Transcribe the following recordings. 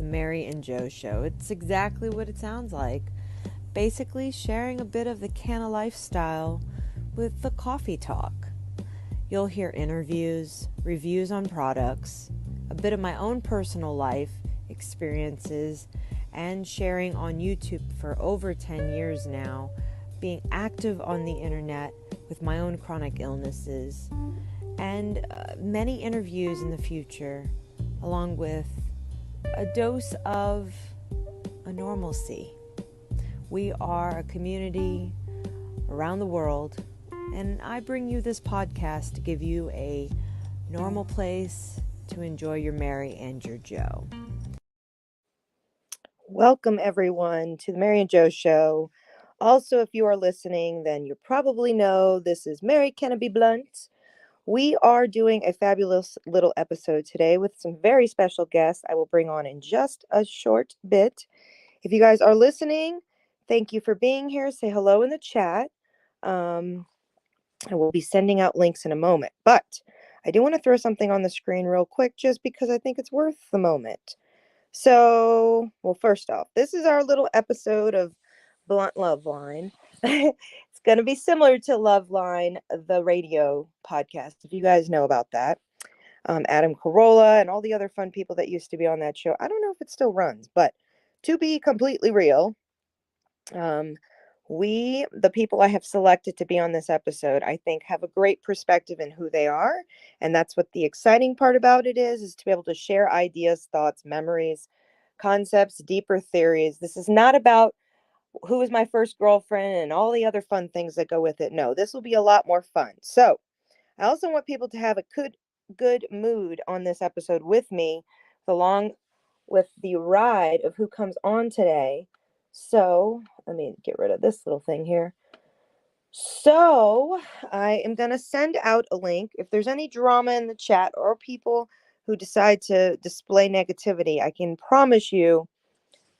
the Mary and Joe Show. It's exactly what it sounds like. Basically, sharing a bit of the Canna lifestyle with the coffee talk. You'll hear interviews, reviews on products, a bit of my own personal life experiences, and sharing on YouTube for over 10 years now, being active on the internet with my own chronic illnesses, and many interviews in the future, along with a dose of a normalcy. We are a community around the world, and I bring you this podcast to give you a normal place to enjoy your Mary and your Joe. Welcome, everyone, to the Mary and Joe Show. Also, if you are listening, then you probably know this is Mary Kenneby Blunt. We are doing a fabulous little episode today with some very special guests I will bring on in just a short bit. If you guys are listening, thank you for being here. Say hello in the chat. I will be sending out links in a moment, but I do want to throw something on the screen real quick just because I think it's worth the moment. So, well, first off, this is our little episode of Blunt Love Line. It's going to be similar to Love Line, the radio podcast, if you guys know about that. Adam Carolla and all the other fun people that used to be on that show. I don't know if it still runs, but to be completely real, the people I have selected to be on this episode, I think have a great perspective in who they are. And that's what the exciting part about it is to be able to share ideas, thoughts, memories, concepts, deeper theories. This is not about who was my first girlfriend and all the other fun things that go with it. No, this will be a lot more fun. So I also want people to have a good mood on this episode with me, along with the ride of who comes on today. So let me get rid of this little thing here. So I am going to send out a link. If there's any drama in the chat or people who decide to display negativity, I can promise you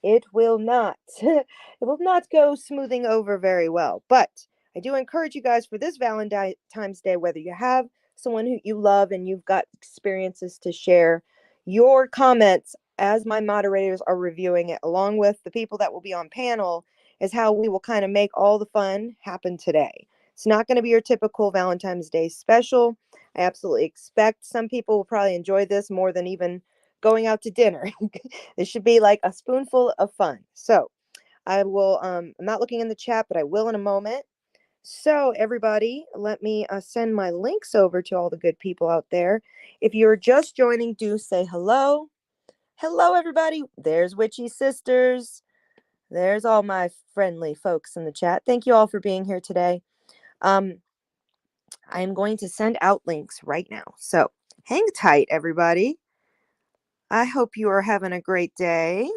it will not. It will not go smoothing over very well. But I do encourage you guys for this Valentine's Day, whether you have someone who you love and you've got experiences to share, your comments as my moderators are reviewing it, along with the people that will be on panel, is how we will kind of make all the fun happen today. It's not going to be your typical Valentine's Day special. I absolutely expect some people will probably enjoy this more than even going out to dinner. This should be like a spoonful of fun. So I will, I'm not looking in the chat, but I will in a moment. So everybody, let me send my links over to all the good people out there. If you're just joining, do say hello. Hello, everybody. There's Witchy Sisters. There's all my friendly folks in the chat. Thank you all for being here today. I'm going to send out links right now. So hang tight, everybody. I hope you are having a great day.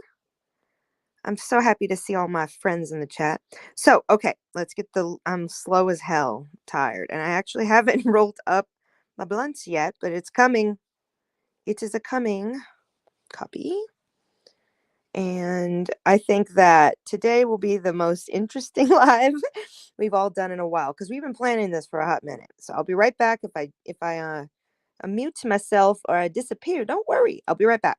I'm so happy to see all my friends in the chat. So, okay, let's get I'm slow as hell, tired. And I actually haven't rolled up my blunts yet, but it's coming. It is a coming copy. And I think that today will be the most interesting live we've all done in a while, because we've been planning this for a hot minute. So I'll be right back. If I mute myself or I disappear, don't worry. I'll be right back.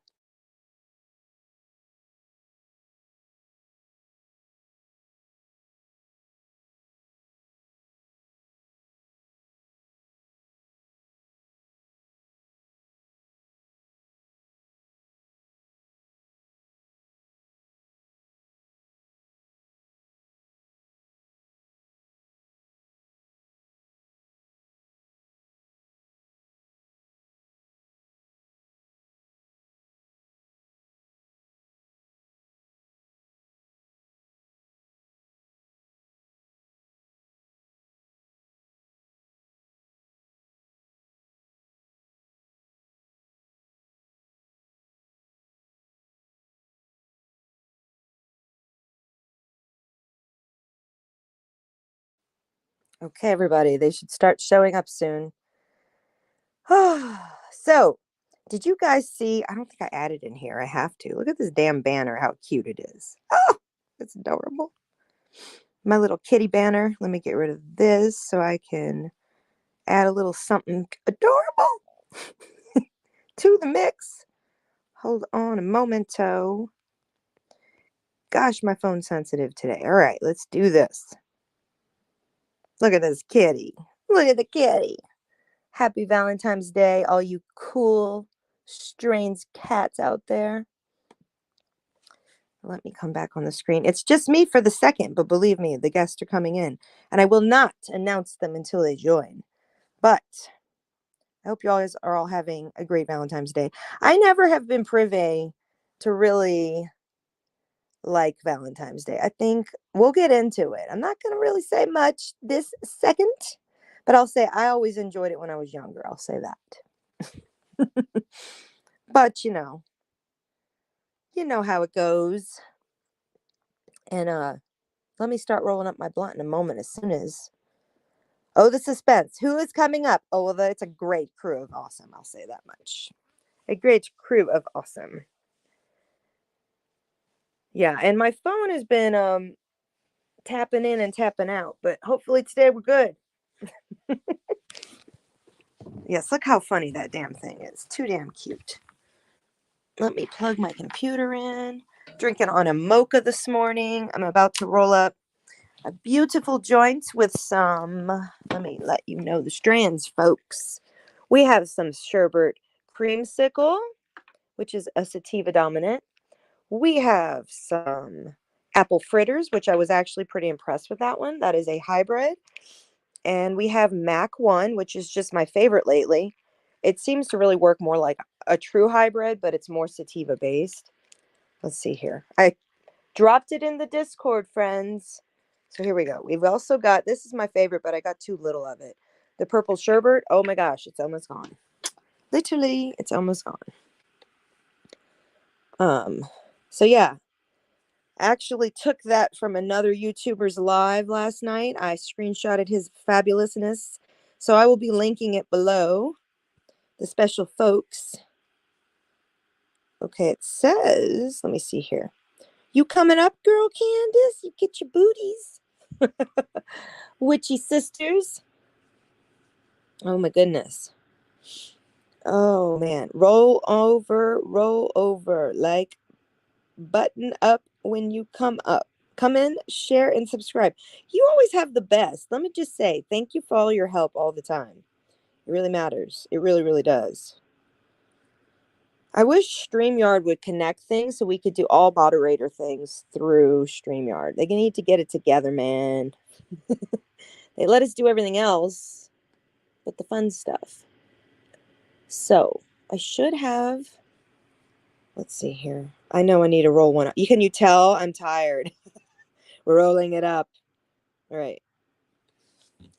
Okay, everybody, they should start showing up soon. So, did you guys see? I don't think I added in here. I have to. Look at this damn banner, how cute it is. Oh, it's adorable. My little kitty banner. Let me get rid of this so I can add a little something adorable to the mix. Hold on a momento. Gosh, my phone's sensitive today. All right, let's do this. Look at this kitty. Look at the kitty. Happy Valentine's Day, all you cool, strange cats out there. Let me come back on the screen. It's just me for the second, but believe me, the guests are coming in. And I will not announce them until they join. But I hope you guys are all having a great Valentine's Day. I never have been privy to really like Valentine's Day. I think we'll get into it. I'm not going to really say much this second, but I'll say I always enjoyed it when I was younger. I'll say that. But you know how it goes. And let me start rolling up my blunt in a moment as soon as the suspense. Who is coming up? Oh, well, it's a great crew of awesome. I'll say that much. A great crew of awesome. Yeah, and my phone has been tapping in and tapping out, but hopefully today we're good. Yes, look how funny that damn thing is. Too damn cute. Let me plug my computer in. Drinking on a mocha this morning. I'm about to roll up a beautiful joint with some, let me let you know the strands, folks. We have some sherbet creamsicle, which is a sativa dominant. We have some apple fritters, which I was actually pretty impressed with that one. That is a hybrid. And we have Mac 1, which is just my favorite lately. It seems to really work more like a true hybrid, but it's more sativa based. Let's see here. I dropped it in the Discord, friends. So here we go. We've also got, this is my favorite, but I got too little of it. The purple sherbet. Oh my gosh, it's almost gone. Literally, it's almost gone. So yeah, actually took that from another YouTuber's live last night. I screenshotted his fabulousness. So I will be linking it below. The special folks. Okay, it says, let me see here. You coming up, girl Candace? You get your booties. Witchy sisters. Oh my goodness. Oh man. Roll over. Like button up when you come up. Come in, share, and subscribe. You always have the best. Let me just say thank you for all your help all the time. It really matters. It really, really does. I wish StreamYard would connect things so we could do all moderator things through StreamYard. They need to get it together, man. They let us do everything else, but the fun stuff. So I should have, let's see here. I know I need to roll one up. Can you tell I'm tired? We're rolling it up. All right.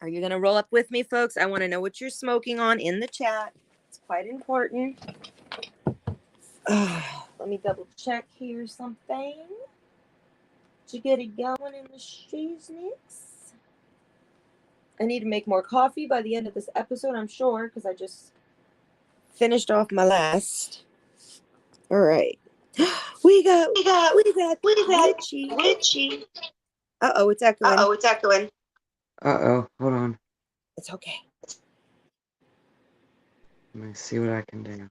Are you going to roll up with me, folks? I want to know what you're smoking on in the chat. It's quite important. Let me double check here something to get it going in the shiznix. I need to make more coffee by the end of this episode, I'm sure, because I just finished off my last. All right. We got Richie. Uh-oh, it's echoing. Uh-oh, hold on. It's okay. Let me see what I can do.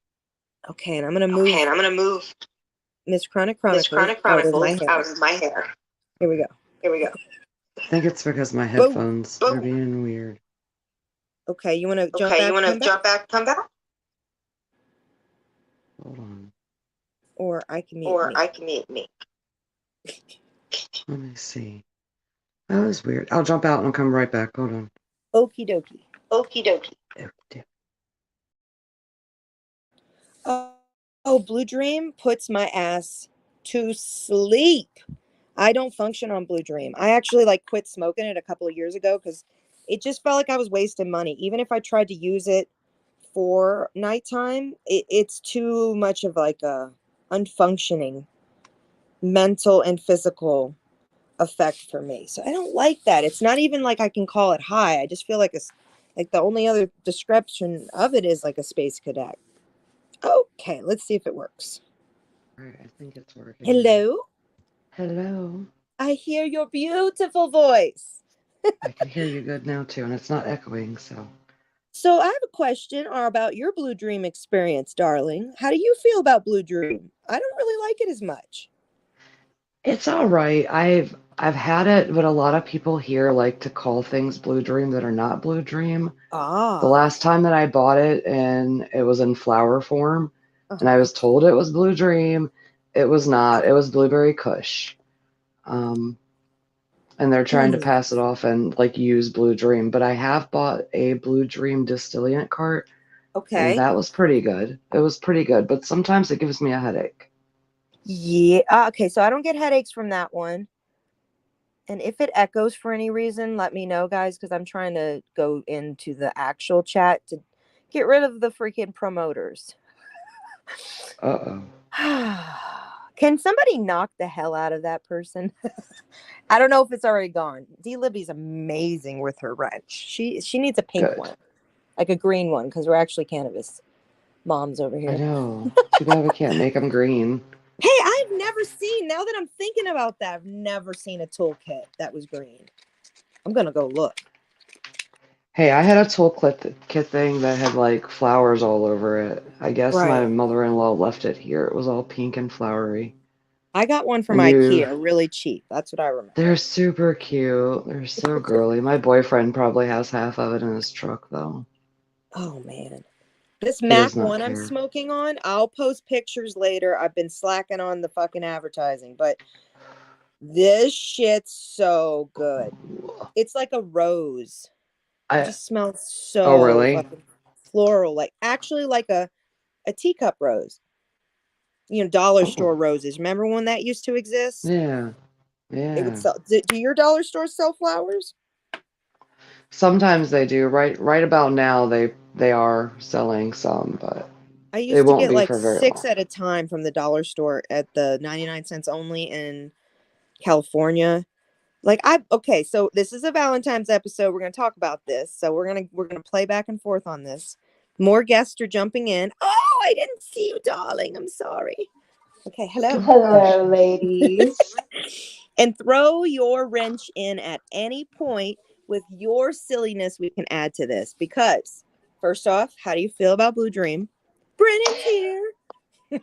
Okay, and I'm going to move Miss Chronic Chronicles out of my hair. Here we go. I think it's because my headphones are being weird. Okay, you want to jump back, come back? Hold on. Or I can mute me. Let me see. That was weird. I'll jump out and I'll come right back. Hold on. Okie dokie. Oh, Blue Dream puts my ass to sleep. I don't function on Blue Dream. I actually quit smoking it a couple of years ago because it just felt like I was wasting money. Even if I tried to use it for nighttime, it's too much of a unfunctioning mental and physical effect for me. So I don't like that. It's not even like I can call it high. I just feel like the only other description of it is like a space cadet. Okay, let's see if it works. All right, I think it's working. Hello? I hear your beautiful voice. I can hear you good now too, and it's not echoing, so. So I have a question about your Blue Dream experience, darling. How do you feel about Blue Dream? I don't really like it as much. It's all right. I've had it, but a lot of people here like to call things Blue Dream that are not Blue Dream. The Ah. last time that I bought it and it was in flower form, and I Uh-huh. was told it was Blue Dream, it was not. It was Blueberry Kush. Um, and they're trying to Hmm. pass it off and like use Blue Dream, but I have bought a Blue Dream distillant cart, and Okay. that was pretty good. It was pretty good, but sometimes it gives me a headache. Yeah. Okay. So I don't get headaches from that one. And if it echoes for any reason, let me know, guys, because I'm trying to go into the actual chat to get rid of the freaking promoters. Uh-oh. Can somebody knock the hell out of that person? I don't know if it's already gone. D Libby's amazing with her wrench. She needs a pink Good. one, like a green one, because we're actually cannabis moms over I here. know. Too bad we can't make them green. Hey, I've never seen, now that I'm thinking about that, I've never seen a toolkit that was green. I'm going to go look. Hey, I had a kit thing that had like flowers all over it. I guess my Right. mother-in-law left it here. It was all pink and flowery. I got one from And IKEA, really cheap. That's what I they're remember. super cute. They're so girly. My boyfriend probably has half of it in his truck though. Oh, man. This He Mac does not one I'm care. smoking on, I'll post pictures later. I've been slacking on the fucking advertising, but this shit's so good. It's like a rose. It I just smells Oh so really? fucking floral, like actually like a teacup rose. You know, dollar Oh store roses. Remember when that used to exist? yeah. It would Yeah. sell. Do your dollar stores sell flowers? Sometimes they do. Right about now they are selling some, but I it used to won't get be like for very 6 long. at a time from the dollar store at the 99 cents only in California. Like I okay, so this is a Valentine's episode. We're going to talk about this. So we're going to play back and forth on this. More guests are jumping in. Oh, I didn't see you, darling. I'm sorry. Okay, hello. Oh, Hello, shucks. ladies. And throw your wrench in at any point with your silliness we can add to this. Because, first off, how do you feel about Blue Dream? Brennan's here.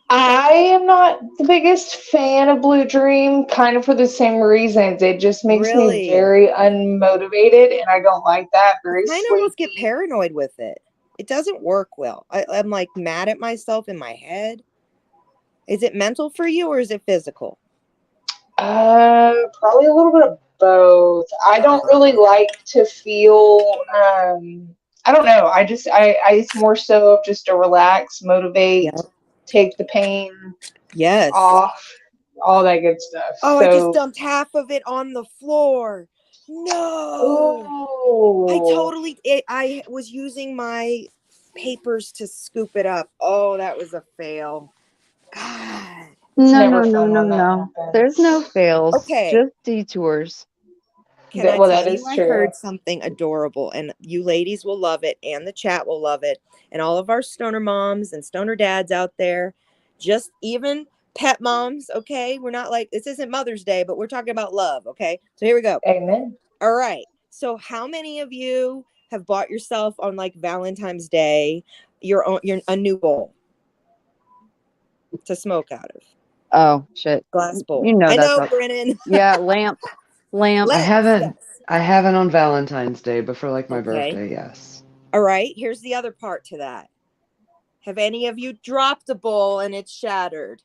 I am not the biggest fan of Blue Dream, kind of for the same reasons. It just makes me Really? very unmotivated, and I don't like that. I Very kind of almost get sleepy. paranoid with it. It doesn't work well. I'm like mad at myself in my head. Is it mental for you or is it physical? Probably a little bit of both. I don't really Uh, like to feel. I don't know. I it's more so of just to relax, motivate, yep. take the pain Yes. off, all that good stuff. Oh, I just So, dumped half of it on the floor. No. oh. I was using my papers to scoop it up. Oh, that was a fail. God. It's No, never no, no, fun no, when that no. There's no happens. fails, Okay. just detours. Can I Well, tell that you is I true. heard something adorable and you ladies will love it and the chat will love it and all of our stoner moms and stoner dads out there, just even pet moms, okay? We're not like this isn't Mother's Day, but we're talking about love, okay? So here we go. Amen. All right. So how many of you have bought yourself on like Valentine's Day your a new bowl to smoke out of? Oh, shit. Glass You bowl. know I that's know, up. Brennan. Yeah, lamp. I Lamps, haven't yes. I haven't on Valentine's Day, but for like my Okay. birthday, yes. All right. Here's the other part to that. Have any of you dropped a bowl and it's shattered?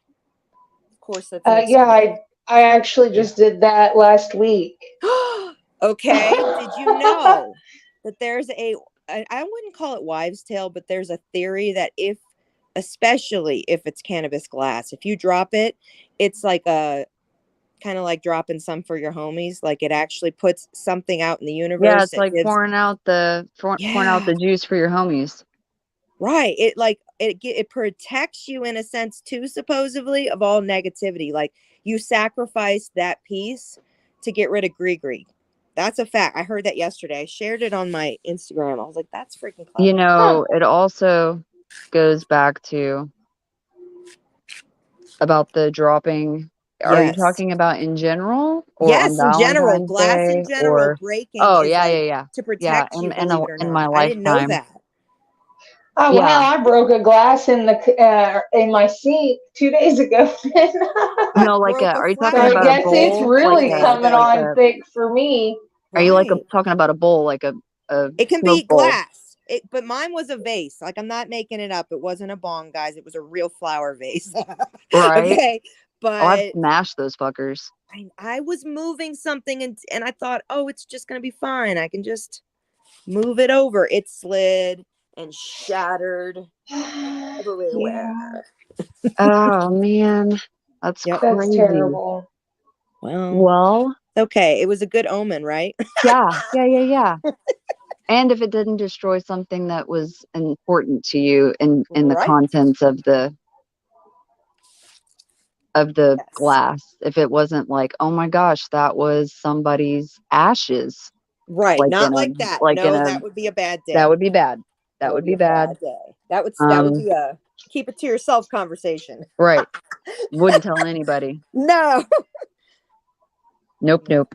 Of course, that's an Yeah, excuse. I actually Yeah. just did that last week. Okay. Did you know that there's I wouldn't call it wives' tale, but there's a theory that especially if it's cannabis glass, if you drop it, it's like a kind of like dropping some for your homies. Like it actually puts something out in the Yeah, universe it's that like gives, pouring out yeah, the juice for your homies. right. It like it protects you in a sense too, supposedly, of all negativity. Like you sacrifice that piece to get rid of gree. That's a fact. I heard that yesterday. I shared it on my Instagram. I was like, that's freaking You clever. Huh. know, it also goes back to about the dropping. Are you Yes. talking about in general or on Yes, in general, Valentine's glass in Day general or breaking oh is yeah, like yeah, yeah. to Yeah, protect you, in believe it or in not. my I didn't know lifetime. that. Oh Yeah. well, I broke a glass in my sink 2 days ago. No, like Broke a are you So talking flower I about a guess vase it's bowl? Like 2 really days a coming ago. like on a thick for me. are you like Right. talking about a bowl, like a It can be smoke bowl? glass. But mine was a vase. Like I'm not making it up. It wasn't a bong, guys. It was a real flower vase. Right. Okay. Oh, I've But smashed those fuckers. I was moving something and I thought, oh, it's just gonna be fine. I can just move it over. It slid and shattered Yeah, everywhere. Oh man, that's Yep. that's crazy. terrible. Well, Well, okay. It was a good omen, right? yeah. And if it didn't destroy something that was important to you in the Right. contents of the Yes. glass, if it wasn't like, oh my gosh, that was somebody's ashes, Right. like in Not a like that. like in No, a that would be a bad that day. would be bad. That That would would be be a bad. bad day. That would be a keep it to yourself conversation. Right. Wouldn't tell anybody. No. Nope.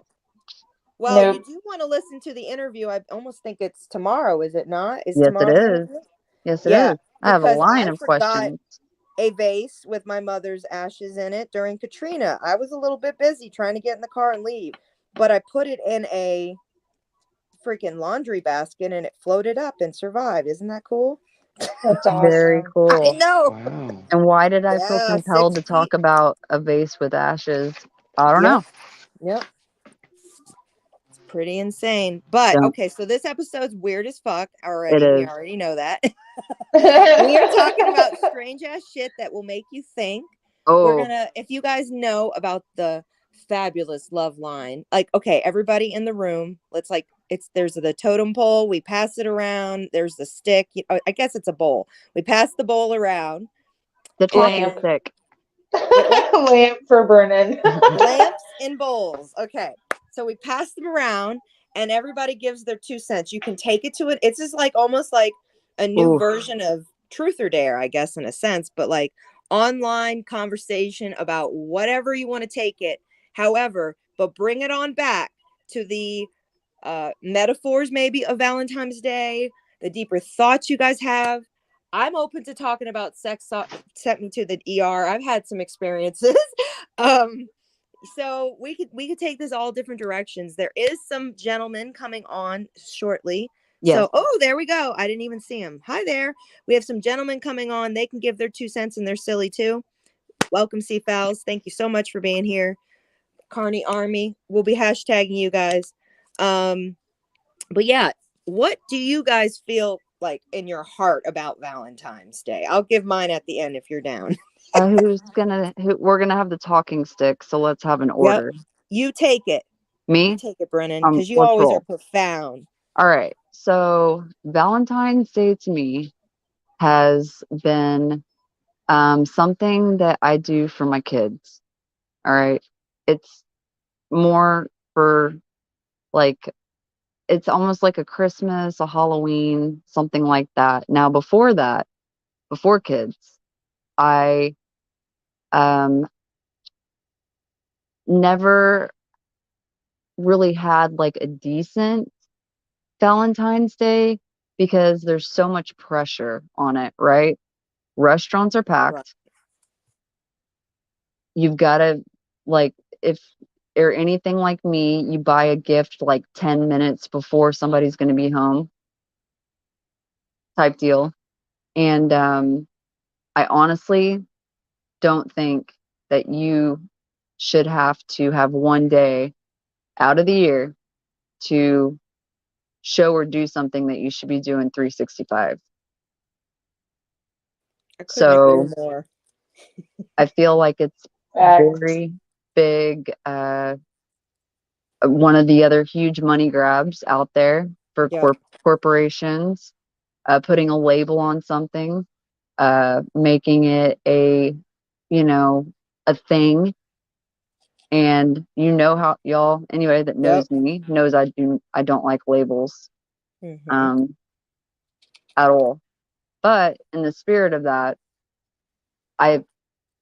Well, you Nope. do want to listen to the interview. I almost think it's tomorrow, is it not? Is Yes, it tomorrow the is. interview? Yes, it Yeah, is. I have a because line I of forgot questions. a vase with my mother's ashes in it during Katrina. I was a little bit busy trying to get in the car and leave, but I put it in a freaking laundry basket and it floated up and survived. Isn't that cool? That's Very awesome. I cool. know. Wow. And why did I feel Yeah, compelled six to feet. talk about a vase with ashes? I don't Yep. know. Yep. Pretty insane. But Don't. okay, so this episode's weird as fuck It already. We is. already know that. We are talking about strange ass shit that will make you think. We're Oh, gonna, if you guys know about the fabulous love line, like, okay, everybody in the room, let's like, there's the totem pole. We pass it around. There's the stick. I guess it's a bowl. We pass the bowl around. the talking Lamp. And stick. wait, what? Lamp for Brennan. Lamps in bowls. Okay. So we pass them around and everybody gives their 2 cents. You can take it to it. It's just like almost like a new Ooh, version of Truth or Dare, I guess, in a sense, but like online conversation about whatever you want to take it. However, but bring it on back to the metaphors maybe of Valentine's Day, the deeper thoughts you guys have. I'm open to talking about sex. Sent me to the ER. I've had some experiences. um, so we could take this all different directions. There is some gentleman coming on shortly. yes. So, oh, there we go. I didn't even see him. Hi there. We have some gentlemen coming on. They can give their 2 cents and they're silly too. Welcome, Fowls. Thank you so much for being here. Carney Army. We'll be hashtagging you guys. But yeah, what do you guys feel like in your heart about Valentine's Day? I'll give mine at the end if you're down. We're gonna have the talking stick, so let's have an Yep. order. You take it. You Me? take it, Brennan, because you Let's always are roll. profound. All right. So Valentine's Day to me has been something that I do for my kids. All right. It's more for like it's almost like a Christmas, a Halloween, something like that. Now before that, before kids, I um never really had like a decent Valentine's Day because there's so much pressure on it, right? Restaurants are Right. packed. You've got to like if or anything like me, you buy a gift like 10 minutes before somebody's going to be home type deal. And I honestly don't think that you should have to have one day out of the year to show or do something that you should be doing 365. I couldn't agree So more. I feel like it's Facts. very big, one of the other huge money grabs out there for Yep. corporations, putting a label on something, making it you know, a thing. And you know how y'all, anybody that Yep. knows me knows I don't like labels, Mm-hmm. um, at all. But in the spirit of that, I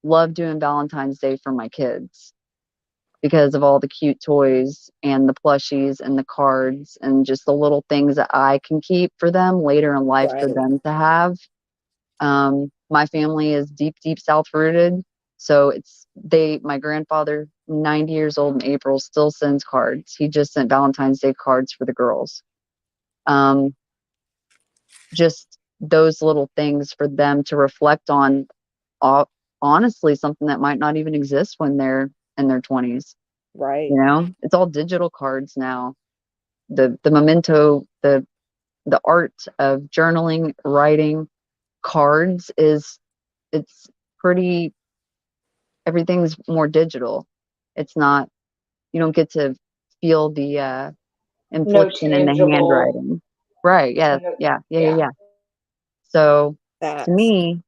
love doing Valentine's Day for my kids because of all the cute toys and the plushies and the cards and just the little things that I can keep for them later in life for Right. them to have. My family is deep, deep South rooted. So my grandfather, 90 years old in April, still sends cards. He just sent Valentine's Day cards for the girls. Just those little things for them to reflect on, honestly, something that might not even exist when they're in their 20s. Right. It's all digital cards now. The memento, the art of journaling, writing cards it's pretty, everything's more digital. It's not, you don't get to feel the No inflection in the tangible. handwriting. Right. Yeah. Yeah. Yeah. Yeah. Yeah. Yeah. So to That's me,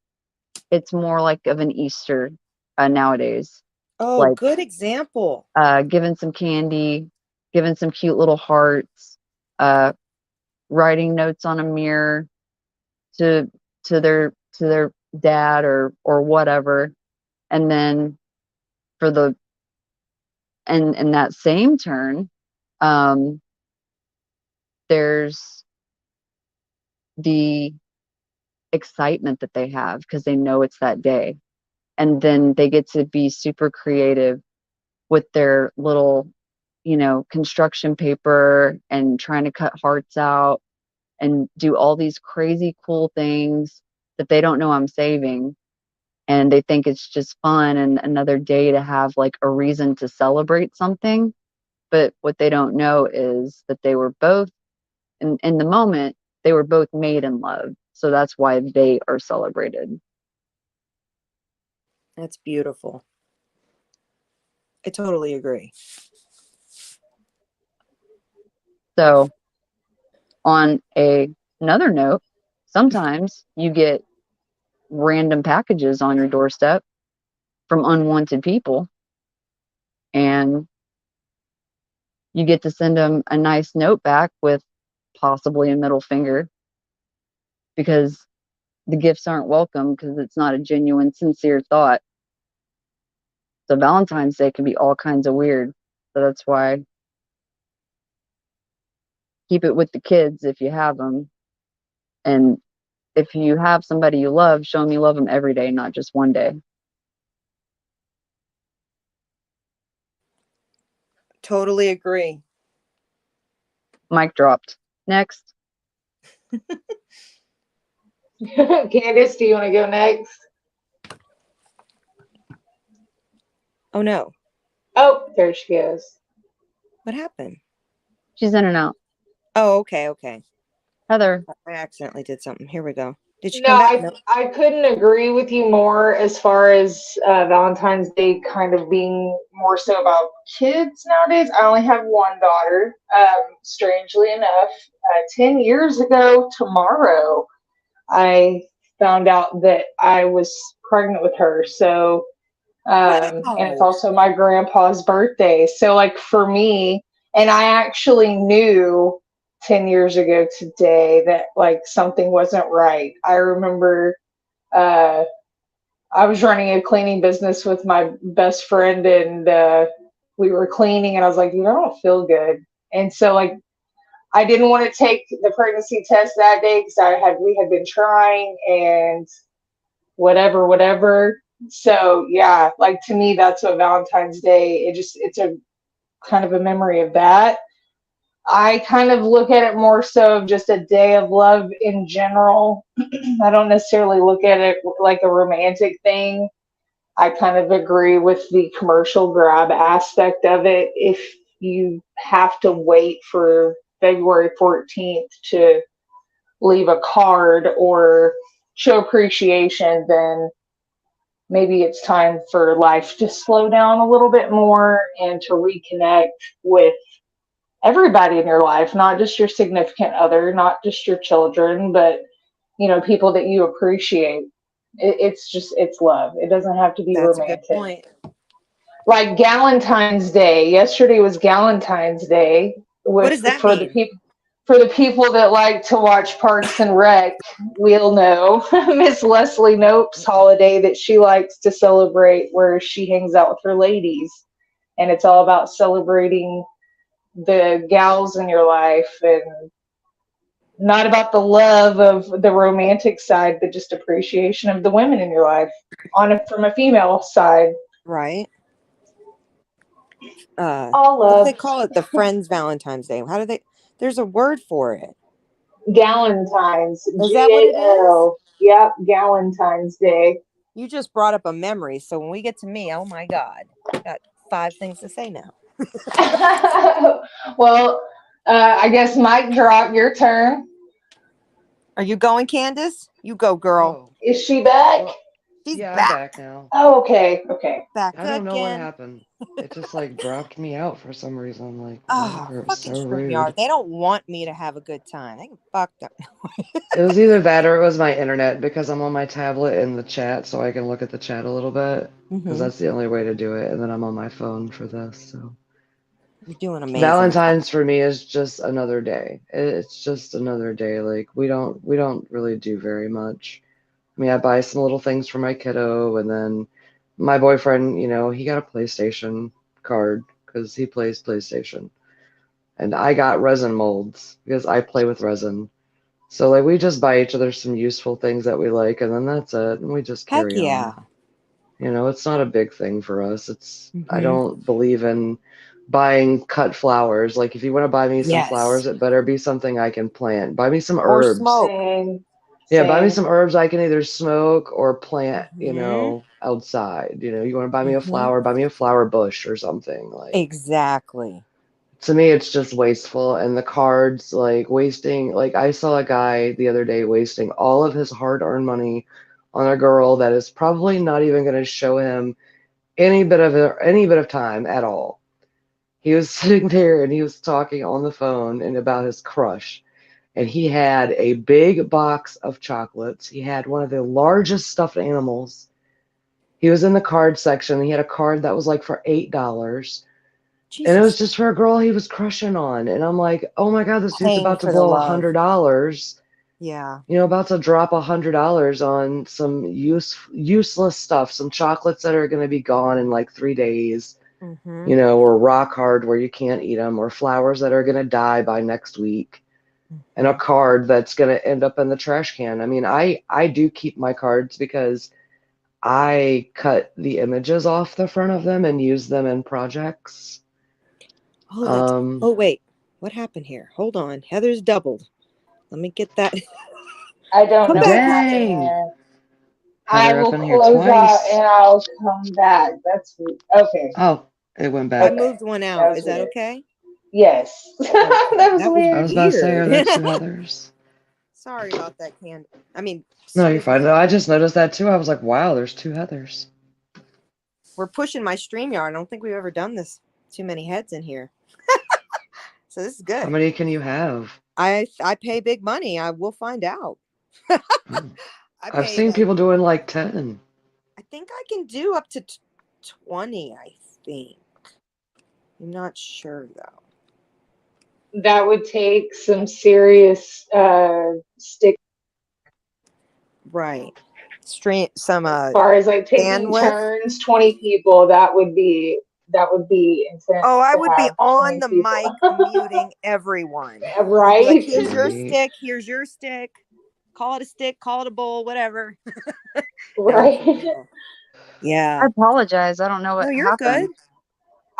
it's more like of an Easter nowadays. oh, Like good example. giving some candy, giving some cute little hearts, uh, writing notes on a mirror to their dad or whatever, and then for the and in that same turn, um, there's the excitement that they have because they know it's that day, and then they get to be super creative with their little, construction paper and trying to cut hearts out and do all these crazy cool things that they don't know I'm saving. And they think it's just fun and another day to have like a reason to celebrate something. But what they don't know is that they were both in the moment, they were both made in love. So that's why they are celebrated. That's beautiful. I totally agree. So on another note, sometimes you get random packages on your doorstep from unwanted people, and you get to send them a nice note back with possibly a middle finger because the gifts aren't welcome because it's not a genuine, sincere thought. So Valentine's Day can be all kinds of weird. So that's why keep it with the kids if you have them. And if you have somebody you love, show them you love them every day, not just one day. Totally agree. Mic dropped. Next. Candace, do you want to go next? Oh no. Oh, there she goes. What happened? She's in and out. Oh, okay, okay. Heather. I accidentally did something. Here we go. Did she No, come back? No. I couldn't agree with you more as far as Valentine's Day kind of being more so about kids nowadays. I only have one daughter. Strangely enough, 10 years ago tomorrow, I found out that I was pregnant with her. So, and it's Wow. also my grandpa's birthday. So, like for me, and I actually knew 10 years ago today that like something wasn't right. I remember uh, I was running a cleaning business with my best friend, and we were cleaning, and I was like, dude, I don't feel good. And so, like, I didn't want to take the pregnancy test that day because we had been trying and whatever, whatever. So yeah, like to me, that's what Valentine's Day. It's a kind of a memory of that. I kind of look at it more so of just a day of love in general. I don't necessarily look at it like a romantic thing. I kind of agree with the commercial grab aspect of it. If you have to wait for February 14th to leave a card or show appreciation, then maybe it's time for life to slow down a little bit more and to reconnect with everybody in your life, not just your significant other, not just your children, but people that you appreciate. It's love. It doesn't have to be That's a good romantic. point. Like Galentine's Day. Yesterday was Galentine's Day What with does that for the mean? people that like to watch Parks and Rec. We'll know Miss Leslie Nope's holiday that she likes to celebrate, where she hangs out with her ladies, and it's all about celebrating the gals in your life and Not about the love of the romantic side, but just appreciation of the women in your life from a female side. Right. All What do they love. call it? The Friends Valentine's Day. How do they? There's a word for it. Galentine's. Is that what it is? Gal. Yep, Galentine's Day. You just brought up a memory. So when we get to me, oh my God, I got 5 things to say now. Well, I guess mic drop. Your turn. Are you going, Candace? You go, girl. Oh, Is she back? well, She's yeah, I'm back. back now. Oh, okay. Okay. Back I don't know what again. happened. It just like dropped me out for some reason. Like, Oh, whatever. It was fucking so rude. StreamYard. They don't want me to have a good time. They can fuck them. It was either that or it was my internet because I'm on my tablet in the chat so I can look at the chat a little bit because Mm-hmm. that's the only way to do it. And then I'm on my phone for this. So You're doing amazing. Valentine's for me is just another day. It's just another day. Like we don't really do very much. I mean, I buy some little things for my kiddo and then my boyfriend, he got a PlayStation card because he plays PlayStation. And I got resin molds because I play with resin. So like we just buy each other some useful things that we like, and then that's it, and we just Heck carry yeah. on. It's not a big thing for us. I Mm-hmm. don't believe in buying cut flowers. Like if you want to buy me some Yes. flowers, it better be something I can plant. Buy me some Or herbs. smoke. Same. Yeah, buy me Same. some herbs I can either smoke or plant, Mm-hmm. outside. You want to buy me a Mm-hmm. flower, buy me a flower bush or something. Like Exactly. to me it's just wasteful, and the cards like wasting, like I saw a guy the other day wasting all of his hard-earned money on a girl that is probably not even going to show him any bit of time at all. He was sitting there and he was talking on the phone and about his crush, and he had a big box of chocolates. He had one of the largest stuffed animals. He was in the card section. He had a card that was like for $8. And it was Jesus. just for a girl he was crushing on. And I'm like, oh my God, this dude's Paying about to for the blow a love. $100. Yeah. About to drop $100 on some useless stuff, some chocolates that are going to be gone in like 3 days, Mm-hmm. or rock hard where you can't eat them, or flowers that are going to die by next week, and a Mm-hmm. card that's going to end up in the trash can. I mean, I do keep my cards because I cut the images off the front of them and use them in projects. Oh, that's. Um, Oh, wait. What happened here? Hold on. Heather's doubled. Let me get that. I don't Come know back, what Heather. happened dang. there. I Heather up will in here close out twice. and I'll come back. That's okay. Oh, it went I back. moved one That out. was Is that weird. okay? Yes. Okay. That was That was I weird. was about to say, are weird. there two Heathers? Sorry about that, I mean, No, you're fine. No, StreamYard. I just noticed that too. I was like, wow, there's two Heathers. We're pushing my StreamYard. I don't think we've ever done this. Too many heads in here. So this is How good. many can you have? I pay big money. I will find out. Oh. I I've pay seen like people doing like 10. I think I can do up to 20, I think. I'm not sure though. That would take some serious stick Right. Stream some as far as like taking bandwidth. turns, 20 people, that would be intense Oh, I to would be have on 20 the people. mic muting everyone. I'd be like, Right? here's your Right. stick, here's your stick. Call it a stick, call it a bowl, whatever. That would be for Right. real. I Yeah. apologize. I don't know No, what you're good. happened.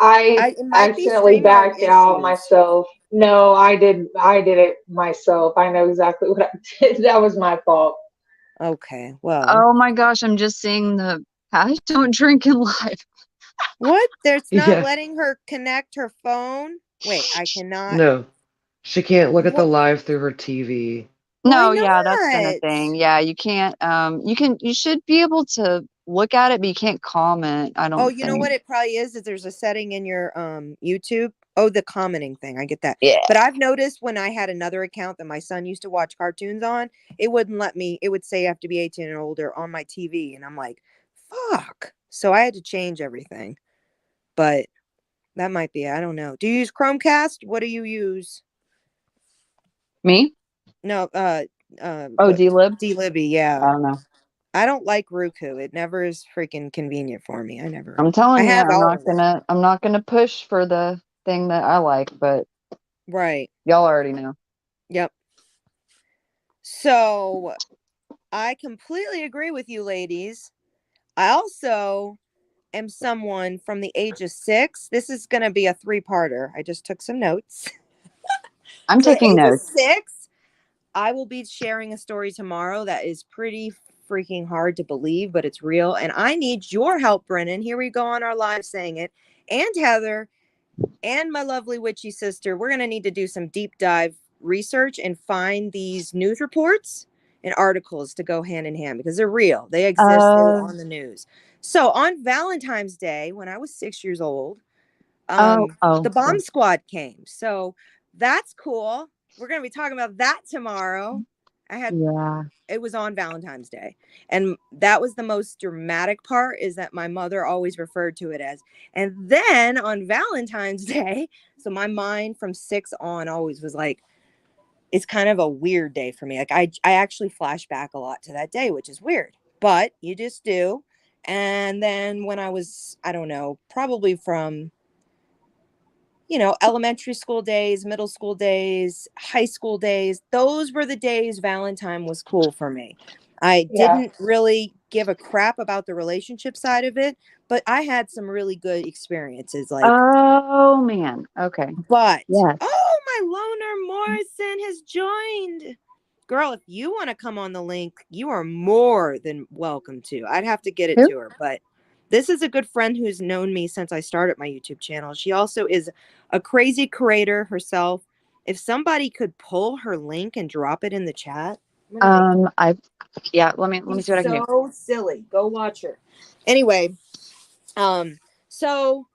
It might be Accidentally StreamYard backed out issues. myself. No, I did it myself. I know exactly what I did. That was my fault. Okay, well. Oh my gosh, I'm just seeing the hash don't drink in live. What? There's not Yeah. letting her connect her phone? Wait, I cannot. No, she can't look at the What? live through her TV. Why No, yeah, that's been a not? thing. Yeah, you can't you should be able to look at it, but you can't comment, I Oh, don't you know what think. it probably is there's a setting in your YouTube. Oh, the commenting thing. I get that. Yeah. But I've noticed when I had another account that my son used to watch cartoons on, it wouldn't let me. It would say you have to be 18 and older on my TV, and I'm like, fuck. So I had to change everything. But that might be it. I don't know. Do you use Chromecast? What do you use? Me? No, Oh, what? D-lib? D-Libby, I yeah. don't know. I don't like Roku. It never is freaking convenient for me. I'm I telling you, have all of it. I'm not gonna push for the thing that I like, but Right. y'all already know. Yep. So I completely agree with you, ladies. I also am someone from the age of 6. This is going to be a 3-parter. I just took some notes. I'm So the taking age of notes. 6, I will be sharing a story tomorrow that is pretty freaking hard to believe, but it's real. And I need your help, Brennan. Here we go on our live saying it. And Heather and my lovely witchy sister. We're going to need to do some deep dive research and find these news reports and articles to go hand in hand because they're real. They exist. They were Uh, on the news. So on Valentine's Day, when I was 6 years old, oh, the bomb yeah. squad came. So that's cool. We're going to be talking about that tomorrow. Yeah. It was on Valentine's Day. And that was the most dramatic part, is that my mother always referred to it as. And then on Valentine's Day, so my mind from 6 on always was like, it's kind of a weird day for me. Like I actually flash back a lot to that day, which is weird, but you just do. And then when I was, I don't know, probably from, elementary school days, middle school days, high school days, those were the days Valentine was cool for me. I Yeah. didn't really give a crap about the relationship side of it, but I had some really good experiences. Oh man. Okay. But, Yes. oh, my loner Morrison has joined. Girl, if you want to come on the link, you are more than welcome to. I'd have to get it Who? to her, but this is a good friend who's known me since I started my YouTube channel. She also is a crazy creator herself. If somebody could pull her link and drop it in the chat, I'm gonna make I yeah, let me she's see what I can do. so silly. Go watch her. Anyway, so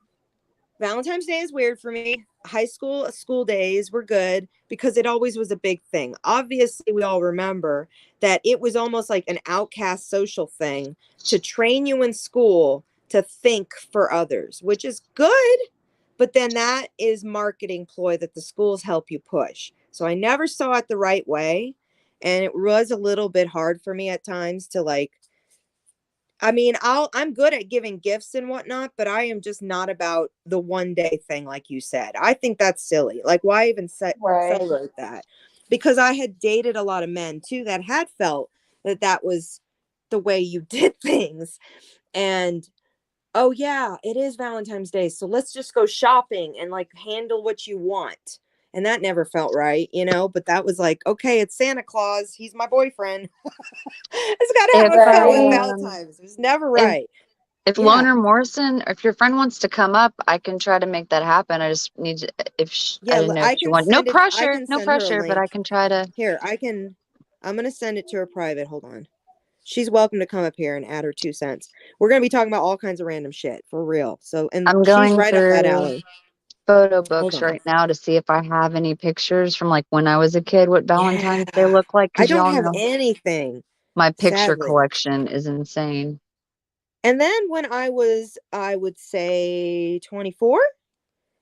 Valentine's Day is weird for me. High school days were good because it always was a big thing. Obviously, we all remember that it was almost like an outcast social thing to train you in school to think for others, which is good. But then that is marketing ploy that the schools help you push. So I never saw it the right way. And it was a little bit hard for me at times to I'm good at giving gifts and whatnot, but I am just not about the one day thing, like you said. I think that's silly. Like, why even Right. celebrate that? Because I had dated a lot of men too that had felt that that was the way you did things. And oh yeah, it is Valentine's Day, so let's just go shopping and like handle what you want. And that never felt right. But that was like, okay, it's Santa Claus. He's my boyfriend. It's got to If how it felt with Right. Valentine's. It was never if right. if Yeah. Loner Morrison, if your friend wants to come up, I can try to make that happen. I just need to, I Yeah, didn't know if I she can wanted. No send it. I pressure, can no send her a pressure, but I link. can try to. Here, I'm going to send it to her private. Hold on. She's welcome to come up here and add her 2 cents. We're going to be talking about all kinds of random shit for real. So, and I'm she's going right up that through alley. photo Hold books on. right now to see if I have any pictures from like when I was a kid, what Valentine's Day Yeah. look like, I because don't y'all have know anything, my picture sadly. collection is insane. And then when I was, I would say 24,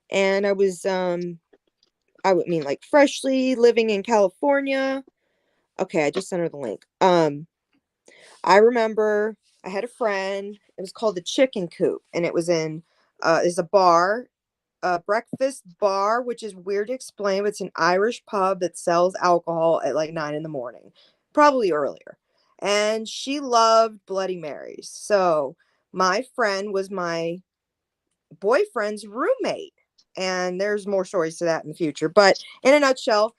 and I would mean like freshly living in California. Okay, I just sent her the link. I remember I had a friend. It was called the Chicken Coop, and it was in is a bar, a breakfast bar, which is weird to explain, but it's an Irish pub that sells alcohol at like 9 in the morning, probably earlier. And she loved Bloody Marys. So my friend was my boyfriend's roommate. And there's more stories to that in the future. But in a nutshell,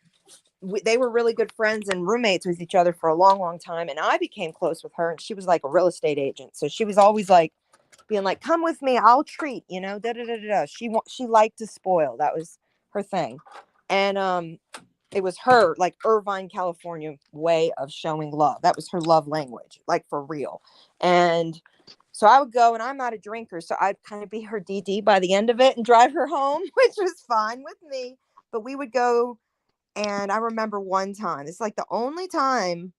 they were really good friends and roommates with each other for a long, long time. And I became close with her, and she was like a real estate agent. So she was always like being like, "Come with me, I'll treat," Da da da da. Da. She liked to spoil. That was her thing, and it was her like Irvine, California way of showing love. That was her love language, like for real. And so I would go, and I'm not a drinker, so I'd kind of be her DD by the end of it and drive her home, which was fine with me. But we would go, and I remember one time, it's like the only time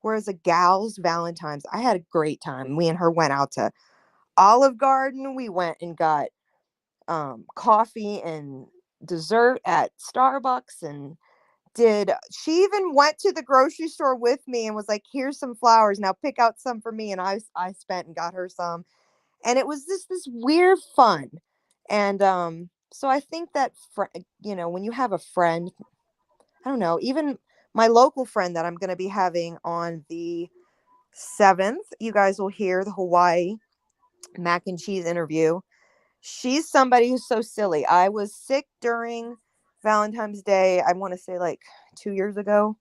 where as a gal's Valentine's, I had a great time. We and her went out to Olive Garden. We went and got coffee and dessert at Starbucks, and did she even went to the grocery store with me and was like, "Here's some flowers. Now pick out some for me." And I spent and got her some. And it was just this weird fun. And so I think that when you have a friend, I don't know, even my local friend that I'm going to be having on the 7th, you guys will hear the Hawaii mac and cheese interview. She's somebody who's so silly. I was sick during Valentine's Day. I want to say like 2 years ago.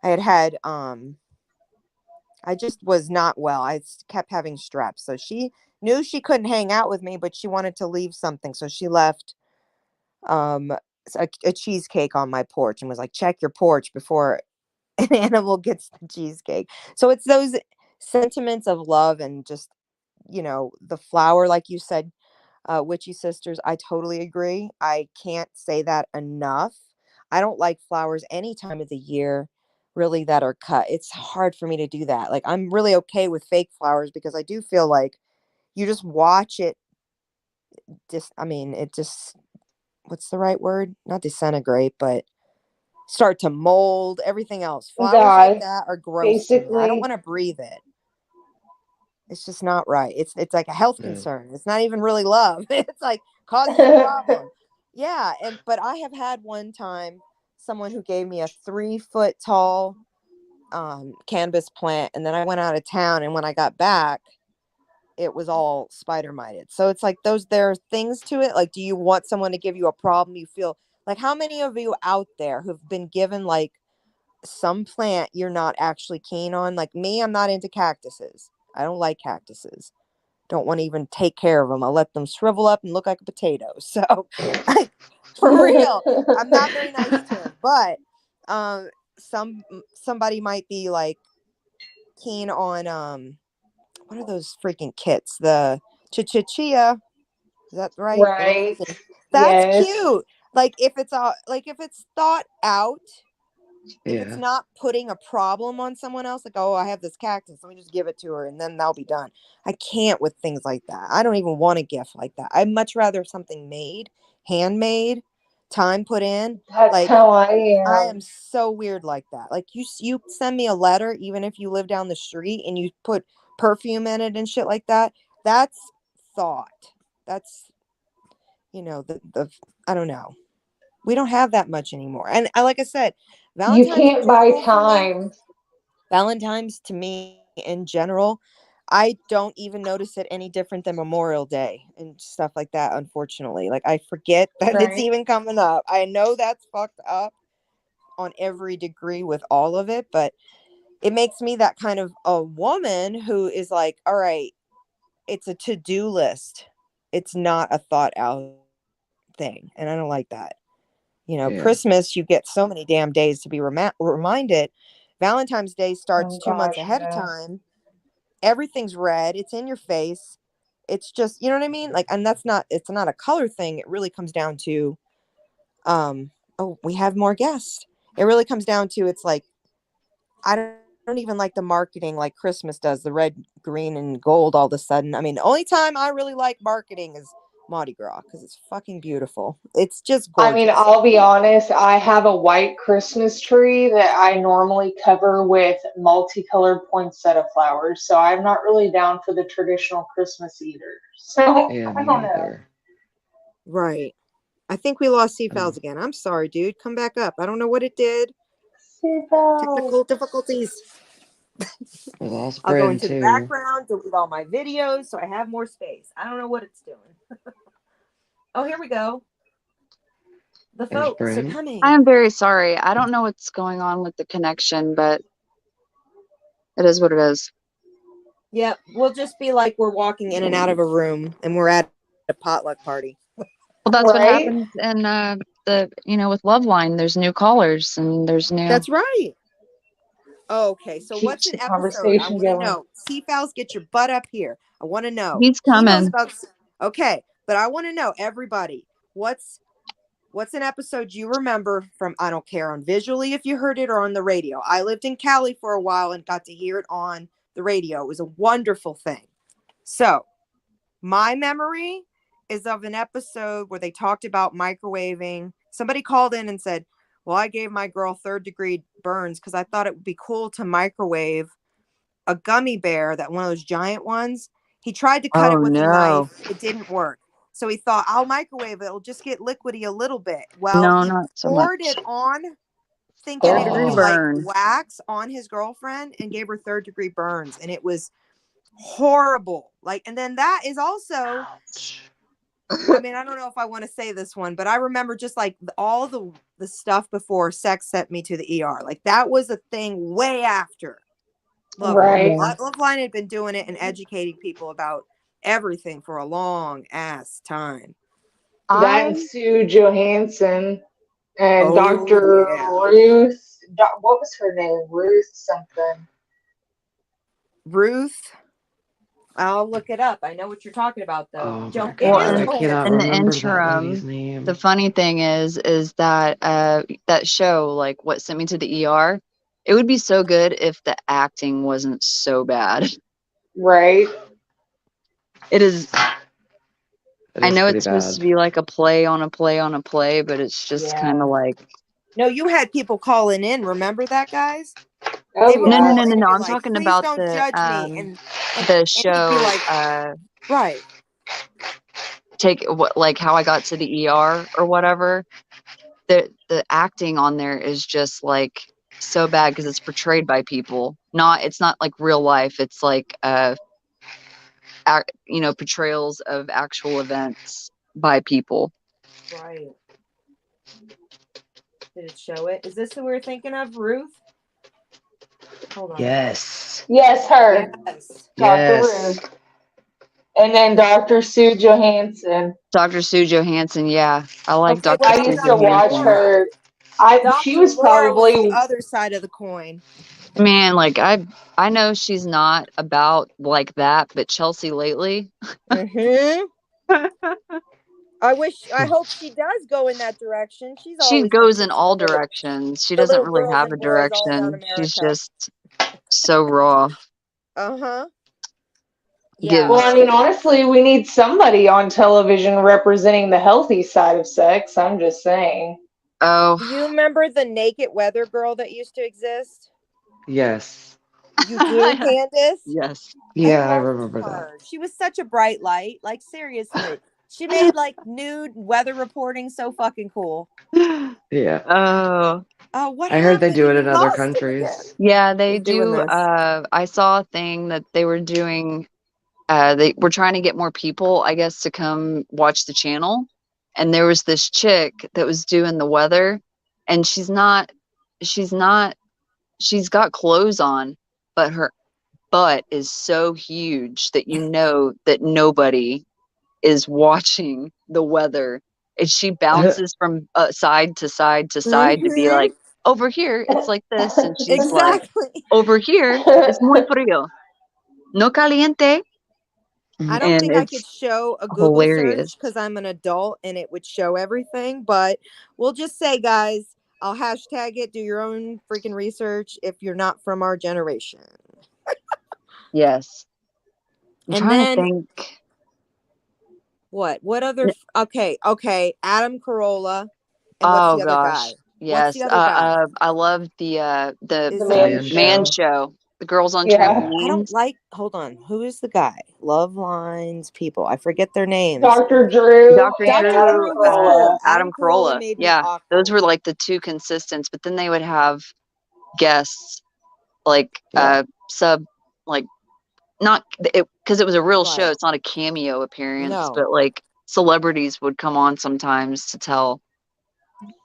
I had I just was not well. Kept having strep. So she knew she couldn't hang out with me, but she wanted to leave something. So she left um a cheesecake on my porch and was like, check your porch before an animal gets the cheesecake. So it's those sentiments of love and just, the flower, like you said, Witchy Sisters. I totally agree. I can't say that enough. I don't like flowers any time of the year, really, that are cut. It's hard for me to do that. Like, I'm really okay with fake flowers because I do feel like you just watch it. It just, what's the right word? Not disintegrate, but start to mold, everything else. Flowers like Die, that are gross to me. I don't basically. want to breathe it. It's just not right. It's like a health No. concern. It's not even really love. It's like causing a problem. Yeah, but I have had one time someone who gave me a 3 foot tall cannabis plant, and then I went out of town, and when I got back, it was all spider mited. So it's like there are things to it. Like, do you want someone to give you a problem you feel like? How many of you out there who've been given like some plant you're not actually keen on? Like me, I'm not into cactuses. I don't like cactuses. Don't want to even take care of them. I'll let them shrivel up and look like a potato. So, for real, I'm not very nice to them. But somebody might be like keen on what are those freaking kits? The chichichia. Is that right? The little Right. freaking. That's Yes. cute. If it's thought out, if it's Yeah. not putting a problem on someone else, like, oh, I have this cactus, let me just give it to her and then that'll be done. I can't with things like that. I don't even want a gift like that. I'd much rather something made, handmade, time put in. That's Like, how I I am. am so weird like that. Like, you send me a letter, even if you live down the street and you put perfume in it and shit like that. That's thought. That's, the I don't know. We don't have that much anymore. And like I said, You Valentine's in can't buy general for me, time. Valentine's to me in general, I don't even notice it any different than Memorial Day and stuff like that, unfortunately. Like, I forget that it's Right. even coming up. I know that's fucked up on every degree with all of it, but it makes me that kind of a woman who is like, all right, it's a to-do list. It's not a thought out thing. And I don't like that. Yeah. Christmas, you get so many damn days to be reminded. Valentine's Day starts Oh 2 months gosh, ahead of yeah. time. Everything's red. It's in your face. It's just, you know what I mean? Like, and it's not a color thing. It really comes down to, oh, we have more guests. It really comes down to, it's like, I don't even like the marketing like Christmas does, the red, green, and gold all of a sudden. I mean, the only time I really like marketing is Mardi Gras because it's fucking beautiful. It's just I mean, gorgeous. I'll be honest, I have a white Christmas tree that I normally cover with multicolored poinsettia flowers, so I'm not really down for the traditional Christmas either. So, Yeah, I me don't know. either. Right. I think we lost Oh, C-Files again. I'm sorry, dude. Come back up. I don't know what it did. Seatbelts. Technical difficulties. we lost I'll go Bryn into the too. background, delete all my videos so I have more space. I don't know what it's doing. Oh, here we go. The There's folks are Bryn. I coming. am very sorry. I don't know what's going on with the connection, but it is what it is. Yep. We'll just be like we're walking in and out of a room and we're at a potluck party. Well, that's what Right? happens in with Loveline. There's new callers and there's new. That's right. Okay, so what's Keeps an the episode? I conversation want to going. know. C-Files, get your butt up here. I want to know. He's He knows coming. about. Okay, but I want to know, everybody, what's an episode you remember from, I don't care, on visually if you heard it or on the radio. I lived in Cali for a while and got to hear it on the radio. It was a wonderful thing. So, my memory is of an episode where they talked about microwaving. Somebody called in and said, well, I gave my girl 3rd-degree burns because I thought it would be cool to microwave a gummy bear, that one of those giant ones. He tried to cut Oh it with a no. knife. It didn't work. So he thought, I'll microwave it. It'll just get liquidy a little bit. Well, No, he not so poured it much. on think he Third did it degree with Oh, like burn. wax on his girlfriend and gave her third-degree burns, and it was horrible. Like, and then that is also, ouch. I mean, I don't know if I want to say this one, but I remember just like all the stuff before sex sent me to the ER. Like that was a thing way after Loveline. Right. Yeah. Loveline had been doing it and educating people about everything for a long ass time. That I and Sue Johansson and Oh Dr. yeah, Ruth. What was her name? Ruth something. Ruth. I'll look it up. I know what you're talking about though. Oh my It well is god, I cannot in Johansson. the remember that lady's interim, the name. funny thing is that that show, like what sent me to the ER, it would be so good if the acting wasn't so bad. Right. It is. It I is know pretty it's supposed bad. to be like a play on a play on a play, but it's just kind Yeah. of like No, you had people calling in. Remember that, guys? Oh They would no, no, yeah. call no, no, in and no. be I'm like, talking "Please about don't judge me," and the you'd be show like, "Right, take what like how I got to the ER or whatever. The acting on there is just like so bad because it's portrayed by people. It's not like real life. It's like portrayals of actual events by people. right." Did it show it? Is this who we're thinking of, Ruth? Hold on. Yes. Yes, her. Yes. Dr. Yes. Ruth. And then Dr. Sue Johansson. Dr. Sue Johansson, yeah, I like Okay, Dr. what I about Sue used to Dr. watch Johansson. Laura? her. She Dr. was Laura was the probably other side of the coin. Man, like I know she's not about like that, but Chelsea lately, Mm-hmm. I hope she does go in that direction. She's she always been goes in pushing all directions. She the doesn't little really girls have and a boys all around direction. She's America. just so raw. Uh-huh. Yeah. well, I mean, Gives honestly, we need somebody on television representing the healthy side of sex. I'm just saying. oh Do you remember the naked weather girl that used to exist? Yes. You do, Candace? yes. I Yeah, I loved remember that. her. She was such a bright light. Like, seriously. She made, like, nude weather reporting so fucking cool. Yeah. Oh What I heard they happened? do it We in other lost him again. countries. yeah, they He's doing do. this. I saw a thing that they were doing. They were trying to get more people, I guess, to come watch the channel. And there was this chick that was doing the weather, and she's not, she's got clothes on, but her butt is so huge that you know that nobody is watching the weather. And she bounces from side to side to side to be Mm-hmm. like, over here, it's like this. And she's like, Exactly. over here, it's muy frío, no caliente. I don't And think I could it's show a Google hilarious. search because I'm an adult and it would show everything. But we'll just say, guys, I'll hashtag it. Do your own freaking research if you're not from our generation. Yes. I'm And trying to then think. what? What other? Okay. Adam Carolla. And what's Oh the other guy? gosh. What's the Yes. other guy? I love The Is The man Man man Show. show. The girls on Yeah. I don't trampolines. like. Hold on. Who is the guy? Love Lines people. I forget their names. Dr. Drew Dr. and Dr. Adam Drew, Drew was Carolla. cool. Adam Adam Carolla Carolla. made me Yeah. Those awkward. were like the two consistents, but then they would have guests like Yeah. sub like not it because it was a real show. Right. It's not a cameo appearance, No. but like celebrities would come on sometimes to tell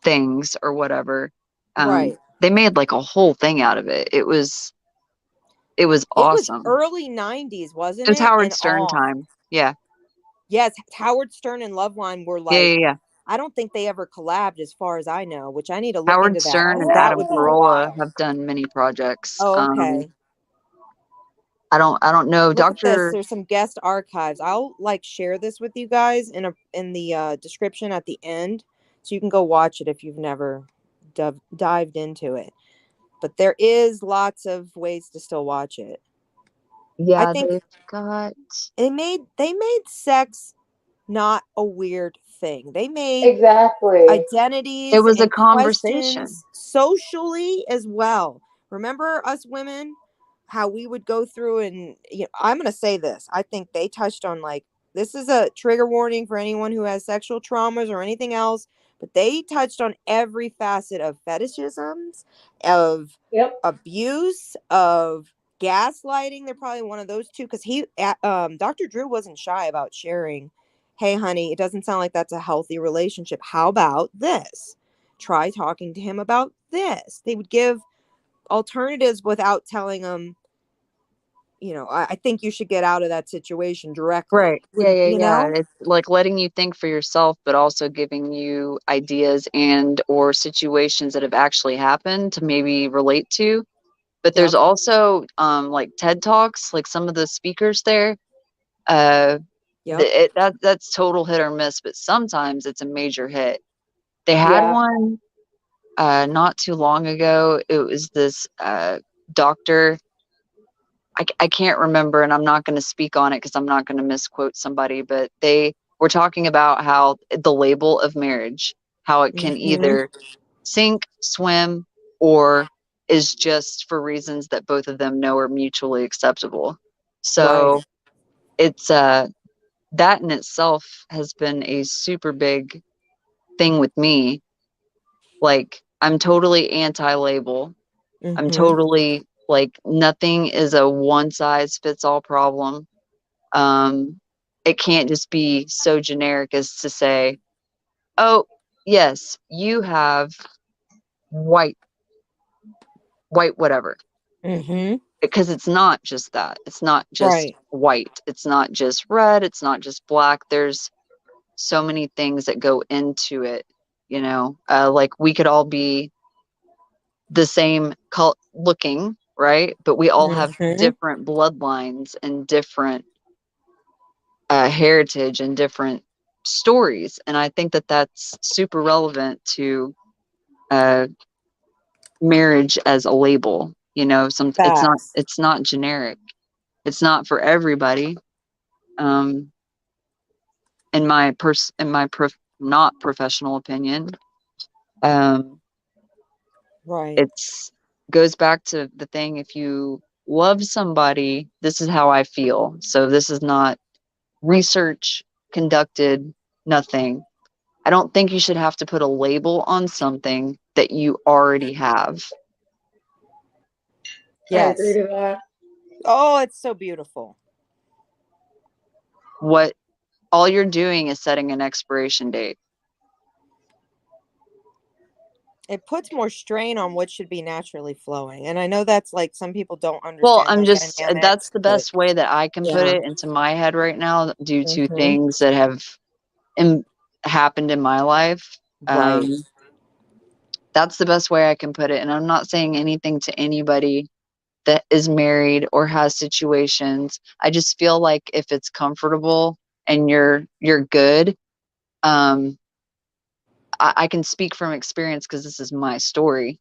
things or whatever. Right. They made like a whole thing out of it. It was It was awesome. early 90s, It wasn't was it? Howard And Stern on. time. Yeah. Yes, Howard Stern and Loveline were Yeah, like, yeah, yeah. I don't think they ever collabed as far as I know, which I need to look Howard into that Stern because and that Adam would be a Oh. Carolla while. have done many projects. Oh, okay. I don't know. Look at this. Dr. There's some guest archives. I'll like share this with you guys in the description at the end, so you can go watch it if you've never dived into it. But there is lots of ways to still watch it. I Yeah, think they've got they made sex not a weird thing. They made Exactly. it identities was a and conversation. questions socially as well. Remember us women, how we would go through and I'm going to say this. I think they touched on like this is a trigger warning for anyone who has sexual traumas or anything else, But they touched on every facet of fetishisms, of Yep. abuse, of gaslighting. They're probably one of those two, because Dr. Drew wasn't shy about sharing, hey honey, it doesn't sound like that's a healthy relationship. How about this? Try talking to him about this. They would give alternatives without telling them, I think you should get out of that situation directly. Right. Yeah, yeah, You yeah. know? It's like letting you think for yourself, but also giving you ideas and or situations that have actually happened to maybe relate to. But there's Yep. also like TED Talks, like some of the speakers there, uh Yep. that's total hit or miss, but sometimes it's a major hit. They had Yeah. one not too long ago. It was this doctor. I can't remember, and I'm not going to speak on it because I'm not going to misquote somebody, but they were talking about how the label of marriage, how it can Mm-hmm. either sink, swim, or is just for reasons that both of them know are mutually acceptable. Right. So it's that in itself has been a super big thing with me. Like, I'm totally anti-label. I'm Mm-hmm. totally like, nothing is a one size fits all problem. Um, it can't just be so generic as to say, "Oh, yes, you have white white whatever." Mm-hmm. Because it's not just that. It's not just Right. white. It's not just red. It's not just black. There's so many things that go into it, you know. Like we could all be the same looking, right? But we all have Mm-hmm. different bloodlines and different heritage and different stories, and I think that that's super relevant to uh, marriage as a label. You know, Facts. it's not generic. It's not for everybody. Um, in my not professional opinion, um, Right. it's goes back to the thing. If you love somebody, this is how I feel. So this is not research conducted, nothing. I don't think you should have to put a label on something that you already have. I agree Yes. to that. Oh, it's so beautiful. What all you're doing is setting an expiration date. It puts more strain on what should be naturally flowing. And I know that's like some people don't Well, understand I'm those just that's dynamics, the but best way that I can put yeah. it into my head right now due to Mm-hmm. things that have in, happened in my life. Right. Um, that's the best way I can put it. And I'm not saying anything to anybody that is married or has situations. I just feel like if it's comfortable and you're good, um, I can speak from experience because this is my story.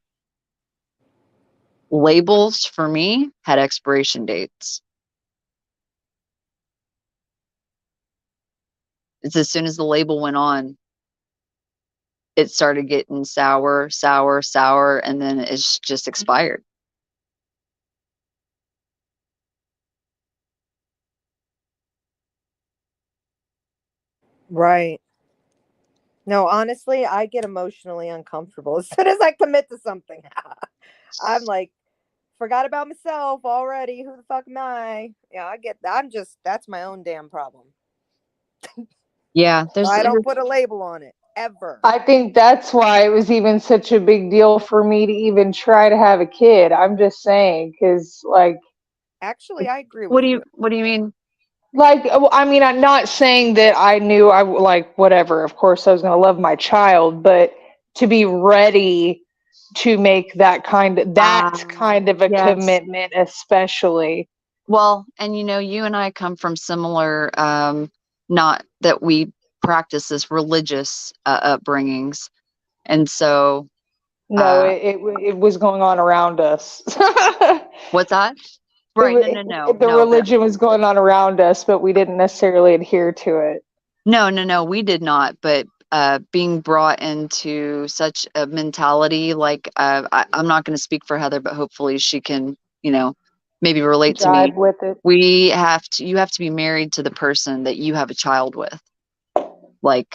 Labels for me had expiration dates. It's as soon as the label went on, it started getting sour, sour, sour, and then it's just expired. Right. No, honestly, I get emotionally uncomfortable as soon as I commit to something. I'm like, forgot about myself already. Who the fuck am I? Yeah, I get that. That's my own damn problem. Yeah, So I don't put a label on it ever. I think that's why it was even such a big deal for me to even try to have a kid. I'm just saying, because Actually, I agree with you. what do you mean? I mean, I'm not saying that I knew like whatever. Of course, I was going to love my child, but to be ready to make that kind of a Yes. commitment, especially. Well, and you know, you and I come from similar, not that we practice this religious upbringings. And so, No, uh, it was going on around us. what's that? it, Right. wa- No, no, no, the no, but religion was going on around us, but we didn't necessarily adhere to it. no, no, no, we did not. But being brought into such a mentality, like I'm not going to speak for Heather, but hopefully she can, you know, maybe relate to me. Jive with it. You have to be married to the person that you have a child with. Like,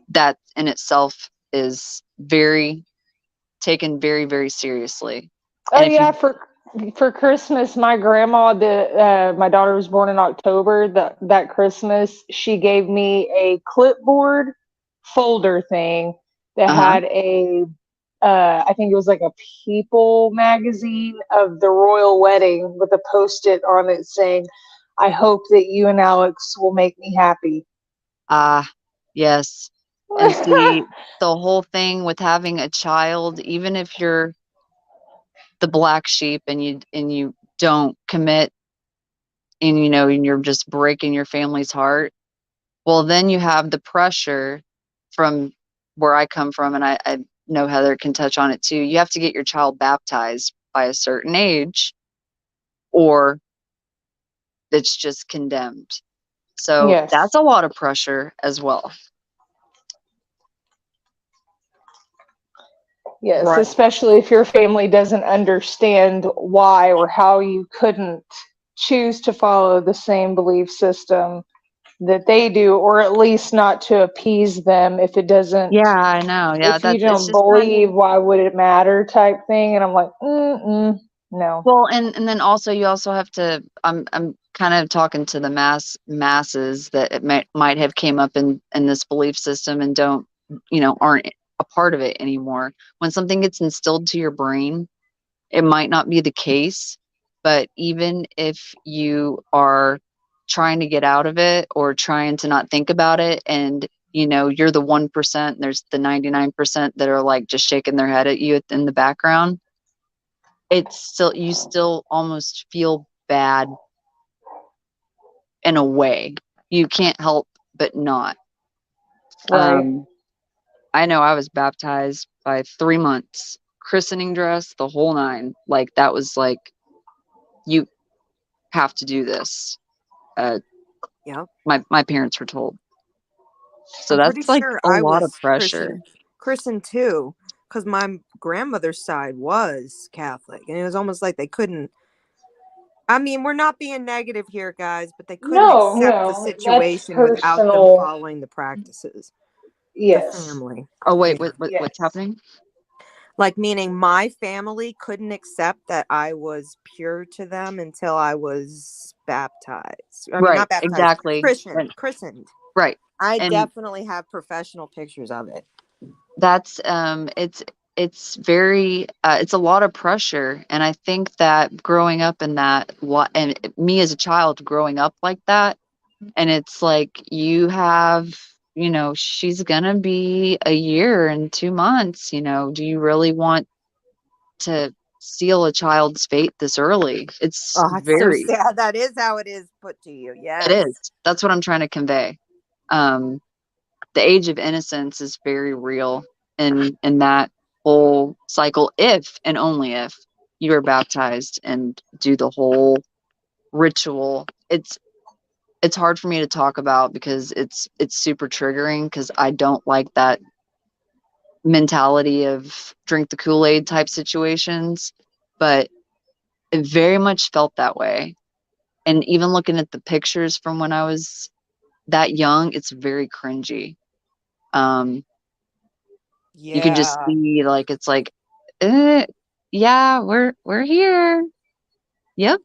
that in itself is taken very, very seriously. Oh And if yeah, you, for Christmas, my grandma, my daughter was born in October. That Christmas, she gave me a clipboard folder thing that uh-huh, had I think it was like a People magazine of the royal wedding with a post-it on it saying, "I hope that you and Alex will make me happy." ah, yes. And see, the whole thing with having a child, even if you're the black sheep and you don't commit and and you're just breaking your family's heart, well, then you have the pressure from where I come from, and I know Heather can touch on it too. You have to get your child baptized by a certain age, or it's just condemned. So Yes. that's a lot of pressure as well. Yes, Right. especially if your family doesn't understand why or how you couldn't choose to follow the same belief system that they do, or at least not to appease them if it doesn't, Yeah, I know. Yeah, if you that it's don't just kind of believe, why would it matter type thing. And I'm like, no. well, and then also you also have to. I'm kind of talking to the masses that it might have came up in this belief system and don't aren't a part of it anymore. When something gets instilled to your brain, it might not be the case, but even if you are trying to get out of it or trying to not think about it, and you're the 1%, there's the 99% that are like just shaking their head at you in the background, it's still, you still almost feel bad in a way. You can't help but not. Right. um I know I was baptized by 3 months, christening dress, the whole nine. Like that was like, you have to do this. uh Yep. my parents were told. So I'm pretty that's like sure a I lot of was pressure. christened too, because my grandmother's side was Catholic, and it was almost like they couldn't. I mean, we're not being negative here, guys, but they couldn't No, accept the no, that's situation without them personal. following the practices. The Yes. family. Oh wait, Yeah. what's Yes. happening? Like, meaning my family couldn't accept that I was pure to them until I was baptized. I mean, Right, not baptized, exactly. christened. Right. I And definitely have professional pictures of it. that's it's very it's a lot of pressure, and I think that growing up in that and me as a child growing up like that, and it's like you have, she's gonna be a year and 2 months. Do you really want to seal a child's fate this early? It's Oh, it's so very, sad. That is how it is put to you. it Yes. is, that's what I'm trying to convey. um the age of innocence is very real in that whole cycle, if and only if you are baptized and do the whole ritual. It's hard for me to talk about because it's super triggering, because I don't like that mentality of drink the Kool-Aid type situations, but it very much felt that way. And even looking at the pictures from when I was that young, it's very cringy. um you can just Yeah. see, like, it's like, uh, yeah, we're here. Yep.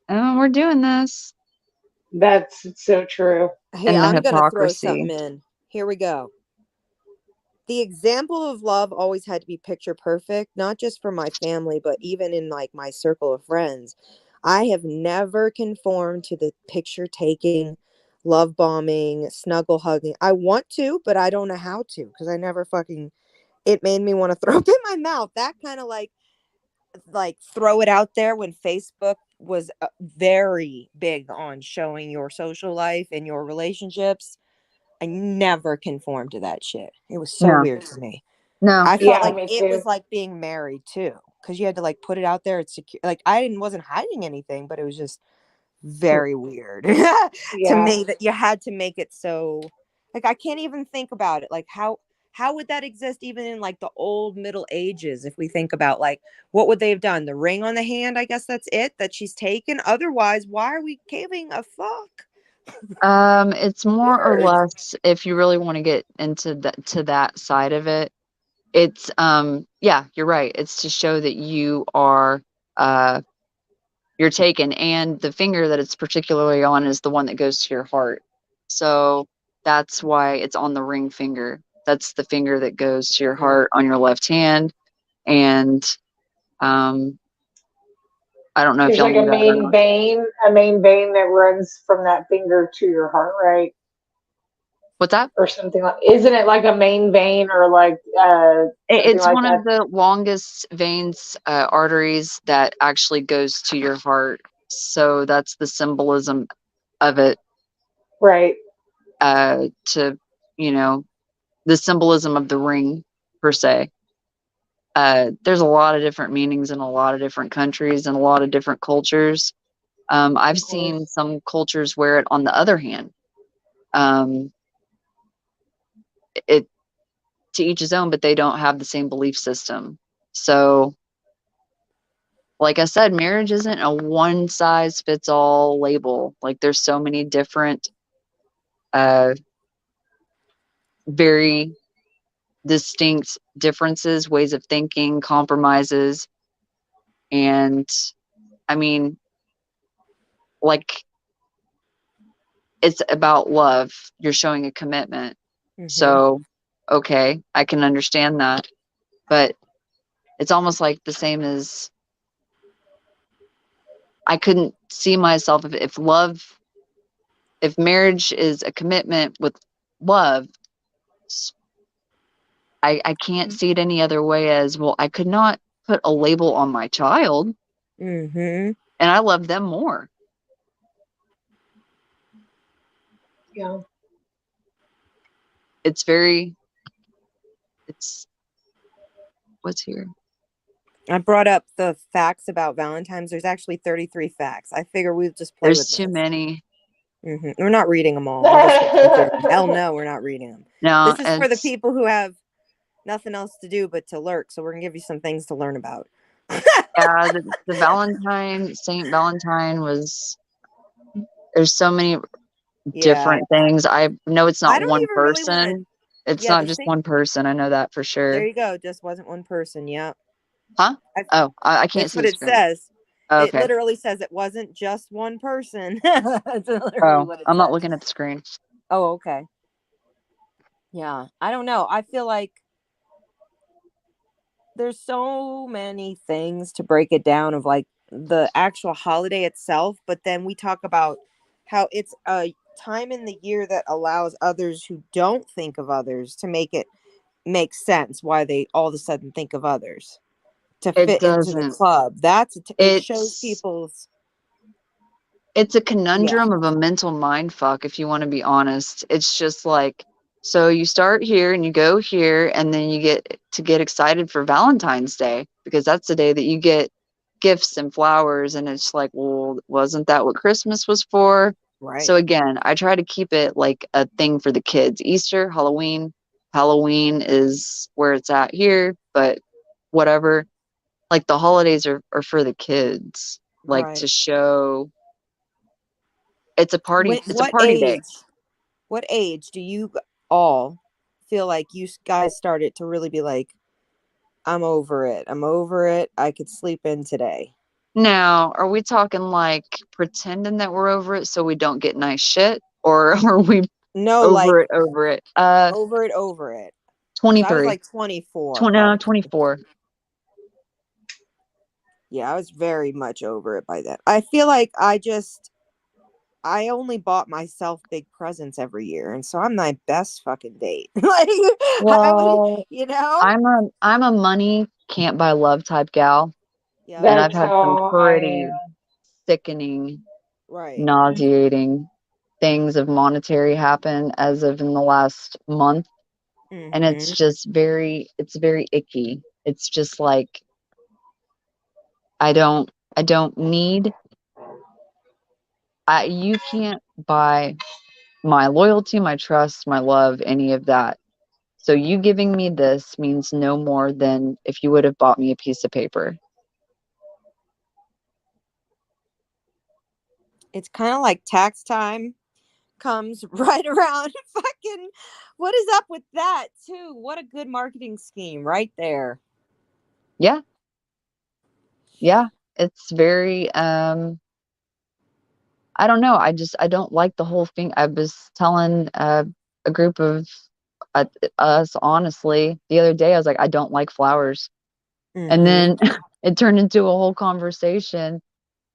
We're doing this. That's so true. Hey, And the I'm going to throw something hypocrisy. in. Here we go. The example of love always had to be picture perfect, not just for my family, but even in like my circle of friends. I have never conformed to the picture taking, love bombing, snuggle hugging. I want to, but I don't know how to because I never fucking. It made me want to throw up in my mouth. That kind of like throw it out there when Facebook was very big on showing your social life and your relationships. I never conformed to that shit. It was so No, weird to me. no. I felt Yeah, like me it too. was like being married too, because you had to like put it out there. It's secure. Like I didn't wasn't hiding anything, but it was just very weird to Yeah. me that you had to make it so. Like I can't even think about it. Like how would that exist even in like the old Middle Ages? If we think about like what would they have done? The ring on the hand, I guess that's it that she's taken. Otherwise, why are we giving a fuck? It's more or less, if you really want to get into that side of it, it's yeah, you're right. It's to show that you are uh you're taken, and the finger that it's particularly on is the one that goes to your heart. So that's why it's on the ring finger. That's the finger that goes to your Mm. heart on your left hand. And um I don't know if There's y'all like knew that or not. a main vein that runs from that finger to your heart, right? What's that? Or something like. Isn't it like a main vein or like something It's like one that? of the longest veins, arteries that actually goes to your heart. So that's the symbolism of it, Right. to, you know, the symbolism of the ring per se. There's a lot of different meanings in a lot of different countries and a lot of different cultures. I've Of seen course. some cultures wear it on the other hand. Um, it to each his own, but they don't have the same belief system. So, like I said, marriage isn't a one size fits all label. Like there's so many different, uh, very distinct differences, ways of thinking, compromises, and I mean, like it's about love. You're showing a commitment. Mm-hmm. So, okay, I can understand that. But it's almost like the same as I couldn't see myself if love, if marriage is a commitment with love, I can't see it any other way as well. I could not put a label on my child, Mm-hmm. and I love them more. Yeah. It's very, it's what's here. I brought up the facts about Valentine's. There's actually 33 facts. I figure we'll just play There's with too this. many We're not reading them all. I'm just fucking kidding. Hell no, we're not reading them. now. This is for the It's people who have nothing else to do but to lurk. So we're gonna give you some things to learn about. yeah, the Valentine, Saint Valentine was. There's so many Yeah, different things. I know it's I not don't one even really want to. person. It's Yeah, not the just Saint. one person. I know that for There sure. you go. Just wasn't one person. Yeah, Huh? I, Oh, I can't that's see what the it screen. says. It Okay. literally says it wasn't just one person. That's literally Oh, what it I'm not says. looking at the screen. Oh, okay. Yeah, I don't know. I feel like there's so many things to break it down of like the actual holiday itself, but then we talk about how it's a time in the year that allows others who don't think of others to make it make sense why they all of a sudden think of others to It fit into the doesn't. club. It shows It's people's it's a yeah, conundrum of a mental mind fuck, if you want to be honest. It's just like, so you start here and you go here, and then you get excited for Valentine's Day because that's the day that you get gifts and flowers, and it's like, well, wasn't that what Christmas was for? So right. again, I try to keep it like a thing for the kids. Easter, Halloween. Halloween is where it's at here, but whatever. Like the holidays are for the kids, like to Right. show When it's a party day. what age do you all feel like you guys started to really be like, I'm over it. I'm over it. I could sleep in today. Now, are we talking like pretending that we're over it so we don't get nice shit? Or are we No, like over it, over it? over it, over it. Because I was 23, like 24, 20, probably. 24. Yeah, I was very much over it by then. I feel like I only bought myself big presents every year. And so I'm my best fucking date. Like, I would, Well, you know? I'm a money can't buy love type gal, Yep. and I've That's had some how I am. pretty sickening, Right. nauseating things of monetary happen as of in the last month, and it's Mm-hmm. just it's very icky. It's just like I don't need you can't buy my loyalty, my trust, my love, any of that. So you giving me this means no more than if you would have bought me a piece of paper. It's kind of like tax time. comes right around. Fucking, what is up with that too? What a good marketing scheme right there. Yeah. Yeah. It's very, I don't know. I don't like the whole thing. I was telling a group of uh, us, honestly, the other day, I was like, I don't like flowers. And Mm-hmm. then it turned into a whole conversation.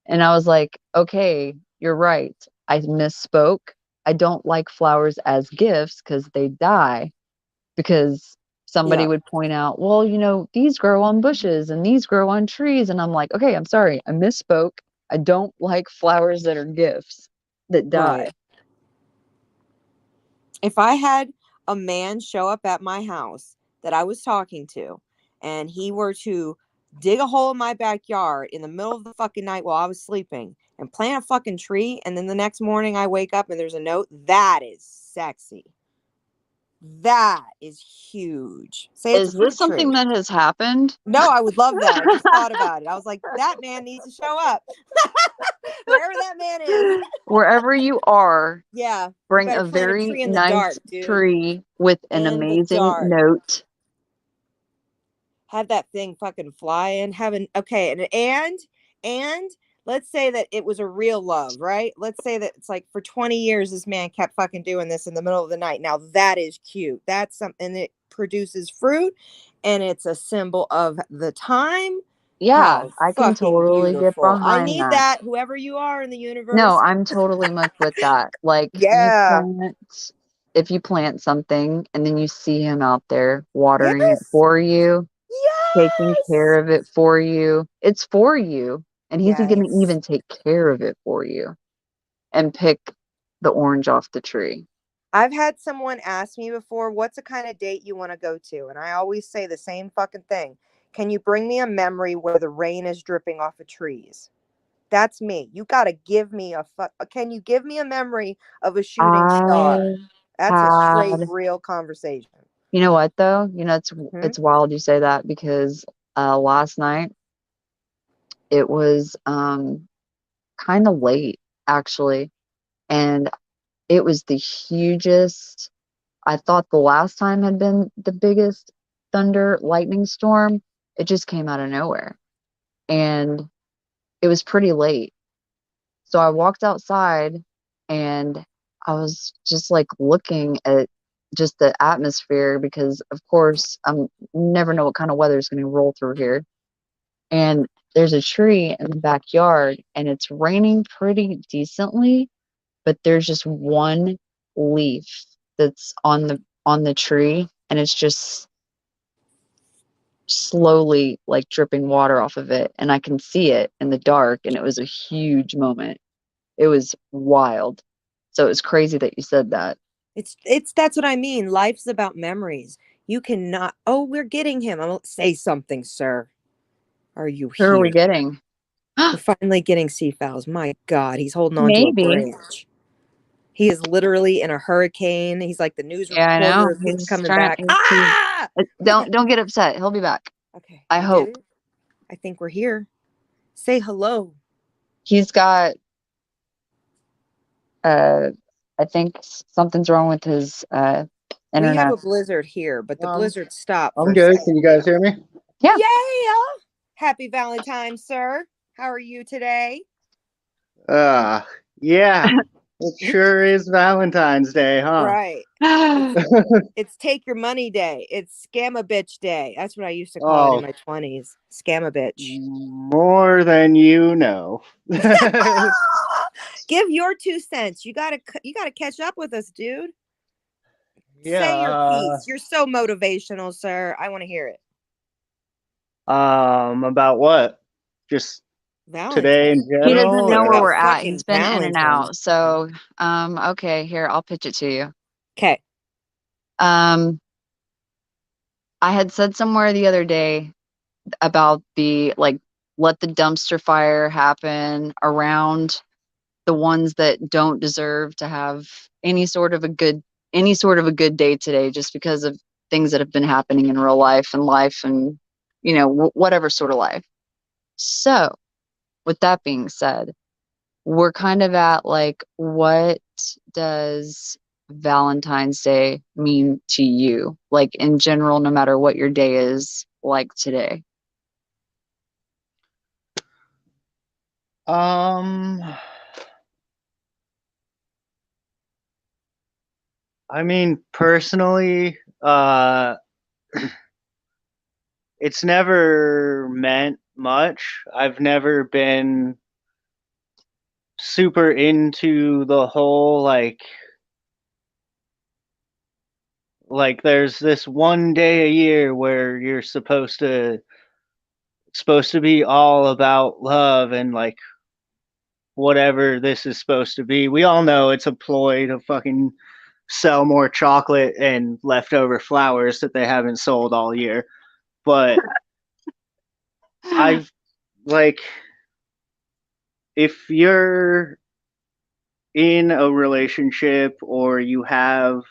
And I was like, okay, you're right. I misspoke. I don't like flowers as gifts because they die. Because somebody Yeah, would point out, well, these grow on bushes and these grow on trees. And I'm like, okay, I'm sorry. I misspoke. I don't like flowers that are gifts that right. die. If I had a man show up at my house that I was talking to, and he were to dig a hole in my backyard in the middle of the fucking night while I was sleeping and plant a fucking tree, and then the next morning I wake up and there's a note, that is sexy. That is huge. Say it's a Is this fruit something tree. that has happened? No, I would love that. I just thought about it. I was like, that man needs to show up. Wherever that man is. Wherever you are, Yeah. You bring better a plant a very tree in the dark, nice dude. tree with an In the amazing dark. note. Have that thing fucking flying. Okay, and let's say that it was a real love, right? Let's say that it's like for 20 years this man kept fucking doing this in the middle of the night. Now that is cute. That's something that produces fruit and it's a symbol of the time. Yeah, How I can fucking totally get beautiful. I behind need that. that, whoever you are in the No, universe. I'm totally much with that. Like Yeah. if you plant something and then you see him out there watering it Yes. for you, taking care Yes. of it for you, it's for you. And he's going to Yes. even take care of it for you and pick the orange off the tree. I've had someone ask me before, what's the kind of date you want to go to? And I always say the same fucking thing. Can you bring me a memory where the rain is dripping off of trees? That's me. You got to give me can you give me a memory of a shooting star? I That's a straight had, real conversation. you know what though? It's Hmm. it's wild you say that because last night it was kind of late actually, and it was the hugest. I thought the last time had been the biggest thunder lightning storm. It just came out of nowhere. And it was pretty late. So I walked outside and I was just like looking at just the atmosphere because of course I'm never know what kind of weather is going to roll through here. And there's a tree in the backyard and it's raining pretty decently, but there's just one leaf that's on the tree and it's just slowly like dripping water off of it and I can see it in the dark and it was a huge moment. It was wild. So it was crazy that you said that. It's that's what I mean. Life's about memories. You cannot, oh, we're getting him. I'm say something, sir. Are you Who are we here? getting? We're finally getting Seafowls. My God, he's holding on to a Maybe. branch. He is literally in a hurricane. He's like the news Yeah, I know. reporter of him He's coming trying back. Ah! don't get upset. He'll be back. Okay, I we did hope. it. I think we're here. Say hello. He's got uh I think something's wrong with his We have internet. a blizzard here, but the Um, blizzard stopped for I'm a good. second. Can you guys hear me? Yeah. Yeah. Happy Valentine's, sir. How are you today? Uh, yeah. It sure is Valentine's Day, huh? Right. It's it's take your money day. It's scam a bitch day. That's what I used to call it in Oh, my 20s. Scam a bitch. more than you know. Give your 2 cents. You gotta catch up with us, dude. Yeah. Say your piece. You're so motivational, sir. I want to hear it. About what? Just today Valentine. in He doesn't general, know Talk where or we're about at. He's fucking been in and Valentine's. out. So, okay, here, I'll pitch it to you. Okay. Um, I had said somewhere the other day about the like let the dumpster fire happen around the ones that don't deserve to have any sort of a good day today just because of things that have been happening in real life and whatever sort of life. So, with that being said, we're kind of at like, what does Valentine's Day mean to you? Like in general, no matter what your day is like today. Um, I mean, personally, it's never meant much. I've never been super into the whole like there's this one day a year where you're supposed to be all about love and like whatever this is supposed to be. We all know it's a ploy to fucking sell more chocolate and leftover flowers that they haven't sold all year. But I've like if you're in a relationship or you have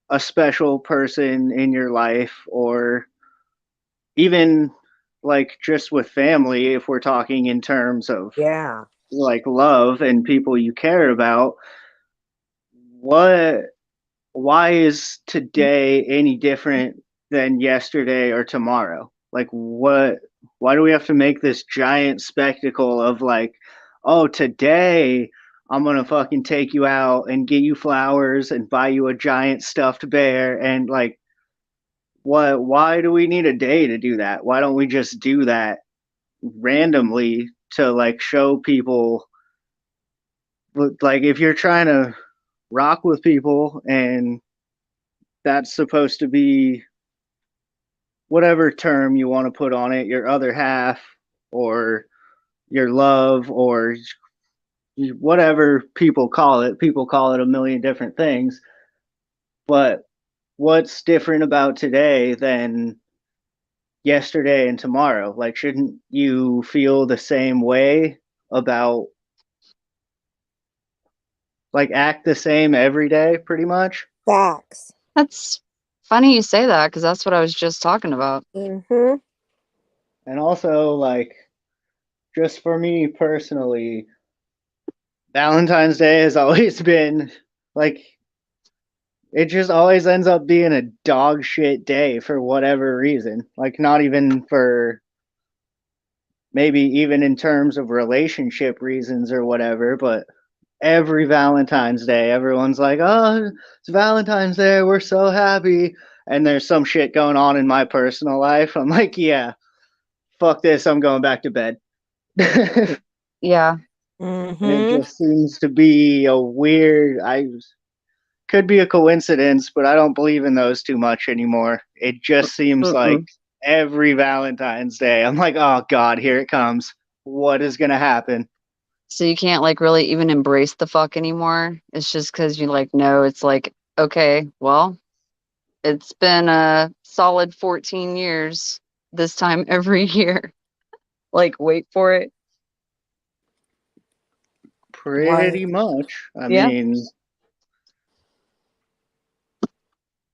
a special person in your life or even like just with family if we're talking in terms of Yeah. like love and people you care about, what why is today any different than yesterday or tomorrow? Like what why do we have to make this giant spectacle of like, oh, today I'm gonna fucking take you out and get you flowers and buy you a giant stuffed bear and like what why do we need a day to do that? Why don't we just do that randomly to like show people like if you're trying to rock with people and that's supposed to be whatever term you want to put on it, your other half or your love or whatever people call it. People call it a million different things. But what's different about today than yesterday and tomorrow? Like, shouldn't you feel the same way about like act the same every day pretty much? Facts. That's funny you say that because that's what I was just talking about. Mm-hmm. And also, like, just for me personally, Valentine's Day has always been like it just always ends up being a dog shit day for whatever reason. Like not even for maybe even in terms of relationship reasons or whatever, but every Valentine's Day everyone's like, "Oh, it's Valentine's Day. We're so happy." And there's some shit going on in my personal life. I'm like, "Yeah, fuck this. I'm going back to bed." And Yeah. it Mm-hmm. just seems to be a weird I could be a coincidence, but I don't believe in those too much anymore. It just seems like Mm-mm. every Valentine's Day, I'm like, oh God, here it comes. What is gonna happen? So you can't like really even embrace the fuck anymore. It's just because you like know it's like, okay, well, it's been a solid 14 years this time every year. Like, wait for it. Right. Pretty much. I Yeah. mean,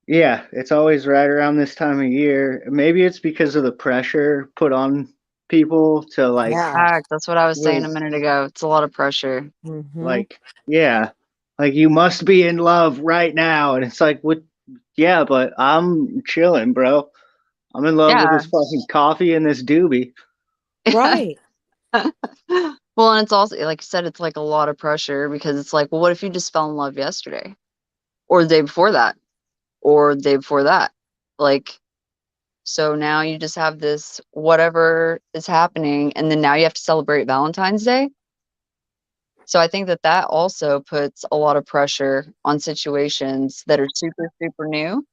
yeah, it's always right around this time of year. Maybe it's because of the pressure put on people to Yeah. Fact. That's what I was saying a with minute ago. It's a lot of pressure. Mm-hmm. like, yeah, like you must be in love right now. And it's like, what? Yeah, but I'm chilling, bro. I'm in love with Yeah. this fucking coffee and this doobie. Right. Well, and it's also, like you said, it's like a lot of pressure because it's like, well, what if you just fell in love yesterday or the day before that or the day before that? Like, so now you just have this whatever is happening, and then now you have to celebrate Valentine's Day. So I think that that also puts a lot of pressure on situations that are super, super new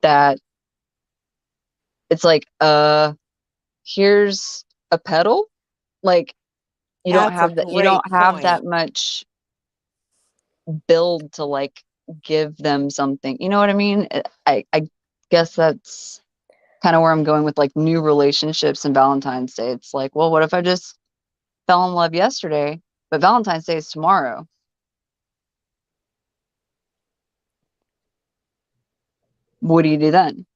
that it's like, here's a pedal. Like That's a you great don't have point. that much build to like give them something. You know what I mean? I guess that's kind of where I'm going with like new relationships and Valentine's Day. It's like, well, what if I just fell in love yesterday, but Valentine's Day is tomorrow? What do you do then?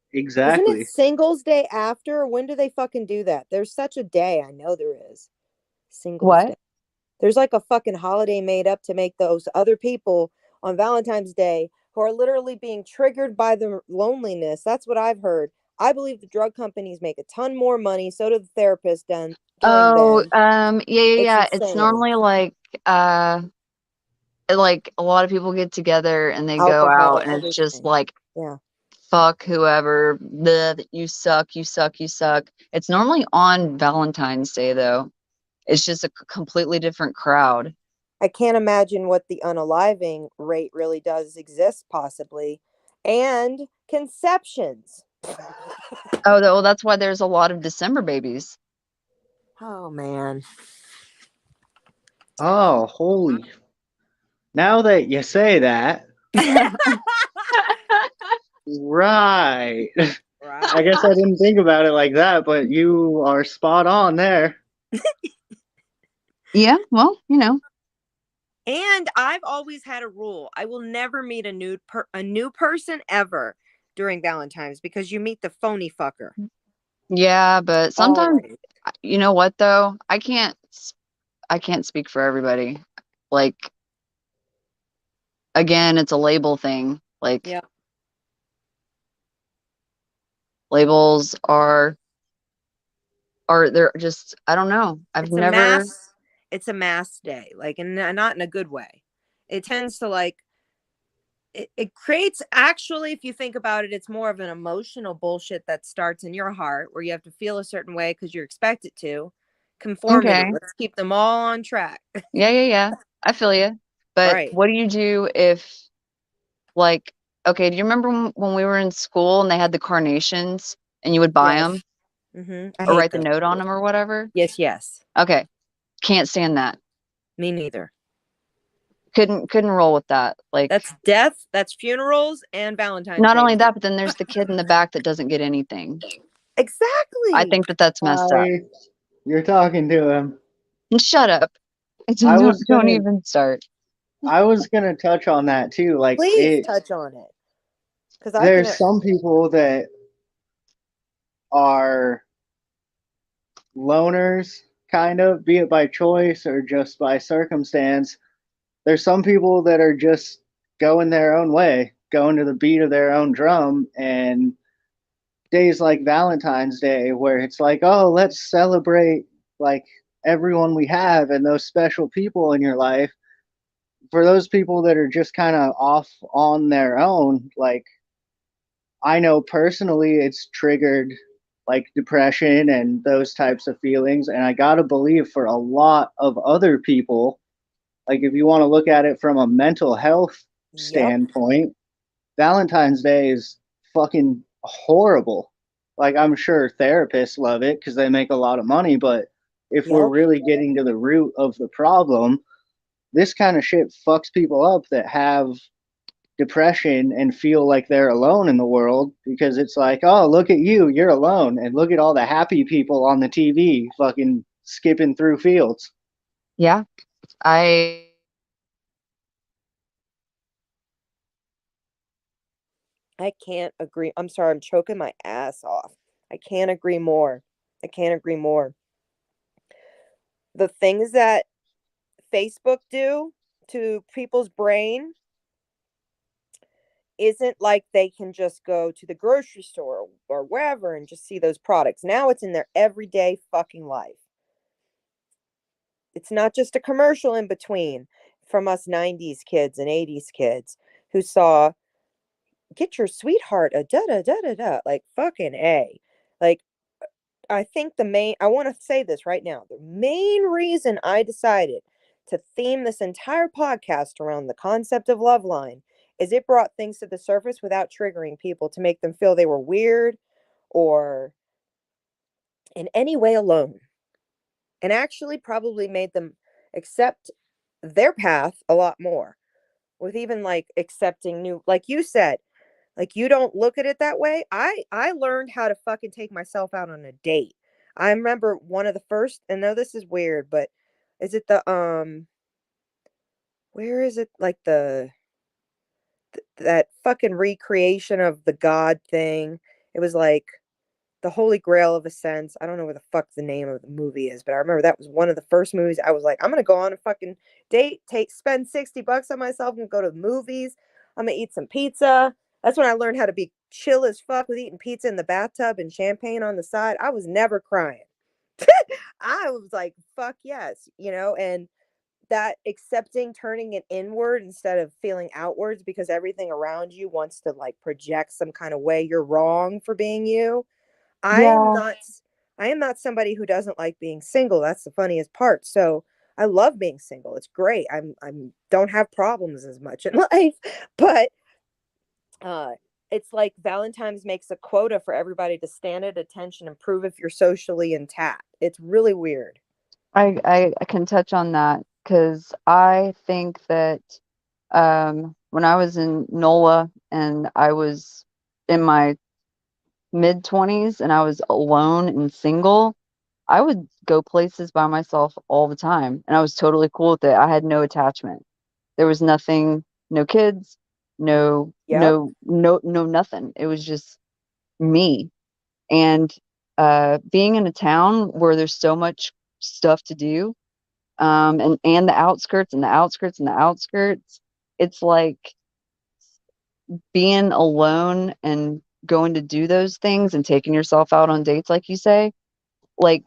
Isn't it Exactly. Singles Day after? When do they fucking do that? There's such a day. I know there is. Singles What? Day. There's like a fucking holiday made up to make those other people on Valentine's Day who are literally being triggered by the loneliness. That's what I've heard. I believe the drug companies make a ton more money. So do the therapists done during Oh, then. yeah, yeah, It's yeah. It's insane. normally uh like a lot of people get together and they go Alcohol, out and it's just everything. like Yeah. fuck whoever, you suck, you suck, you suck. It's normally on Valentine's Day though. It's just a completely different crowd. I can't imagine what the unaliving rate really does exist, possibly. And conceptions. Oh, well, that's why there's a lot of December babies. Oh, man. Oh, holy. Now that you say that, right. I guess I Right. didn't think about it like that, but you are spot on there. Yeah, well, you know. And I've always had a rule. I will never meet a new person ever during Valentine's because you meet the phony fucker. Yeah, but sometimes, Always. you know what though? I can't speak for everybody. Like, again, it's a label thing. Like, Yeah. labels are they're just, I don't know. I've It's a never. mass it's a mass day, like, and not in a good way. It tends to like it creates, actually, if you think about it, it's more of an emotional bullshit that starts in your heart where you have to feel a certain way because you expect it to. Conformity. Okay. Let's keep them all on track. Yeah, yeah, yeah. I feel you. But Right. what do you do if, like, okay, do you remember when we were in school and they had the carnations and you would buy them Yes. I or hate write the those. note on them or whatever? Yes, yes. Okay, can't stand that. Me neither. Couldn't roll with that. Like, That's death, that's funerals, and Valentine's not Day only to me. that, but then there's the kid in the back that doesn't get anything. I Exactly. think that that's messed up. Hi, you're talking to him. And shut up. I Don't was don't gonna even start. I was gonna touch on that too. Like Please it touch on it. Because I can. there's some people that are loners, kind of, be it by choice or just by circumstance. There's some people that are just going their own way, going to the beat of their own drum, and days like Valentine's Day where it's like, "Oh, let's celebrate like everyone we have and those special people in your life." For those people that are just kind of off on their own, like I know personally it's triggered like depression and those types of feelings. And I got to believe for a lot of other people, like if you want to look at it from a mental health Yep. standpoint, Valentine's Day is fucking horrible. Like I'm sure therapists love it because they make a lot of money. But if we're Yep. really getting to the root of the problem, this kind of shit fucks people up that have depression and feel like they're alone in the world because it's like, oh, look at you, you're alone, and look at all the happy people on the TV fucking skipping through fields. Yeah. I I can't agree. I'm sorry, I'm choking my ass off. I can't agree more. I can't agree more. The things that Facebook do to people's brain isn't like they can just go to the grocery store or wherever and just see those products. Now it's in their everyday fucking life. It's not just a commercial in between from us 90s kids and 80s kids who saw get your sweetheart a da da da da da, like fucking A. Like, I think I want to say this right now. The main reason I decided to theme this entire podcast around the concept of love line is it brought things to the surface without triggering people to make them feel they were weird or in any way alone, and actually probably made them accept their path a lot more, with even like accepting new, like you said, like you don't look at it that way. I learned how to fucking take myself out on a date. I remember one of the first, and no, this is weird, but is it the where is it, like that fucking recreation of the god thing? It was like the holy grail of a sense. I don't know what the fuck the name of the movie is, but I remember that was one of the first movies I was like, I'm gonna go on a fucking date, spend $60 on myself and go to the movies. I'm gonna eat some pizza. That's when I learned how to be chill as fuck with eating pizza in the bathtub and champagne on the side. I was never crying. I was like, fuck yes, and that accepting turning it inward instead of feeling outwards because everything around you wants to like project some kind of way you're wrong for being you. I am Yeah, not I am not somebody who doesn't like being single. That's the funniest part. So I love being single. It's great. I'm don't have problems as much in life. But uh it's like Valentine's makes a quota for everybody to stand at attention and prove if you're socially intact. It's really weird. I can touch on that because I think that when I was in NOLA and I was in my mid 20s and I was alone and single, I would go places by myself all the time and I was totally cool with it. I had no attachment. There was nothing, no kids, Yep. no nothing. It was just me. And being in a town where there's so much stuff to do, and the outskirts and the outskirts and the outskirts, it's like being alone and going to do those things and taking yourself out on dates, like you say, like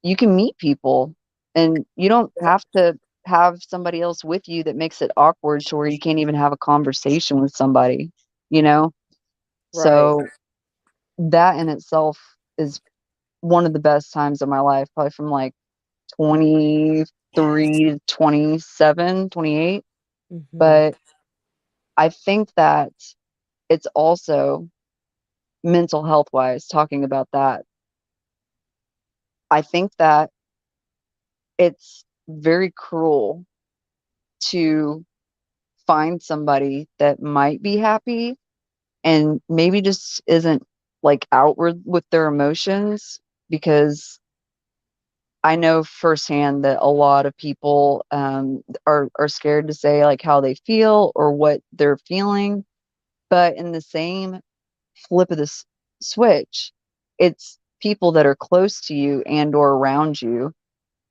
you can meet people and you don't Yep. have to have somebody else with you that makes it awkward to where you can't even have a conversation with somebody, you know? Right. So that in itself is one of the best times of my life, probably from like Yes. 23 to 27, 28. Hmm. But I think that it's also mental health wise, talking about that. I think that it's very cruel to find somebody that might be happy and maybe just isn't like outward with their emotions because I know firsthand that a lot of people are scared to say like how they feel or what they're feeling, but in the same flip of the switch, it's people that are close to you and or around you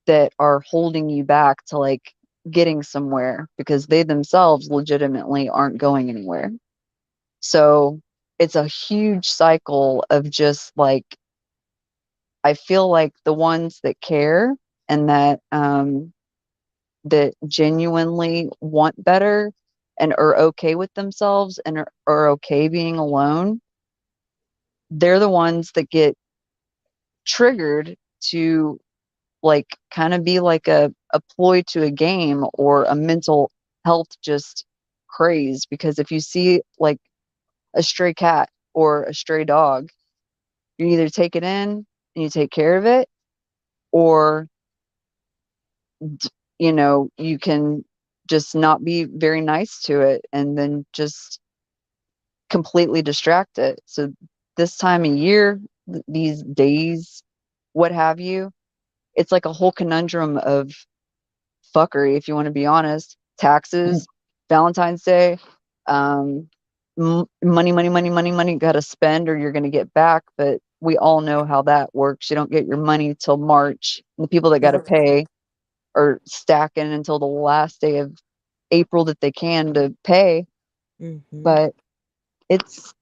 that are holding you back to like getting somewhere because they themselves legitimately aren't going anywhere. So it's a huge cycle of just like I feel like the ones that care and that genuinely want better and are okay with themselves and are okay being alone, they're the ones that get triggered to like kind of be like a ploy to a game or a mental health just craze because if you see like a stray cat or a stray dog, you either take it in and you take care of it or you can just not be very nice to it and then just completely distract it. So this time of year, these days, what have you, it's like a whole conundrum of fuckery, if you want to be honest. Taxes, Valentine's Day, um, money, got to spend or you're going to get back. But we all know how that works. You don't get your money till March. The people that got to pay are stacking until the last day of April that they can to pay. Hmm. But it's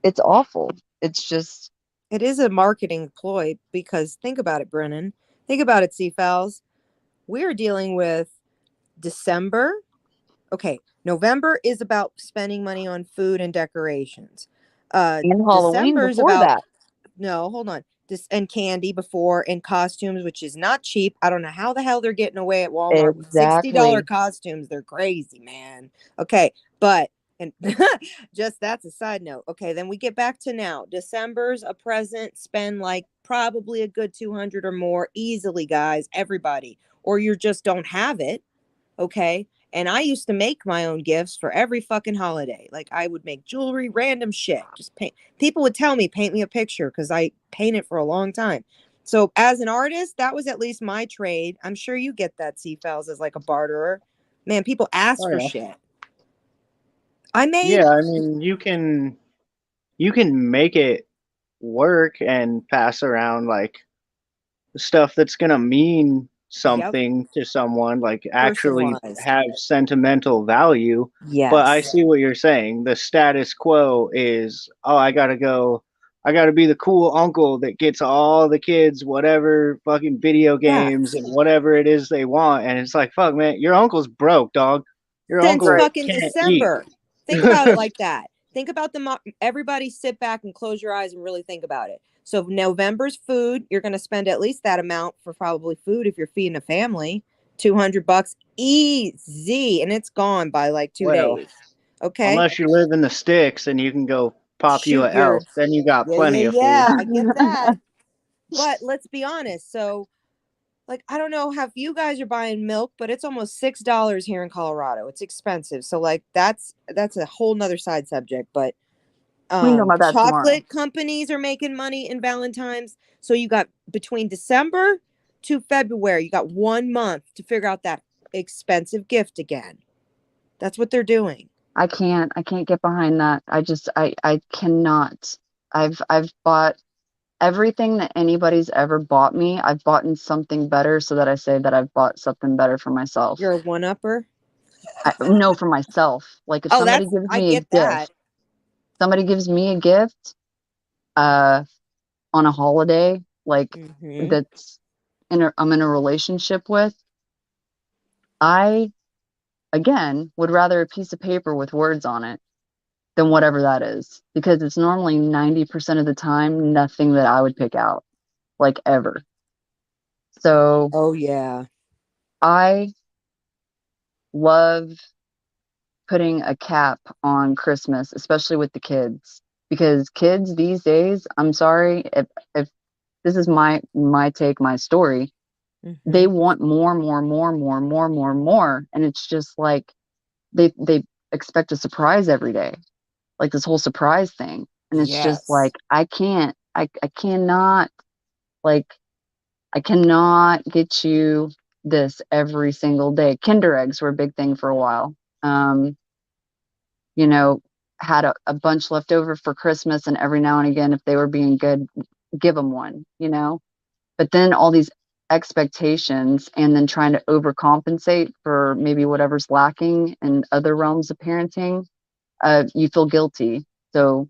it's awful. It's just It is a marketing ploy because think about it, Brennan. Think about it, Fowls. We're dealing with December. Okay, November is about spending money on food and decorations. and Halloween December's before about that. no, hold on. This and candy before and costumes, which is not cheap. I don't know how the hell they're getting away at Walmart with $60 Exactly. costumes. They're crazy, man. Okay, but and just that's a side note. Okay, then we get back to now. December's a present. Spend like probably a good 200 or more easily, guys. Everybody, or you just don't have it. Okay. And I used to make my own gifts for every fucking holiday. Like I would make jewelry, random shit. Just paint. People would tell me, paint me a picture because I painted for a long time. So as an artist, that was at least my trade. I'm sure you get that, C-Files, as like a barterer. Man, people ask Oh for yeah. shit. I made Yeah, I mean, you can make it work and pass around like stuff that's going to mean Yep. something to someone, like actually Personalized. have sentimental value. But I Yes. see what you're saying. The status quo is, oh, I got to be the cool uncle that gets all the kids whatever fucking video games Yes. and whatever it is they want. And it's like, fuck, man, your uncle's broke, dog. Your Since uncle Right. fucking can't eat. December. Think about it like that. Think about everybody sit back and close your eyes and really think about it. So November's food, you're going to spend at least that amount for probably food if you're feeding a family. $200 easy, and it's gone by like 2 Well, days. Okay? unless you live in the sticks and you can go pop you Shoot a your elf, then you got Yeah, yeah, plenty of food. yeah. I get that. But let's be honest. So like I don't know how you guys are buying milk, but it's almost $6 here in Colorado. It's expensive. So like that's a whole nother side subject. But We can talk about that tomorrow. chocolate companies are making money in Valentine's. So you got between December to February, you got 1 month to figure out that expensive gift again. That's what they're doing. I can't get behind that. I cannot. I've bought everything that anybody's ever bought me. I've bought in something better so that I say that I've bought something better for myself. You're a one upper. No, for myself. Like if Oh, that's I get that. somebody gives me a gift, uh, on a holiday, like Mm-hmm. that's I'm in a relationship with, I again would rather a piece of paper with words on it than whatever that is because it's normally 90% of the time nothing that I would pick out, like ever. So Oh yeah. I love putting a cap on Christmas, especially with the kids, because kids these days, I'm sorry if this is my take, my story, they Mm-hmm. want more, more, more, more, more, more, more, and it's just like they expect a surprise every day, like this whole surprise thing, and it's just Yes. like I cannot like I cannot get you this every single day. Kinder eggs were a big thing for a while. Um, you know, had a bunch left over for Christmas, and every now and again, if they were being good, give them one, But then all these expectations, and then trying to overcompensate for maybe whatever's lacking in other realms of parenting, you feel guilty. So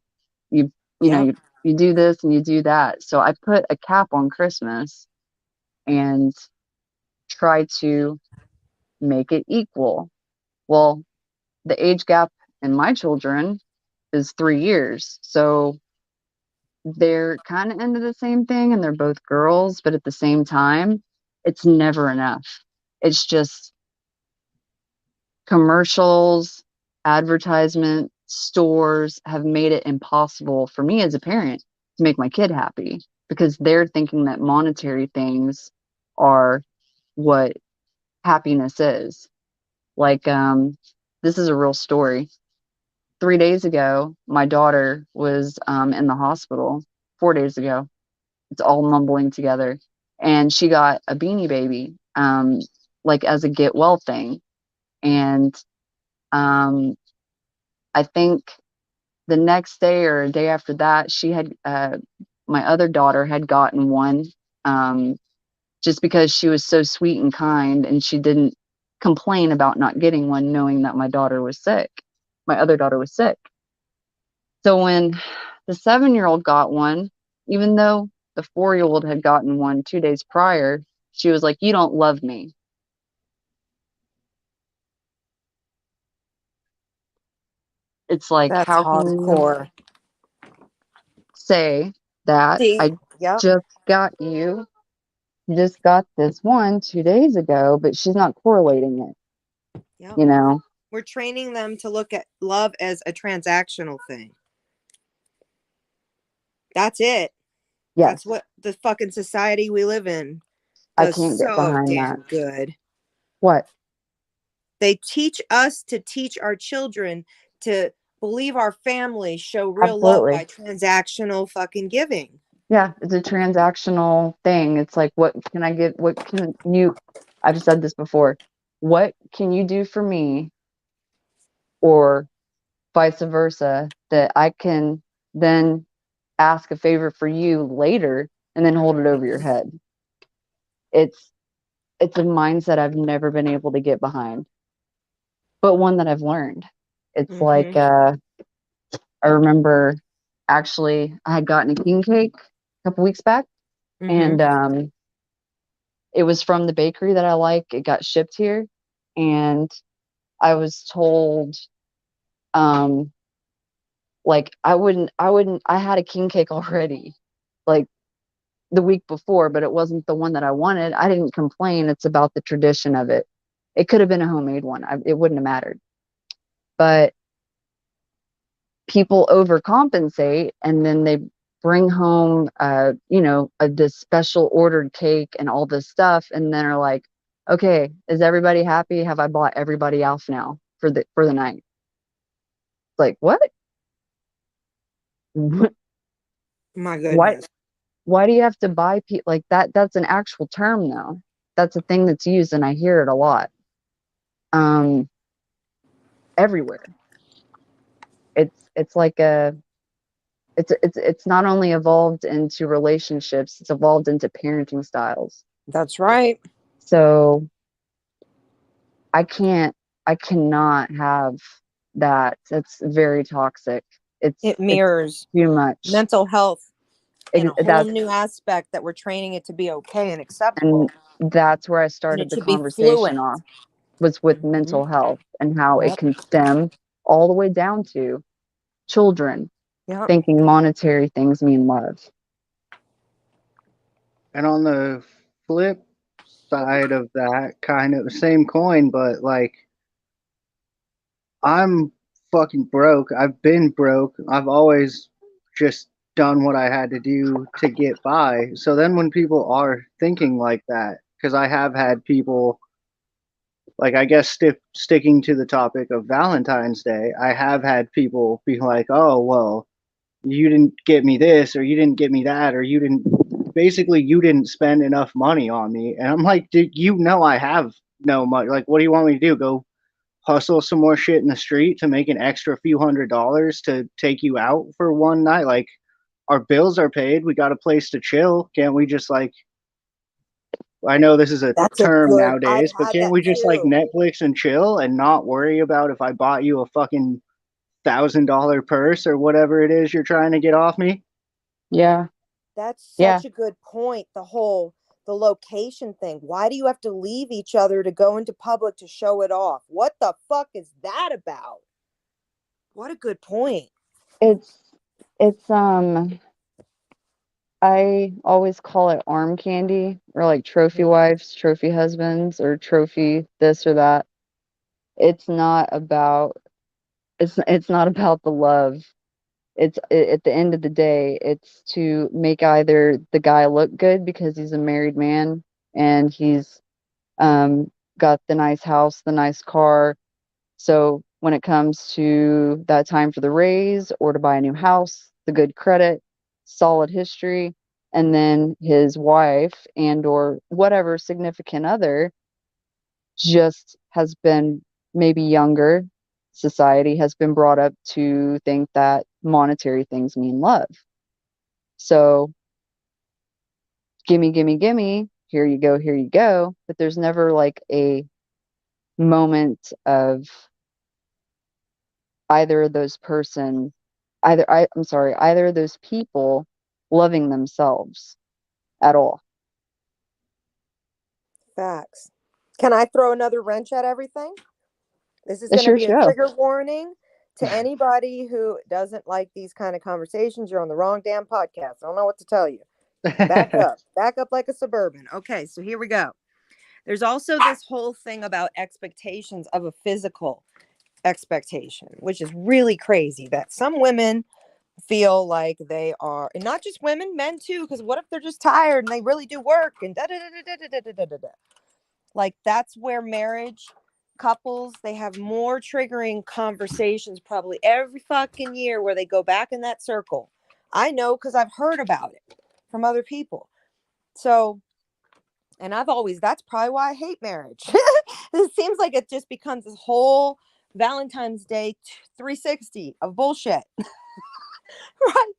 you, you know, Yep. you, you do this and you do that. So I put a cap on Christmas and try to make it equal. Well, the age gap in my children is 3 years. So they're kind of into the same thing and they're both girls, but at the same time, it's never enough. It's just commercials, advertisement, stores have made it impossible for me as a parent to make my kid happy because they're thinking that monetary things are what happiness is. Like, this is a real story. 3 days ago, my daughter was in the hospital. 4 days ago, it's all mumbling together, and she got a Beanie Baby, like as a get well thing. And um, I think the next day or a day after that, my other daughter had gotten one, um, just because she was so sweet and kind, and she didn't complain about not getting one, knowing that my daughter was sick. My other daughter was sick. So when the 7-year-old got one, even though the 4-year-old had gotten one 2 days prior, she was like, "You don't love me." It's like, That's how can you hardcore. say that See, I yep, just got you, just got this one 2 days ago, but she's not correlating it, yep. you know? We're training them to look at love as a transactional thing. That's it. That's Yes, what the fucking society we live in I does can't get so behind that. damn good. What? They teach us to teach our children to believe our families show real love by Absolutely. transactional fucking giving. Yeah, it's a transactional thing. It's like, what can I get? What can you, I've said this before. What can you do for me, or vice versa, that I can then ask a favor for you later and then hold it over your head. It's a mindset I've never been able to get behind, but one that I've learned. It's like I remember actually I had gotten a king cake a couple weeks back, and it was from the bakery that I like. It got shipped here, and I was told like I had a king cake already like the week before, but it wasn't the one that I wanted. I didn't complain. It's about the tradition of it. It could have been a homemade one. It wouldn't have mattered. But people overcompensate, and then they bring home this special ordered cake and all this stuff, and then are like, okay, is everybody happy? Have I bought everybody else now for the night? Like, what? My why goodness. why do you have to buy like that? That's an actual term though. That's a thing that's used, and I hear it a lot everywhere. It's like it's not only evolved into relationships, it's evolved into parenting styles. That's right. So I cannot have that. It's very toxic. It It's mirrors too much. mental health in a whole That's new aspect that we're training it to be okay and acceptable. and that's where I And started it the should be conversation fluent. off, was with mental health and how it Yep. can stem all the way down to children Yep. thinking monetary things mean love. And on the flip side of that, kind of the same coin, but like I'm fucking broke. I've been broke. I've always just done what I had to do to get by. So then when people are thinking like that, because I have had people, like, I guess sticking to the topic of Valentine's Day, I have had people be like, oh, well, you didn't get me this, or you didn't get me that, or you didn't spend enough money on me. And I'm like, dude, I have no money. Like, what do you want me to do? Go hustle some more shit in the street to make an extra few $100s to take you out for one night? Like, our bills are paid. We got a place to chill. Can't we just like, I know this is a That's a term good. I've nowadays, but had can't that we just like too. Netflix and chill and not worry about if I bought you a fucking $1,000 purse or whatever it is you're trying to get off me? Yeah. That's Yeah. such a good point. The location thing. Why do you have to leave each other to go into public to show it off? What the fuck is that about? What a good point. It's I always call it arm candy, or like trophy wives, trophy husbands, or trophy this or that. It's not about it's not about the love. At the end of the day, it's to make either the guy look good because he's a married man and he's got the nice house, the nice car. So when it comes to that time for the raise or to buy a new house, the good credit, solid history, and then his wife and or whatever significant other just has been, maybe younger society has been brought up to think that monetary things mean love. So gimme, gimme, gimme, here you go, here you go. But there's never like a moment of either of those person either of those people loving themselves at all. Facts. Can I throw another wrench at everything? This is It's going to your be a show. trigger warning to anybody who doesn't like these kind of conversations. You're on the wrong damn podcast. I don't know what to tell you. Back up. Back up like a suburban. Okay, so here we go. There's also this whole thing about expectations of a physical expectation, which is really crazy that some women feel like they are, and not just women, men too, because what if they're just tired and they really do work and da da da da da da da da da. Like that's where marriage couples, they have more triggering conversations probably every fucking year where they go back in that circle. I know because I've heard about it from other people. So, and that's probably why I hate marriage. It seems like it just becomes this whole Valentine's Day 360 of bullshit. Right.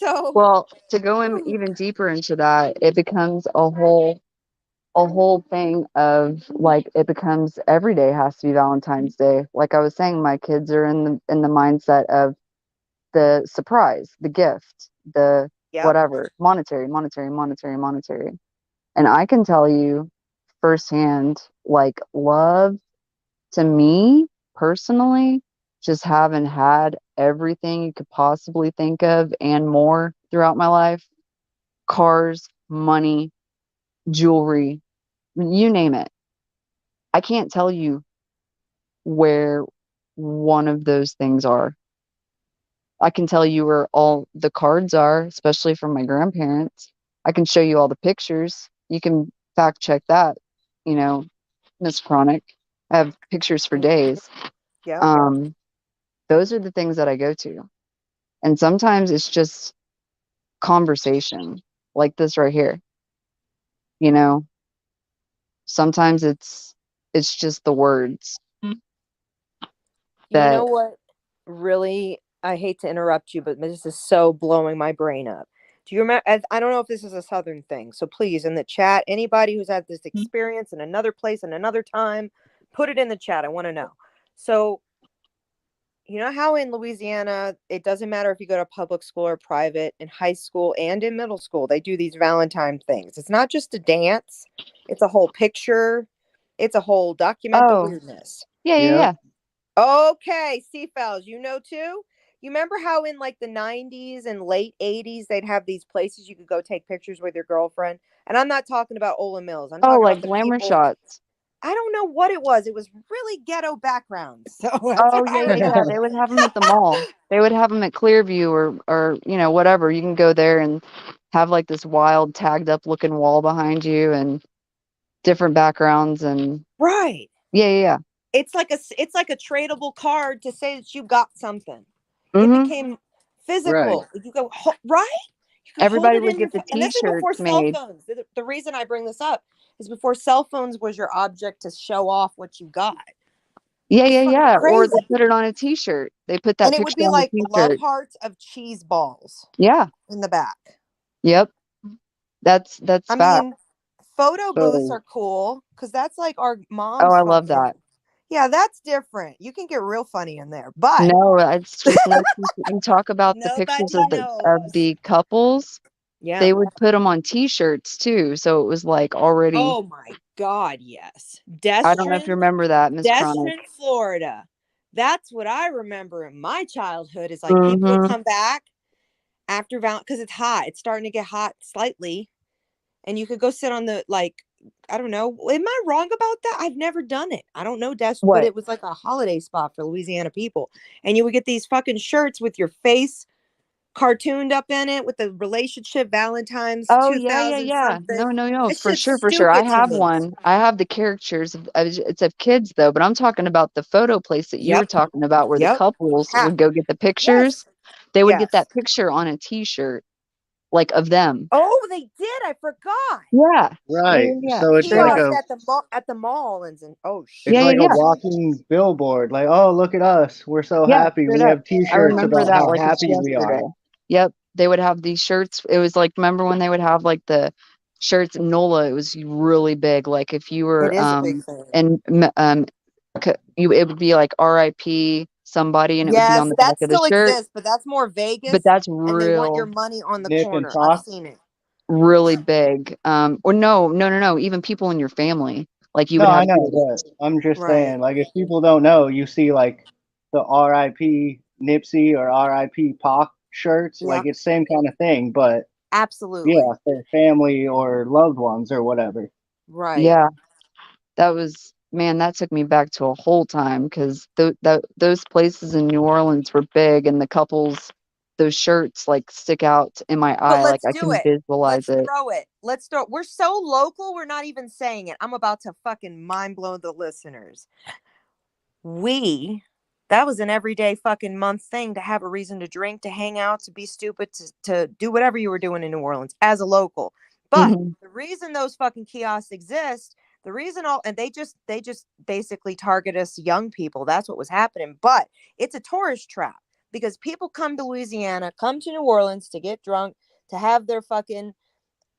So, Well, to go in even deeper into that, it becomes a whole thing of like it becomes every day has to be Valentine's Day. Like I was saying, my kids are in the mindset of the surprise, the gift, the yep. whatever, monetary, monetary, monetary, monetary. And I can tell you firsthand, like love to me personally, just having had everything you could possibly think of and more throughout my life, cars, money, jewelry, you name it. I can't tell you where one of those things are. I can tell you where all the cards are, especially from my grandparents. I can show you all the pictures. You can fact check that, you know, Miss Chronic. I have pictures for days. Yep. Um, those are the things that I go to. And sometimes it's just conversation like this right here, you know. Sometimes it's just the words You know that what? Really, I hate to interrupt you, but this is so blowing my brain up. Do you remember? I don't know if this is a Southern thing, so please, in the chat, anybody who's had this experience in another place and another time, put it in the chat. I want to know. So, you know how in Louisiana, it doesn't matter if you go to public school or private, in high school and in middle school, they do these Valentine things. It's not just a dance, it's a whole picture, it's a whole document the oh, weirdness. yeah, yeah, Yep. yeah. Okay, Seafells, you know too? You remember how in like the 90s and late 80s they'd have these places you could go take pictures with your girlfriend? And I'm not talking about Ola Mills. I'm Oh, talking like about the glamour people. shots. I don't know what it was. It was really ghetto backgrounds. So that's Oh, what yeah, I yeah, yeah. remember. They would have them at the mall. They would have them at Clearview or you know, whatever. You can go there and have like this wild tagged up looking wall behind you and different backgrounds and Right. yeah, yeah, yeah. It's like a tradable card to say that you got something. It Mhm. became Right. physical. You go right. You could hold Everybody it would in your get the and this is before t-shirts cell made. phones. The reason I bring this up is before cell phones was your object to show off what you got. Yeah, It's yeah, fucking yeah. Or they crazy. put it on a t-shirt. They put that And it would picture be on the like love t-shirt. hearts of cheese balls Yeah. in the back. Yep. That's I fact. mean, photo booths So are cool because that's like our Oh, mom's I phone love booth. that. Yeah, that's different. You can get real funny in there, but No, it's just nice. You talk about the pictures nobody of knows. the couples. Yeah. They would put them on t-shirts too, so it was like already. Oh my God, yes. I don't know if you Destrin, remember that, Miss Chronic. Destrin, Florida. That's what I remember in my childhood is like people would Mhm. come back after because it's hot. It's starting to get hot slightly. And you could go sit on the like, I don't know. Am I wrong about that? I've never done it. I don't know, Destrin, but What? it was like a holiday spot for Louisiana people. And you would get these fucking shirts with your face cartooned up in it with the relationship Valentine's Oh, yeah, yeah, 2000 yeah. something. No, no, no. It's For just sure, for sure. I stupid to have me. one. I have the caricatures it's of kids though, but I'm talking about the photo place that you were Yep. talking about where the Yep. couples Ha. would go get the pictures. Yes. They would get Yes. that picture on a t-shirt, like of them. Oh, they did. I forgot. Yeah. Yeah, right. yeah, yeah. So Straight up. At the mall and oh it's Yeah, shit. yeah, like a yeah. walking billboard. Like, oh, look at us. We're so Yeah, happy. straight We up. have I t-shirts remember about that how like it's happy we are. yesterday. Yep. They would have these shirts. It was like, remember when they would have like the shirts NOLA, it was really big. Like if you It were is a big thing. and you it would be like RIP somebody and it would be on Yes, the back that of the still shirt. exists, but that's more But Vegas that's and they want your real money on the Nip and corner. I've tuck. seen it. really big. Or no, no, no, no, even people in your family. Like you No, would I have know, but I'm just Right. saying, like, if people don't know, you see like the R.I.P. Nipsey or R.I.P. Pac shirts, like Yep. it's same kind of thing, but Absolutely. yeah, for family or loved ones or whatever. Right. yeah, that was, man, that took me back to a whole time because those places in New Orleans were big and the couples, those shirts like stick out in my But eye. Like let's I do can it. visualize Let's it. throw it. Let's throw. We're so local. We're not even saying it. I'm about to fucking mind blow the listeners. We, that was an everyday fucking month thing to have a reason to drink, to hang out, to be stupid, to do whatever you were doing in New Orleans as a local. But Mhm. the reason those fucking kiosks exist, the reason all, and they just basically target us young people. That's what was happening. But it's a tourist trap. because people come to Louisiana, come to New Orleans to get drunk, to have their fucking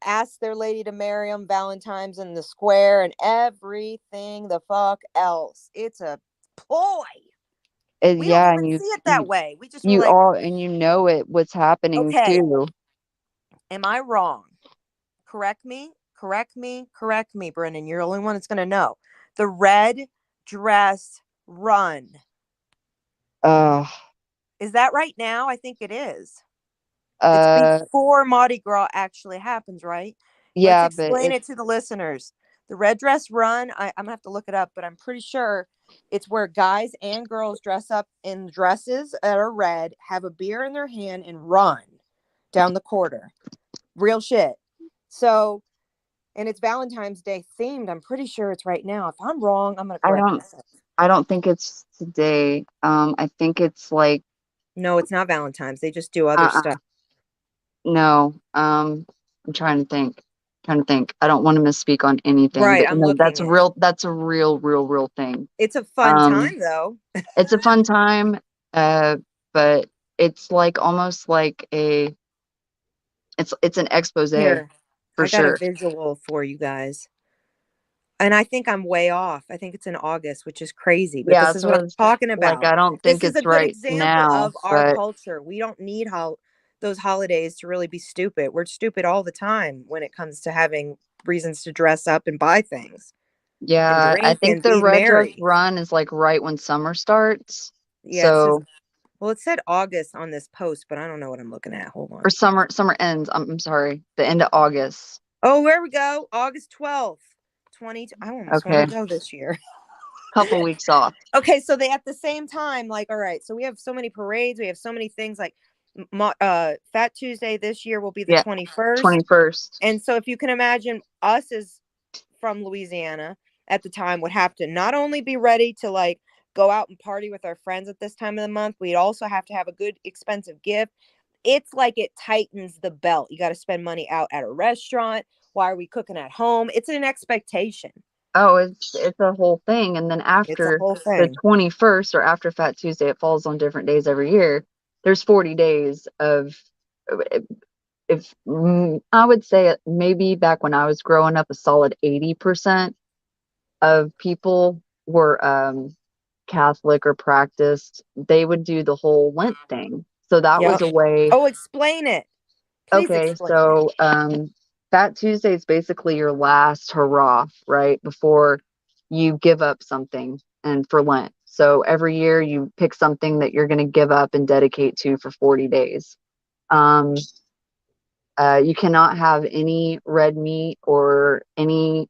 ask their lady to marry them, Valentines in the square, and everything the fuck else. It's a ploy. We don't Yeah, even and see it that way. We just were you like, all, and you know it, what's happening okay, too. am I wrong? Correct me, correct me, correct me, Brennan. You're the only one that's going to know. The red dress run. Uh, Is that right now? I think it is. It's uh, before Mardi Gras actually happens, right? Let's yeah, but explain it to the listeners. The red dress run, I'm gonna have to look it up, but I'm pretty sure it's where guys and girls dress up in dresses that are red, have a beer in their hand, and run down the quarter. Real shit. So, and it's Valentine's Day themed. I'm pretty sure it's right now. If I'm wrong, I'm gonna I correct don't, myself. I don't think it's today. I think it's like, No, it's not Valentine's. They just do other uh-uh, stuff. no. I'm trying to think. Trying to think. I don't want to misspeak on anything, Right, but I'm no, looking it. that's a real thing. It's a fun Um, time though. it's a fun time, but it's like almost like it's an expose Here, for I got a sure. visual for you guys. And I think I'm way off. I think it's in August, which is crazy, but Yeah, this that's is what what I I'm was talking like. about. I don't This think is a it's good right example now, of our but culture. We don't need those holidays to really be stupid. We're stupid all the time when it comes to having reasons to dress up and buy things and yeah, I drink think and the be red dress merry. run is like right when summer starts. Yeah, it says, So, well, it said August on this post, but I don't know what I'm looking at. Hold or on. summer ends. I'm sorry, the end of August. Oh, there we go. August 12th, 20. I almost want Okay, to go this year. couple weeks off. Okay, so they at the same time, like, all right, so we have so many parades, we have so many things like Fat Tuesday this year will be the Yeah, 21st. 21st. And so if you can imagine us as from Louisiana at the time would have to not only be ready to like go out and party with our friends at this time of the month, we'd also have to have a good expensive gift. It's like it tightens the belt. You got to spend money out at a restaurant. Why are we cooking at home? It's an expectation. Oh, it's a whole thing. And then It's a after whole the thing. 21st or after Fat Tuesday, it falls on different days every year. There's 40 days of, if I would say maybe back when I was growing up, a solid 80% of people were Catholic or practiced. They would do the whole Lent thing. So that Yeah. was a way. Oh, explain it. Please Okay, explain it. so Fat Tuesday is basically your last hurrah, right? Before you give up something and for Lent. So every year you pick something that you're going to give up and dedicate to for 40 days. Um, you cannot have any red meat or any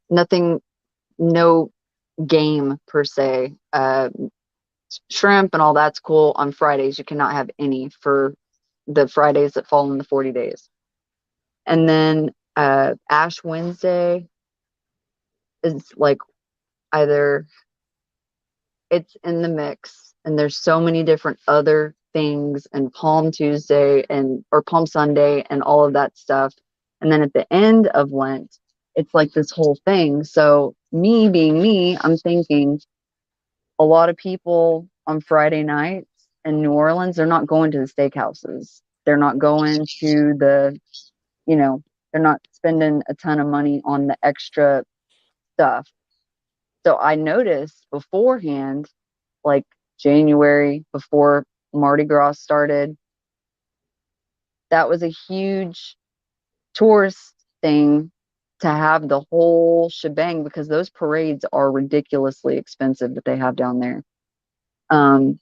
nothing, no game per se. Shrimp and all that's cool on Fridays. You cannot have any for the Fridays that fall in the 40 days. And then Ash Wednesday is like either it's in the mix and there's so many different other things, and Palm Tuesday and or Palm Sunday and all of that stuff. And then at the end of Lent, it's like this whole thing. So me being me, I'm thinking a lot of people on Friday nights in New Orleans, they're not going to the steakhouses. They're not going to the, you know, they're not spending a ton of money on the extra stuff. So I noticed beforehand, like January before Mardi Gras started, that was a huge tourist thing to have the whole shebang because those parades are ridiculously expensive that they have down there. Um,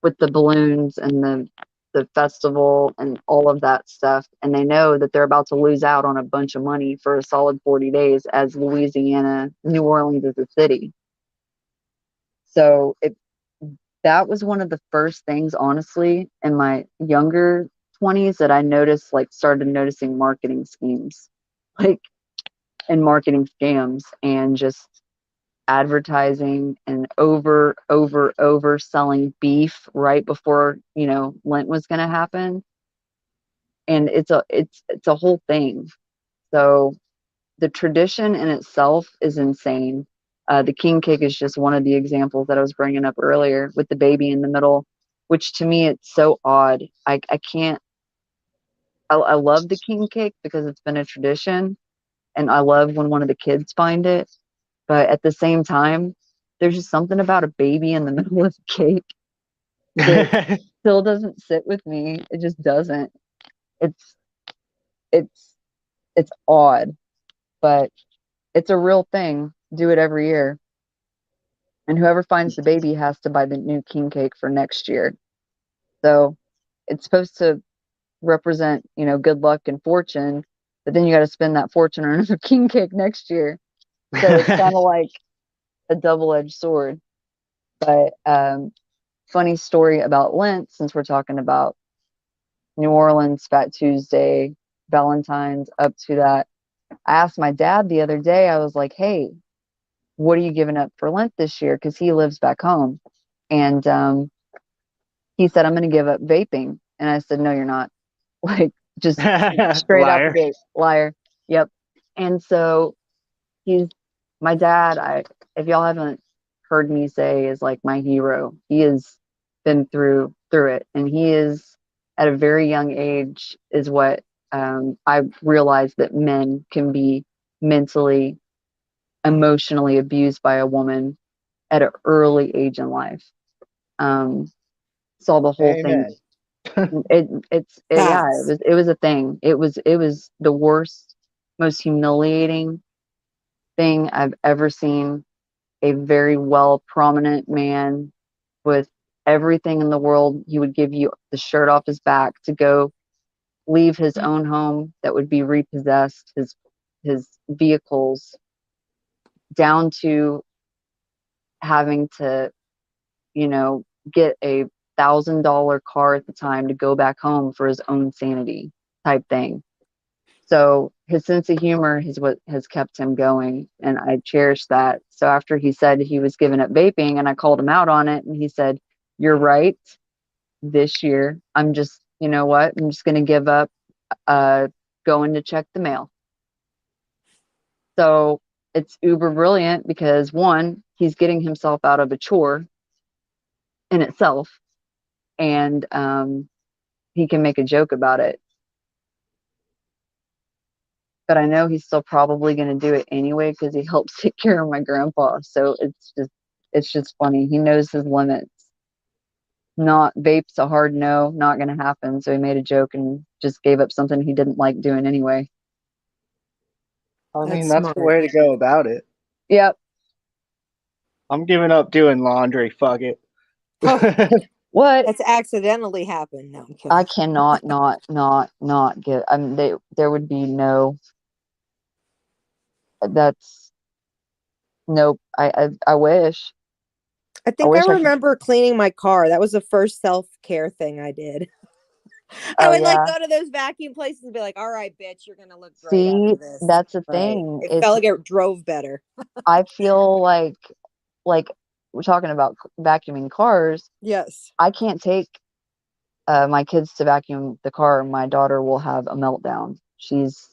with the balloons and the festival and all of that stuff, and they know that they're about to lose out on a bunch of money for a solid 40 days as Louisiana, New Orleans is a city. So that was one of the first things, honestly, in my younger 20s that I noticed, like started noticing marketing schemes, like and marketing scams and just advertising and over selling beef right before, Lent was going to happen. And it's a whole thing. So the tradition in itself is insane. The king cake is just one of the examples that I was bringing up earlier with the baby in the middle, which to me it's so odd. I can't. I love the king cake because it's been a tradition, and I love when one of the kids find it. But at the same time, there's just something about a baby in the middle of the cake that still doesn't sit with me. It just doesn't. It's it's it's odd, but it's a real thing. Do it every year. And whoever finds the baby has to buy the new king cake for next year. So it's supposed to represent, good luck and fortune, but then you got to spend that fortune on another king cake next year. So it's kind of like a double-edged sword. But funny story about Lent, since we're talking about New Orleans, Fat Tuesday, Valentines, up to that. I asked my dad the other day, I was like, hey, what are you giving up for Lent this year? Because he lives back home. And he said, I'm going to give up vaping. And I said, no, you're not. Like, just straight out the Liar. gate. Liar. Yep. And so he's my dad. If y'all haven't heard me say, is like my hero. He has been through it. And he is at a very young age is what I realized that men can be mentally, emotionally abused by a woman at an early age in life. Saw the whole thing. Amen. Yeah, Facts. it was a thing. It was the worst, most humiliating thing I've ever seen. A very well prominent man with everything in the world. He would give you the shirt off his back to go leave his own home that would be repossessed, his vehicles, down to having to, get $1,000 car at the time to go back home for his own sanity type thing. So his sense of humor is what has kept him going, and I cherish that. So after he said he was giving up vaping, and I called him out on it, and he said, "You're right. This year, I'm just, you know what? I'm just going to give up going to check the mail." So it's uber brilliant because one, he's getting himself out of a chore in itself, and he can make a joke about it. But I know he's still probably going to do it anyway because he helps take care of my grandpa. So it's just funny. He knows his limits. Not vape's a hard no, not going to happen. So he made a joke and just gave up something he didn't like doing anyway. I mean, That's that's the smart. way to go about it. Yep. I'm giving up doing laundry. Fuck it. Oh, What? That's accidentally happened. No, I'm I kidding. cannot not get. I mean, there would be no. That's nope. I wish. I I think I wish I could. remember cleaning my car. That was the first self-care thing I did. I Oh would like yeah. go to those vacuum places and be like, "All right, bitch, you're gonna look great See, after this." that's the Right. thing. It felt It's like it drove better. I feel like we're talking about vacuuming cars. Yes. I can't take my kids to vacuum the car. My daughter will have a meltdown. She's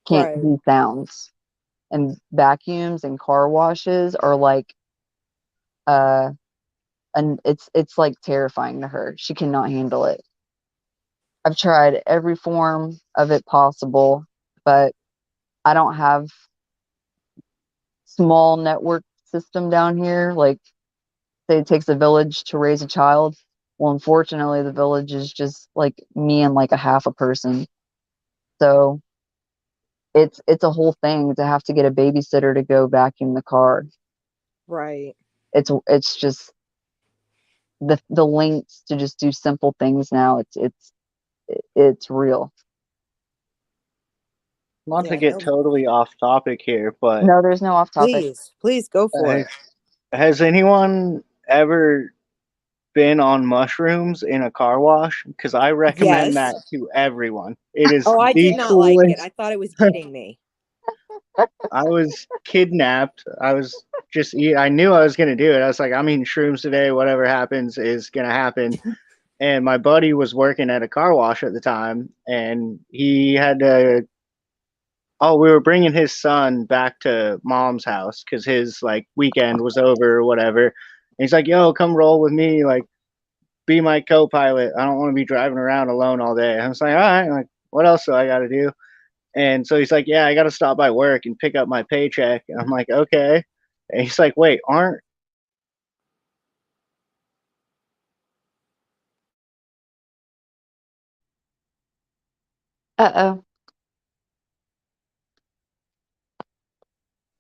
can't Right. do sounds. And vacuums and car washes are like uh and it's like terrifying to her. She cannot handle it. I've tried every form of it possible, but I don't have small network system down here. Like, say it takes a village to raise a child. Well, unfortunately, the village is just like me and like a half a person. So it's a whole thing to have to get a babysitter to go vacuum the car. Right. It's just the lengths to just do simple things now. It's real. Not to Yeah. get No. totally off topic here, but No, there's no off topic. Please go for uh, it. has anyone ever been on mushrooms in a car wash? Because I recommend Yes. that to everyone. It is Oh, I did the not like it. coolest. I thought it was eating me. I was kidnapped. I was just eat. I knew I was gonna do it. I was like, I'm eating shrooms today. Whatever happens is gonna happen. And my buddy was working at a car wash at the time, and he had to. Oh, we were bringing his son back to mom's house because his like weekend was over or whatever. And he's like, "Yo, come roll with me." Like, be my co-pilot. I don't want to be driving around alone all day. I was like, all right, like, what else do I got to do? And so he's like, yeah, I got to stop by work and pick up my paycheck. And I'm like, okay. And he's like, wait, aren't Uh-oh.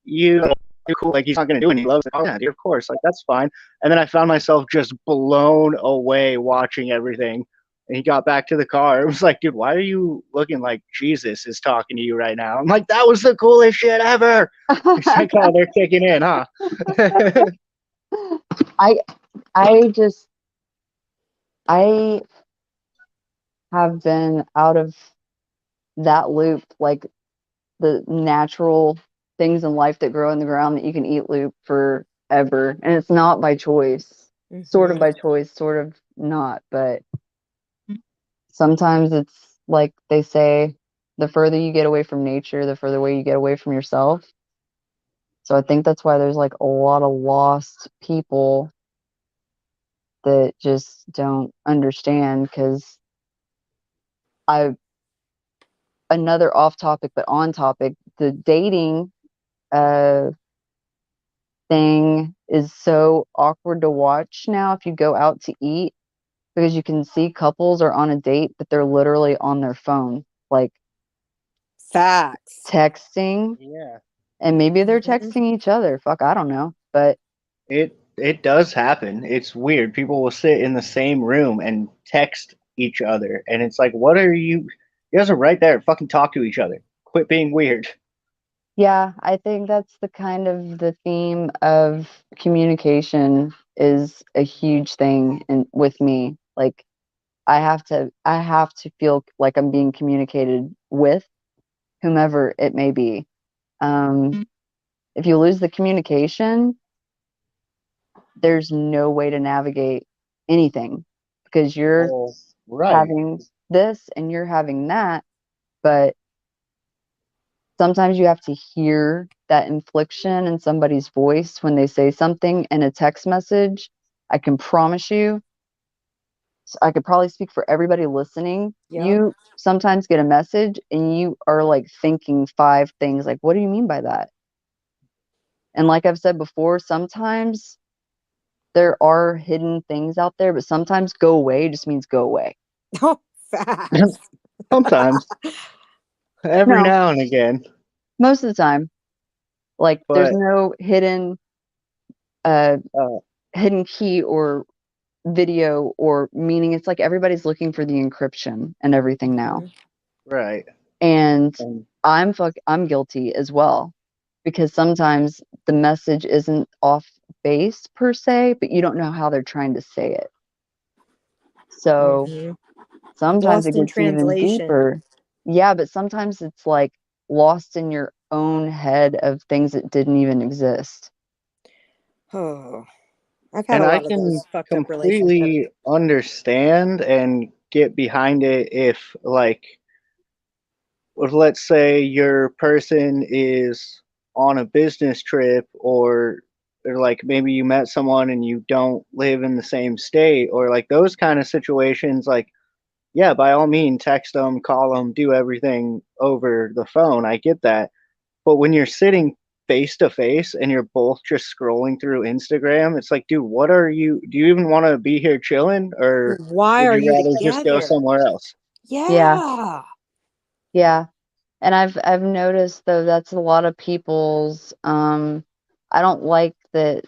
you cool? Like, he's not going to do anything. He loves it. Oh, yeah, dude, of course. Like, that's fine. And then I found myself just blown away watching everything. And he got back to the car. It was like, dude, why are you looking like Jesus is talking to you right now? I'm like, that was the coolest shit ever. He's like, oh, they're kicking in, huh? I I just I have been out of that loop, like the natural things in life that grow in the ground that you can eat loop forever. And it's not by choice. Sort of Mm-hmm. by choice, sort of not, but sometimes it's like they say, the further you get away from nature, the further away you get away from yourself. So I think that's why there's like a lot of lost people that just don't understand. Because I another off topic but on topic, the dating uh thing is so awkward to watch now if you go out to eat, because you can see couples are on a date but they're literally on their phone, like Facts. texting, Yeah. and maybe they're Mm-hmm. texting each other. Fuck, I don't know. But It does happen. It's weird. People will sit in the same room and text each other, and it's like, what are you? You guys are right there. Fucking talk to each other. Quit being weird. yeah, I think that's the kind of the theme of communication is a huge thing in with me. Like I have to feel like I'm being communicated with, whomever it may be. Um, if you lose the communication, there's no way to navigate anything, because you're Well, right. having this and you're having that, but sometimes you have to hear that inflection in somebody's voice when they say something in a text message. I can promise you, I could probably speak for everybody listening. Yep. You sometimes get a message and you are like thinking five things, like, what do you mean by that? And like I've said before, sometimes there are hidden things out there, but sometimes go away just means go away. Oh, facts. Sometimes, every No, now and again, most of the time. Like there's but no uh uh, hidden key or video or meaning. It's like everybody's looking for the encryption and everything now. Mm-hmm. right. And And I'm guilty as well, because sometimes the message isn't off base per se, but you don't know how they're trying to say it. So Mm-hmm. sometimes it Lost in gets even translation. deeper. Yeah, but sometimes it's like lost in your own head of things that didn't even exist. Oh, I've had and a I lot of can those fucked up relationships. completely understand and get behind it if, like, if let's say your person is on a business trip, or like maybe you met someone and you don't live in the same state, or like those kind of situations, like, yeah, by all means text them, call them, do everything over the phone. I get that. But when you're sitting face to face and you're both just scrolling through Instagram, it's like, dude, what are you? Do you even want to be here chilling, or Why would are you you rather just go together? somewhere else? Yeah, Yeah. yeah. And I've noticed though that's a lot of people's I don't like that.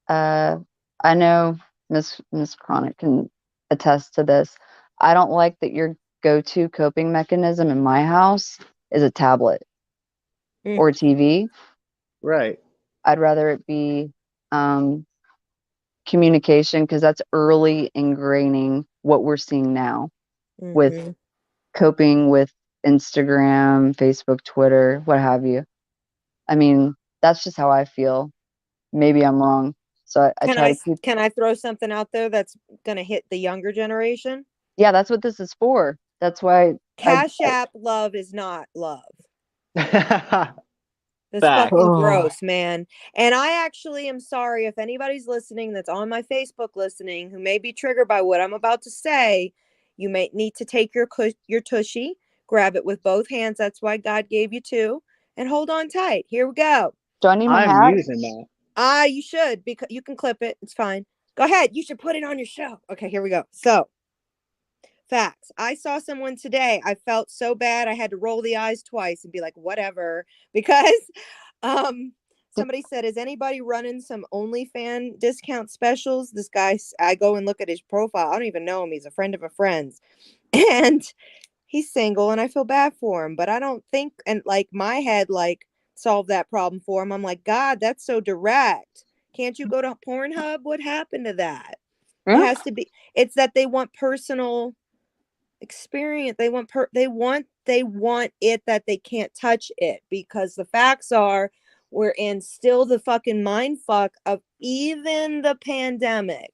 I know Miss Chronic can attest to this. I don't like that your go-to coping mechanism in my house is a tablet or a TV. Right. I'd rather it be um, communication, because that's early ingraining what we're seeing now with Mm-hmm. coping with Instagram, Facebook, Twitter, what have you. I mean, that's just how I feel. Maybe I'm wrong. So I Can try I to keep, can I throw something out there that's gonna hit the younger generation? yeah, that's what this is for. That's why Cash App love is not love. The It's Fact. fucking Oh, gross, man. And I actually am sorry if anybody's listening that's on my Facebook listening who may be triggered by what I'm about to say. You may need to take your tushy, grab it with both hands. That's why God gave you two, and hold on tight. Here we go. do I need my I'm hat? using that. You should, because you can clip it. It's fine. Go ahead. You should put it on your show. Okay, here we go. So, facts. I saw someone today. I felt so bad. I had to roll the eyes twice and be like, whatever. Because um somebody said, is anybody running some OnlyFans discount specials? This guy, I go and look at his profile. I don't even know him. He's a friend of a friend's. And he's single and I feel bad for him. But I don't think, and like my head, like, solve that problem for him. I'm like, God, that's so direct. Can't you go to Pornhub? What happened to that? It Yeah. has to be, it's that they want personal experience. They want it that they can't touch it, because the facts are we're in still the fucking mind fuck of even the pandemic.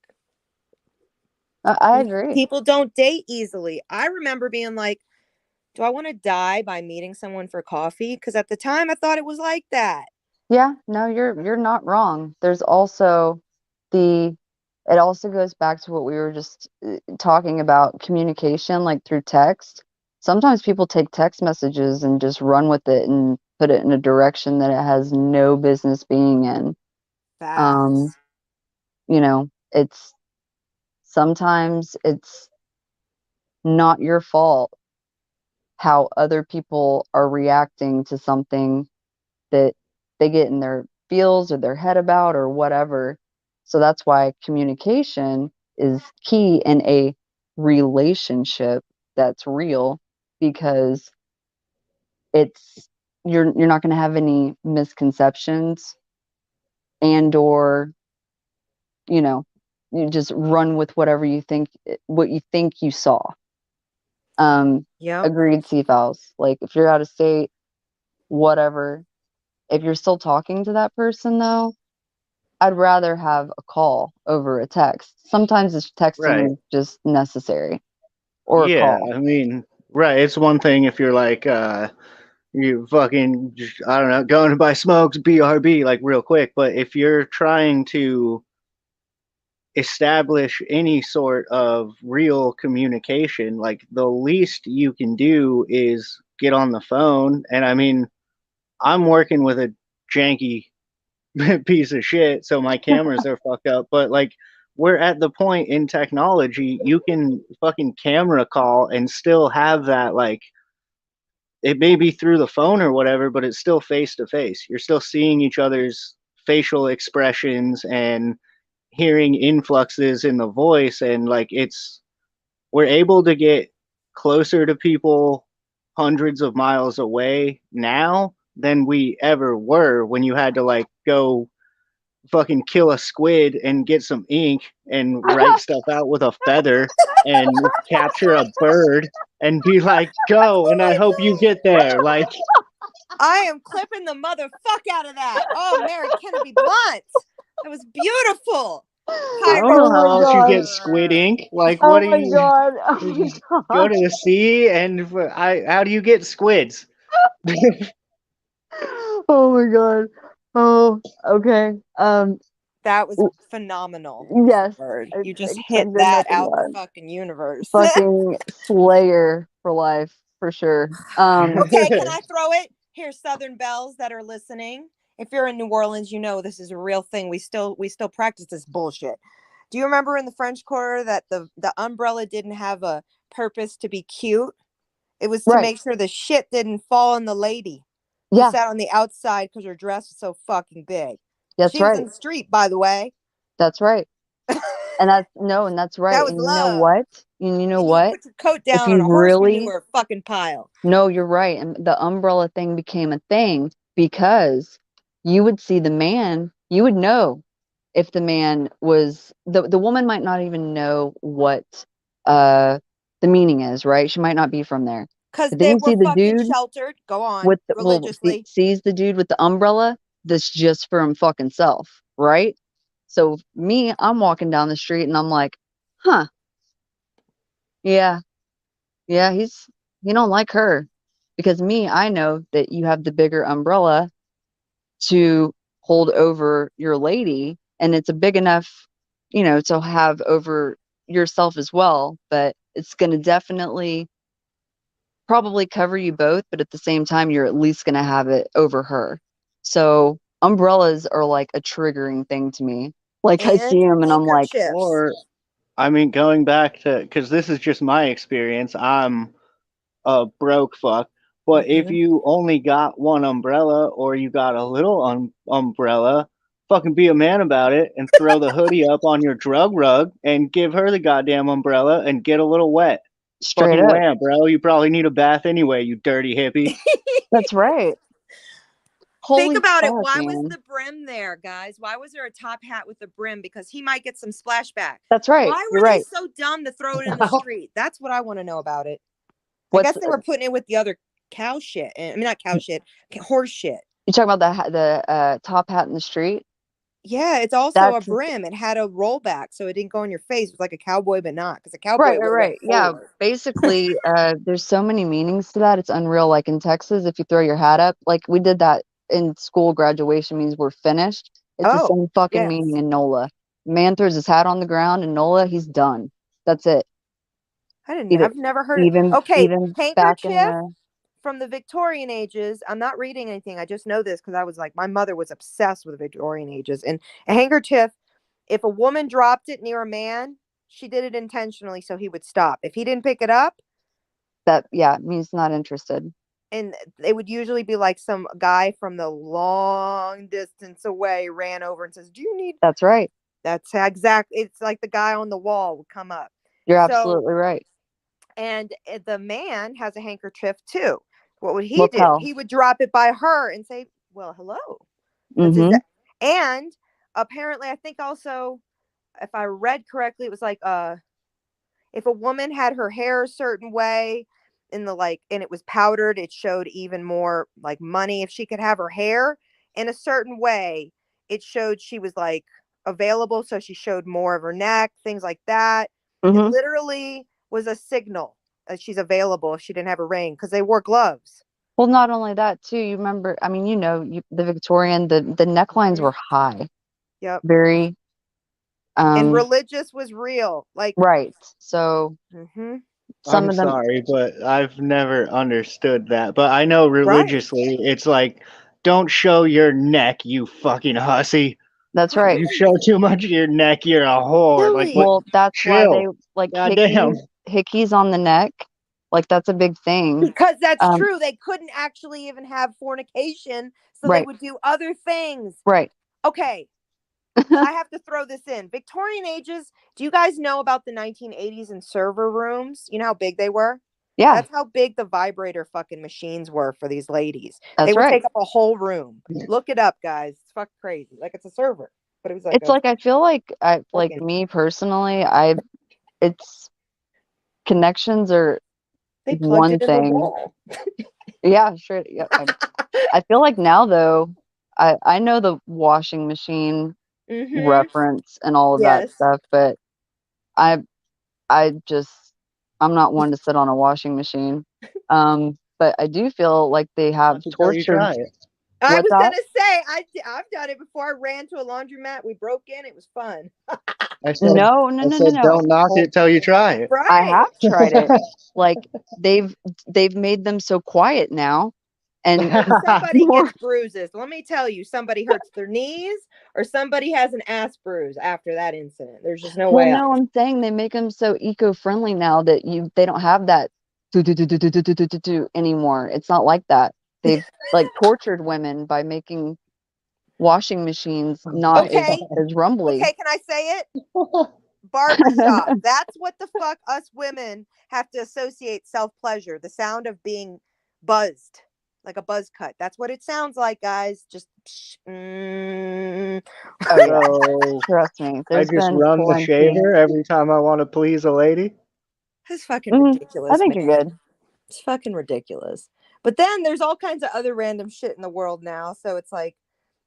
I agree. People don't date easily. I remember being like, do I want to die by meeting someone for coffee? Because at the time I thought it was like that. Yeah, no, you're not wrong. There's also the it also goes back to what we were just talking about, communication, like through text. Sometimes people take text messages and just run with it and put it in a direction that it has no business being in. Um, Facts. it's sometimes it's not your fault how other people are reacting to something that they get in their feels or their head about or whatever. So that's why communication is key in a relationship that's real, because it's you're not going to have any misconceptions, and or you know you just run with whatever you think, what you think you saw. um Yep. Agreed, C files. Like if you're out of state, whatever, if you're still talking to that person though, I'd rather have a call over a text. Sometimes it's texting Right. is just necessary, or a Yeah. call. I mean, right. It's one thing if you're like, you fucking, I don't know, going to buy smokes, BRB, like real quick. But if you're trying to establish any sort of real communication, like the least you can do is get on the phone. And I mean, I'm working with a janky piece of shit, so my cameras are fucked up. But like, we're at the point in technology you can fucking camera call and still have that, like, it may be through the phone or whatever, but it's still face to face. You're still seeing each other's facial expressions and hearing influxes in the voice, and like it's we're able to get closer to people hundreds of miles away now than we ever were when you had to like go fucking kill a squid and get some ink and write stuff out with a feather and capture a bird and be like, go, and I hope you get there. Like, I am clipping the motherfuck out of that. Oh, Mary Kennedy Blunt. That was beautiful. I don't know Oh Pyro. how my else you god. get squid ink. Like, Oh what do my you, god. Oh you my just go god. to the sea and how do you get squids? Oh my god. Oh, okay. That was phenomenal, Yes. Bird. I, You just I hit couldn't do that nothing out the less. fucking universe. Fucking Slayer for life, for sure. Okay, can I throw it? Here's Southern Belles that are listening. If you're in New Orleans, you know this is a real thing. We still practice this bullshit. Do you remember in the French Quarter that the umbrella didn't have a purpose to be cute? It was to Right. make sure the shit didn't fall on the lady who Yeah, sat on the outside because her dress was so fucking big. that's She was right. in the street, by the way. That's right. And that's no, and that's That right. was And you know love. what? And you know And you would what? put your coat If down on you a horse really manure fucking pile. no, you're right. And the umbrella thing became a thing because you would see the man, you would know if the man was the woman might not even know what uh the meaning is, right? She might not be from there. Because But then they you were see the fucking dude sheltered. Go on, with the, well, religiously. sees the dude with the umbrella that's just for him fucking self, right? So me, I'm walking down the street and I'm like, huh, yeah, yeah, he don't like her. Because me, I know that you have the bigger umbrella to hold over your lady, and it's a big enough, to have over yourself as well, but it's going to definitely probably cover you both, but at the same time, you're at least going to have it over her. So umbrellas are like a triggering thing to me. Like I And see them and I'm like, handkerchiefs. Or, I mean, going back to, because this is just my experience, I'm a broke fuck. But if Hmm. you only got one umbrella or you got a little umbrella, fucking be a man about it and throw the hoodie up on your drug rug and give her the goddamn umbrella and get a little wet. straight Fucking up. wham, bro. You probably need a bath anyway, you dirty hippie. That's right. Think Holy about it. fuck, Why was man. the brim there, guys? Why was there a top hat with a brim? Because he might get some splashback. That's right. Why You're were they right. so dumb to throw it in the street? That's what I want to know about it. I What's guess they were putting it with the other cow shit. I mean, not cow shit, horse shit. you talking about the top hat in the street? Yeah, it's also a That's brim. It had a rollback, so it didn't go on your face. It was like a cowboy, but not, because a right, cowboy right, would have went right. Yeah, forward. basically, there's so many meanings to that. It's unreal. Like in Texas, if you throw your hat up, like we did that in school, graduation means we're finished. It's the Oh, same fucking yes. meaning in NOLA. Man throws his hat on the ground in NOLA, he's done. That's it. I didn't. Either I've never heard it. even Okay, even back in handkerchief the from the Victorian ages. I'm not reading anything. I just know this because I was like, my mother was obsessed with the Victorian ages. And a handkerchief, if a woman dropped it near a man, she did it intentionally so he would stop. If he didn't pick it up, that yeah, means not interested. and it would usually be like some guy from the long distance away ran over and says, "Do you need?" That's right. That's exact. It's like the guy on the wall would come up. You're So, absolutely right. and the man has a handkerchief too. What would he do? Lapel. He would drop it by her and say, "Well, hello." That's Mm-hmm. exact. And apparently, I think also, if I read correctly, it was like if a woman had her hair a certain way in the like and it was powdered, it showed even more like money. If she could have her hair in a certain way, it showed she was like available, so she showed more of her neck, things like that. It Mm-hmm. literally was a signal that she's available if she didn't have a ring, because they wore gloves. Well, not only that, too, you remember, I mean, the Victorian, the necklines Hmm. were high, Yep. very, And um, religious was real, like. right. So Hmm. some I'm of them, sorry, but I've never understood that. But I know Right. religiously, it's like, don't show your neck, you fucking hussy. that's Right. right. You show too much of your neck, you're a whore. Like, what? Silly. Well, that's why they Chill. like Goddamn. hickeys on the neck. Like that's a big thing. Because that's Um, true. They couldn't actually even have fornication, so they right, would do other things. right. Okay, I have to throw this in. Victorian ages, do you guys know about the 1980s and server rooms? You know how big they were? Yeah, That's how big the vibrator fucking machines were for these ladies. They that's would right. take up a whole room. Look it up, guys. It's fucking crazy. Like it's a server, but it was like It's a like I feel like fucking. me personally, it's connections are They plugged one it in the thing. wall. Yeah, sure. Yeah, I feel like now though, I know the washing machine Mm-hmm. reference and all of that Yes. stuff, but I I just I'm not one to sit on a washing machine. But I do feel like they have Not until you tortured try it. I what's was that? gonna say I've done it before. I ran to a laundromat. We broke in. It was fun. I said, No, no, I no, no, said, no. don't knock Well, it till you try it. I Right. have tried it. Like they've made them so quiet now and And somebody more. gets bruises. Let me tell you, somebody hurts their knees or somebody has an ass bruise after that incident. There's just no Well, way out. no, I'm saying they make them so eco-friendly now that they don't have that do anymore. It's not like that. They've like tortured women by making washing machines not Okay. as rumbly. Okay, can I say it? Barbershop. That's what the fuck us women have to associate self-pleasure, the sound of being buzzed, like a buzz cut. That's what it sounds like, guys. Just Oh yeah, So trust me. I There's just been run the plenty. shaver every time I want to please a lady. That's fucking Mhm. I ridiculous, think you're man. good. It's fucking ridiculous. But then there's all kinds of other random shit in the world now. So it's like,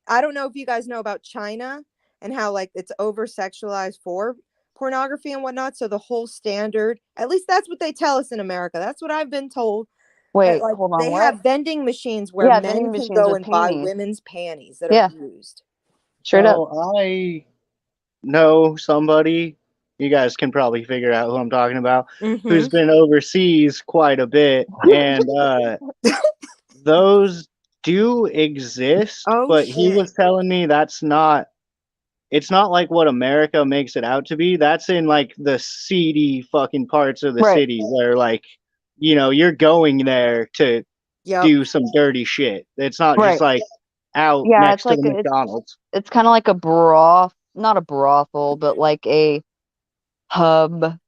I don't know if you guys know about China and how like it's over sexualized for pornography and whatnot. So the whole standard, at least that's what they tell us in America. That's what I've been told. Wait, Like hold on. they What? have vending machines where Yeah, men vending can machines go with and buy panties. women's panties that are Yeah, used. straight up. So I know somebody, you guys can probably figure out who I'm talking about, Mm-hmm. who's been overseas quite a bit, and those do exist, Oh but he shit. was telling me that's not. It's not like what America makes it out to be. That's in like the seedy fucking parts of the Right, city where like, you're going there to Yep. do some dirty shit. It's not just right. like out Yeah, it's next to like the McDonald's. it's kind of like a not a brothel, but like a hub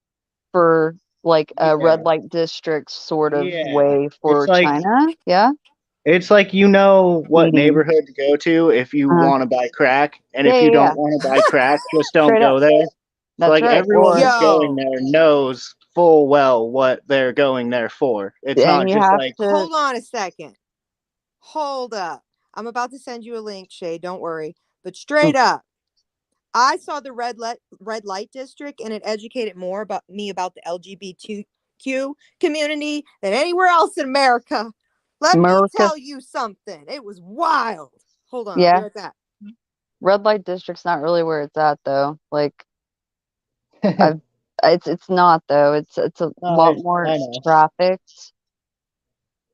for like a red Yeah. light district sort of Yeah. way It's for like China. Yeah, it's like what eating. neighborhood to go to if you want to buy crack, and Yeah, if yeah, you don't yeah. want to buy crack, just don't Straight up. go there. So That's like right. everyone Or that's going Yo, there knows full well what they're going there for. It's and not you just have like to. hold on a second. Hold up. I'm about to send you a link, Shay. Don't worry. But straight up, I saw the red light district, and it educated more about me about the LGBTQ community than anywhere else in America. Let me America. tell you something. It was wild. Hold on, I'll be Yeah, right back. red light district's not really where it's at though. Like no, I've, it's not though. It's a lot more I know. trafficked.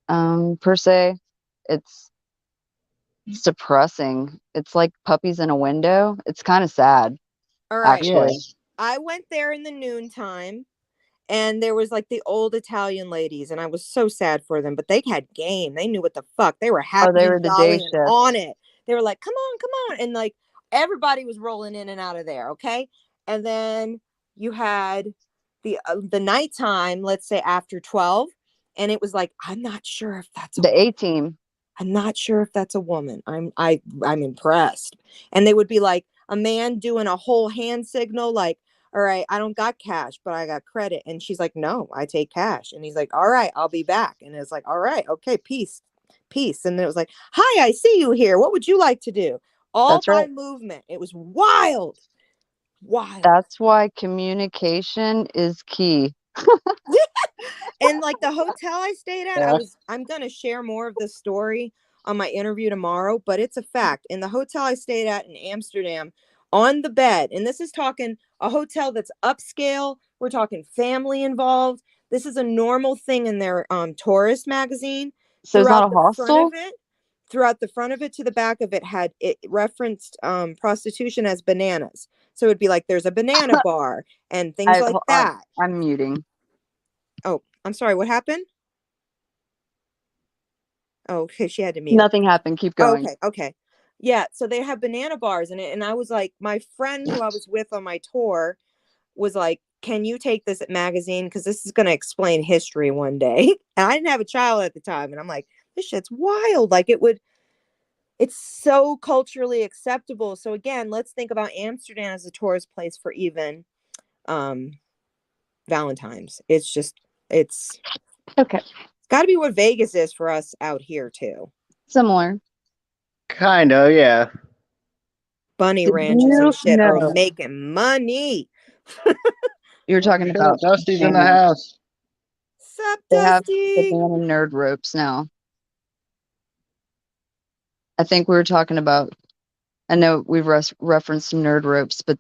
Per se, it's depressing. It's like puppies in a window. It's kind of sad, All right. Yeah. actually. I went there in the noontime, and there was like the old Italian ladies, and I was so sad for them, but they had game. They knew what the fuck. They were Oh, happy they and were the day jolly and shift. on it. They were like, come on, come on. And like everybody was rolling in and out of there. Okay. And then you had the nighttime, let's say after 12. And it was like, I'm not sure if that's a The woman. A team. I'm not sure if that's a woman. I'm impressed. And they would be like a man doing a whole hand signal, like, all right, I don't got cash, but I got credit. And she's like, no, I take cash. And he's like, all right, I'll be back. And it's like, all right, okay, peace, peace. And then it was like, hi, I see you here. What would you like to do? All That's by right. movement. It was wild, wild. That's why communication is key. And like the hotel I stayed at, Yeah. I'm gonna share more of this story on my interview tomorrow, but it's a fact. In the hotel I stayed at in Amsterdam, on the bed, and this is talking a hotel that's upscale, we're talking family involved. This is a normal thing in their tourist magazine. So it's not Throughout a the front of hostel. it, throughout the front of it to the back of it had it referenced prostitution as bananas. So it'd be like there's a banana bar and things like that. I'm muting. Oh, I'm sorry, what happened? Oh, okay, she had to mute. Nothing happened. Keep Oh, going. okay, okay. Yeah, so they have banana bars in it. And I was like, my friend who I was with on my tour was like, can you take this magazine? Because this is going to explain history one day. And I didn't have a child at the time. And I'm like, this shit's wild. Like, it's so culturally acceptable. So, again, let's think about Amsterdam as a tourist place for even um, Valentines. It's Okay. got to be what Vegas is for us out here, too. Similar. Kinda, yeah. Bunny Did ranches and you shit are know making money. you were Oh talking shit, about Dusty's in the bananas? house. Sup, They have Dusty? banana nerd ropes now. I think we were talking about. I know we've referenced nerd ropes, but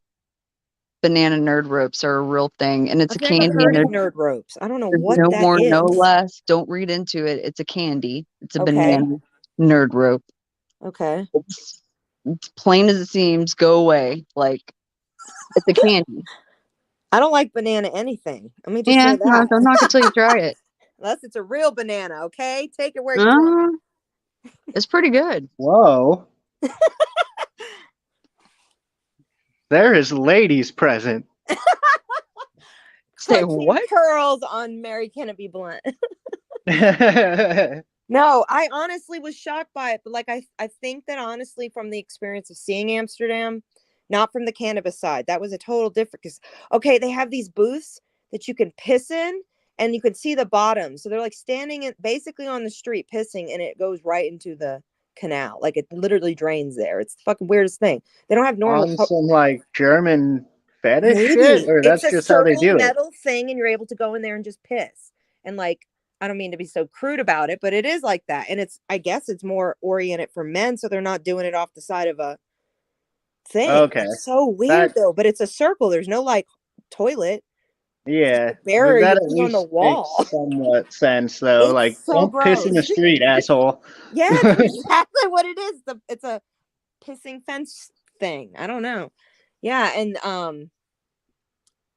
banana nerd ropes are a real thing, and it's a I've never candy, and heard of nerd ropes. I don't know there's what no that more, no is. less. Don't read into it. It's a candy. It's a Okay. banana nerd rope. Okay. It's plain as it seems. Go away. Like it's a candy. I don't like banana anything. Let me just Yeah, say no, that. don't knock it till you try it. Unless it's a real banana, okay? Take it where you want. Uh, it's pretty good. Whoa. There is ladies present. Say Clutching what? pearls on Mary Can It Be Blunt. Yeah. No, I honestly was shocked by it. But like I think that honestly from the experience of seeing Amsterdam, not from the cannabis side, that was a total different because okay, they have these booths that you can piss in and you can see the bottom. So they're like standing in basically on the street pissing and it goes right into the canal. Like it literally drains there. It's the fucking weirdest thing. They don't have normal On some like German fetish shit, maybe. or It's that's a just how they circle do it. metal thing and you're able to go in there and just piss. And like I don't mean to be so crude about it, but it is like that. And I guess it's more oriented for men, so they're not doing it off the side of a thing. Okay. It's so weird That though, but it's a circle. There's no like toilet. It's just yeah. a barrier you That at put on the least makes wall. somewhat sense though. It's Like, so don't piss in the gross. street, asshole. Yeah, it's exactly what it is. It's a pissing fence thing. I don't know. Yeah, and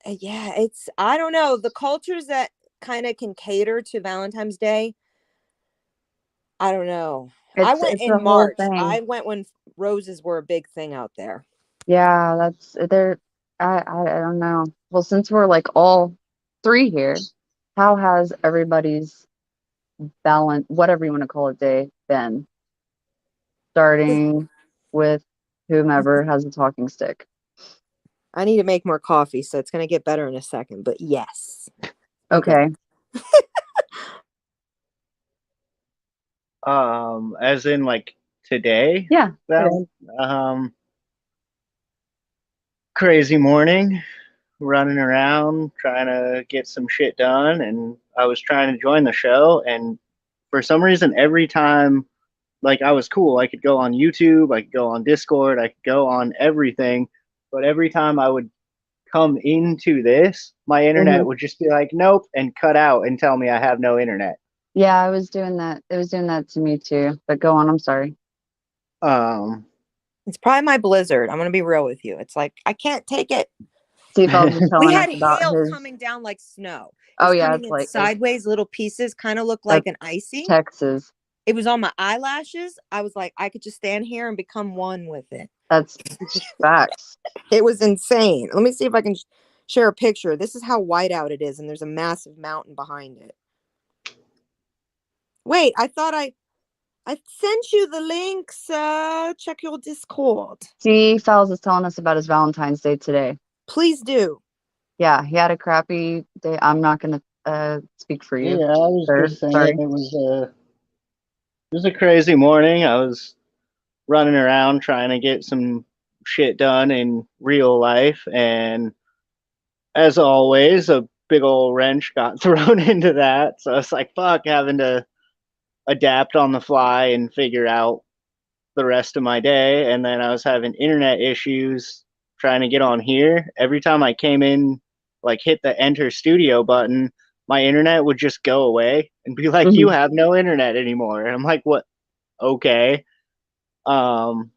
yeah, it's I don't know. The cultures that kind of can cater to Valentine's Day, I don't know. I went It's a in whole March. thing. I went when roses were a big thing out there. Yeah, that's there. I don't know. Well, since we're like all three here, how has everybody's balance, whatever you want to call it, day been? Starting with whomever has a talking stick. I need to make more coffee, so it's going to get better in a second, but yes. Okay. Okay. As in like today. Yeah. Today. Well, crazy morning, running around trying to get some shit done, and I was trying to join the show, and for some reason, every time, like, I was cool. I could go on YouTube, I could go on Discord, I could go on everything, but every time I would come into this, my internet Mhm. would just be like, nope, and cut out and tell me I have no internet. Yeah, I was doing that. It was doing that to me too. But go on. I'm sorry. Um, It's probably my blizzard. I'm going to be real with you. It's like, I can't take it. Steve Fells was We telling us had about hail his. coming down like snow. It Oh was yeah, coming it's in like it's sideways, little pieces, kind of looked like that's an icing. Texas. It was on my eyelashes. I was like, I could just stand here and become one with it. That's facts. It was insane. Let me see if I can share a picture. This is how white out it is, and there's a massive mountain behind it. Wait, I sent you the links. Check your Discord. Steve Fells is telling us about his Valentine's Day today. Please do. Yeah, he had a crappy day. I'm not gonna speak for you, yeah, I was sir. just saying Sorry. it was a crazy morning. I was running around trying to get some shit done in real life, and as always, a big old wrench got thrown into that. So it's like, fuck, having to adapt on the fly and figure out the rest of my day. And then I was having internet issues trying to get on here. Every time I came in, like hit the enter studio button, my internet would just go away and be like, you Mhm. have no internet anymore. And I'm like, what? Okay. Um,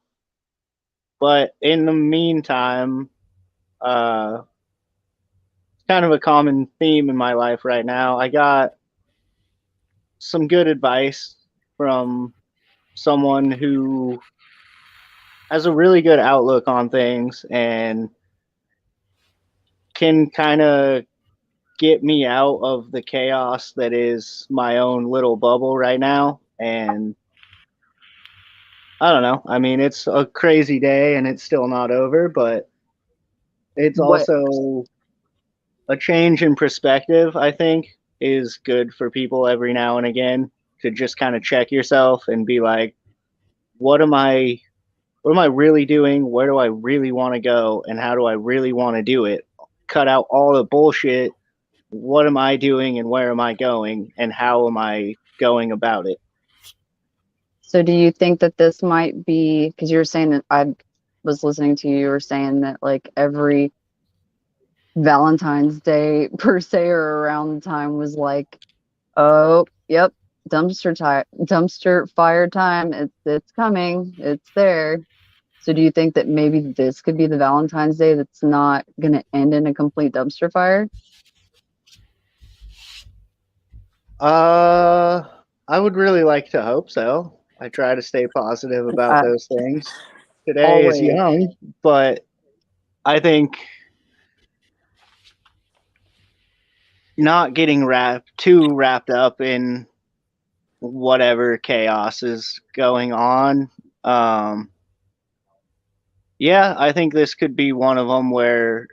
but in the meantime, it's kind of a common theme in my life right now. I got some good advice from someone who has a really good outlook on things and can kind of get me out of the chaos that is my own little bubble right now. And I don't know. I mean, it's a crazy day and it's still not over, but it's What? also a change in perspective, I think, is good for people every now and again to just kind of check yourself and be like, what am I what am I really doing? Where do I really want to go? And how do I really want to do it? Cut out all the bullshit. What am I doing and where am I going? And how am I going about it? So do you think that this might be because you were saying that I was listening to you, you were saying that like every Valentine's Day per se or around the time was like, oh, yep, dumpster fire time. It's coming. It's there. So do you think that maybe this could be the Valentine's Day that's not going to end in a complete dumpster fire? Uh, I would really like to hope so. I try to stay positive about Uh, those things. Today is Always. young, but I think not getting too wrapped up in whatever chaos is going on. Um, yeah, I think this could be one of them where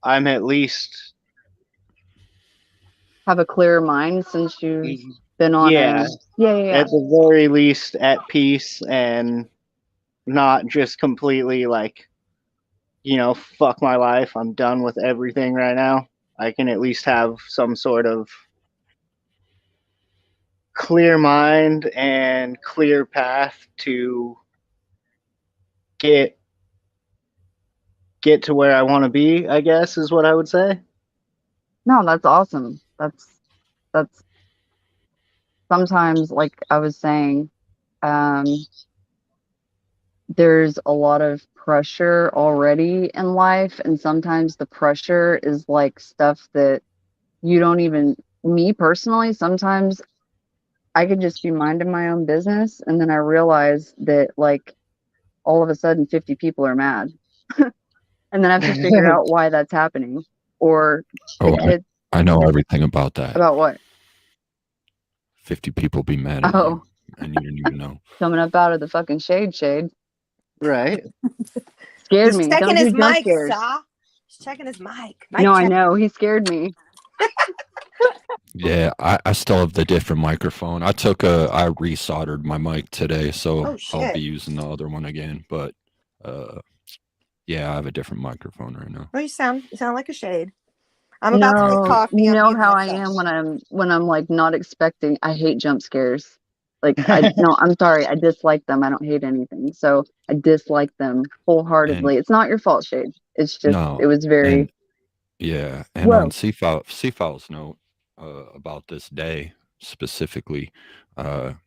I'm at least, Have a clearer mind since you've been on a. yeah, Yeah, yeah, yeah. at the very least at peace and not just completely like, fuck my life. I'm done with everything right now. I can at least have some sort of clear mind and clear path to get to where I want to be, I guess is what I would say. No, that's awesome. That's sometimes, like I was saying, um, there's a lot of pressure already in life, and sometimes the pressure is like stuff that you don't even, me personally, sometimes I could just be minding my own business, and then I realize that like all of a sudden 50 people are mad, and then I have to figure out why that's happening. Or the Oh, kid I know everything about that. about what? 50 people be mad at Oh, you, and you didn't even know. coming up out of the fucking shade. Right. Scared He's me. checking Don't do his jump mic, scares. Sa. He's checking his mic. No, Mic I check. know. He scared me. Yeah, I still have the different microphone. I resoldered my mic today, so Oh I'll be shit. using the other one again. But yeah, I have a different microphone right now. Well, you sound like a shade. I'm about to get No, coffee. you I'm know muting how I myself. am when I'm like not expecting. I hate jump scares. Like no, I'm sorry. I dislike them. I don't hate anything. So I dislike them And wholeheartedly. It's not your fault, Shade. It's just no, it was very and yeah, and on well. CFAL's note about this day specifically,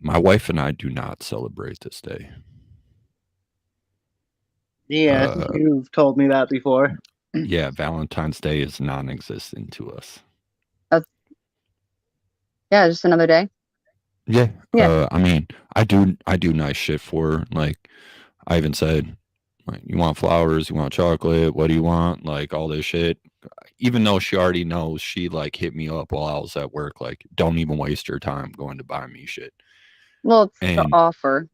my wife and I do not celebrate this day. Yeah, Uh, you've told me that before. yeah, Valentine's Day is non-existent to us. That's, yeah, just another day. Yeah, Yeah. I mean, I do nice shit for her. Like, I even said, like, you want flowers, you want chocolate, what do you want? Like all this shit. Even though she already knows, she like hit me up while I was at work. Like, don't even waste your time going to buy me shit. Well, it's the And offer.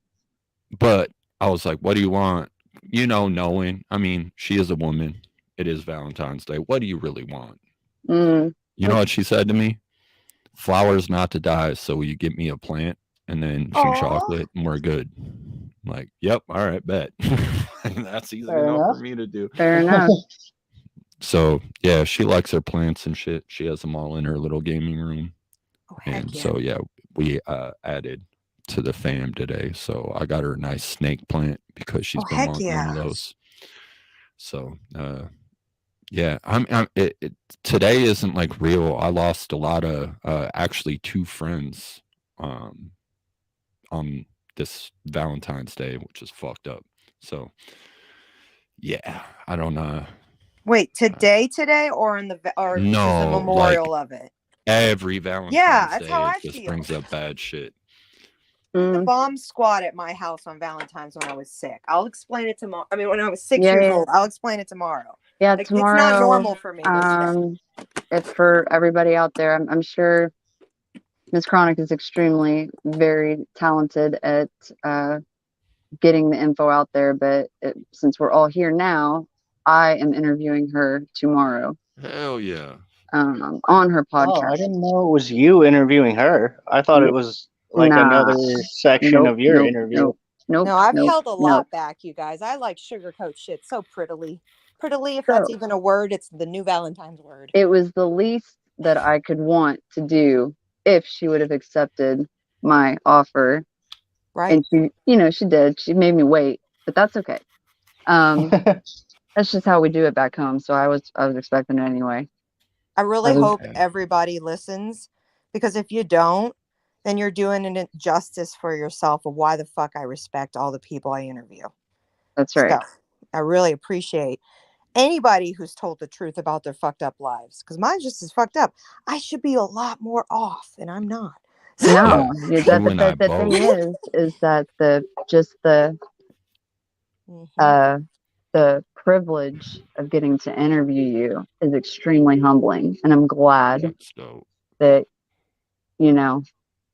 but I was like, what do you want? Knowing. I mean, she is a woman. It is Valentine's Day. What do you really want? Mm, You know what she said to me? Flowers not to die, so you get me a plant and then some Oh, chocolate and we're good. I'm like, yep, all right, bet. That's easy Fair enough for enough. me to do. fair enough. So yeah, she likes her plants and shit. She has them all in her little gaming room. heck And yeah. so yeah, we added to the fam today. So I got her a nice snake plant because she's been Heck wanting one of yeah. those. So yeah, today isn't like real. I lost a lot of actually two friends um on this Valentine's Day, which is fucked up. So yeah, I don't know. Wait, today, or or just the No, like memorial of it? every Yeah, Valentine's that's how Day, it I just feel. brings up bad shit. We had the Mm, bomb squad at my house on Valentine's when I was sick. I'll explain it tomorrow. I mean, when I was 6 years yeah, old, I'll explain it tomorrow. yeah. Like, it's not Tomorrow, normal for me this day. if for everybody out there, I'm sure Miss Chronic is extremely very talented at uh, getting the info out there. But since we're all here now, I am interviewing her tomorrow Hell yeah. on her Oh, I podcast. didn't know it was you interviewing her. I thought it Yeah, was like nah, another section nope, of your nope, interview. nope, nope, No, I've nope, held a nope. lot back, you guys. I like sugarcoat shit so prettily. Prettily, if that's So even a word, it's the new Valentine's word. it was the least that I could want to do if she would have accepted my offer. Right. And she did. She made me wait, but that's okay. Um, that's just how we do it back home. So I was expecting it anyway. I I really was hope everybody listens, because if you don't, then you're doing an injustice for yourself of why the fuck I respect all the people I interview. That's So right. I really appreciate anybody who's told the truth about their fucked up lives, because mine's just as fucked up. I should be a lot more off, and I'm not. Yeah, No, you and I the thing both. is that Hmm. uh the privilege of getting to interview you is extremely humbling, and I'm glad That's dope. that you know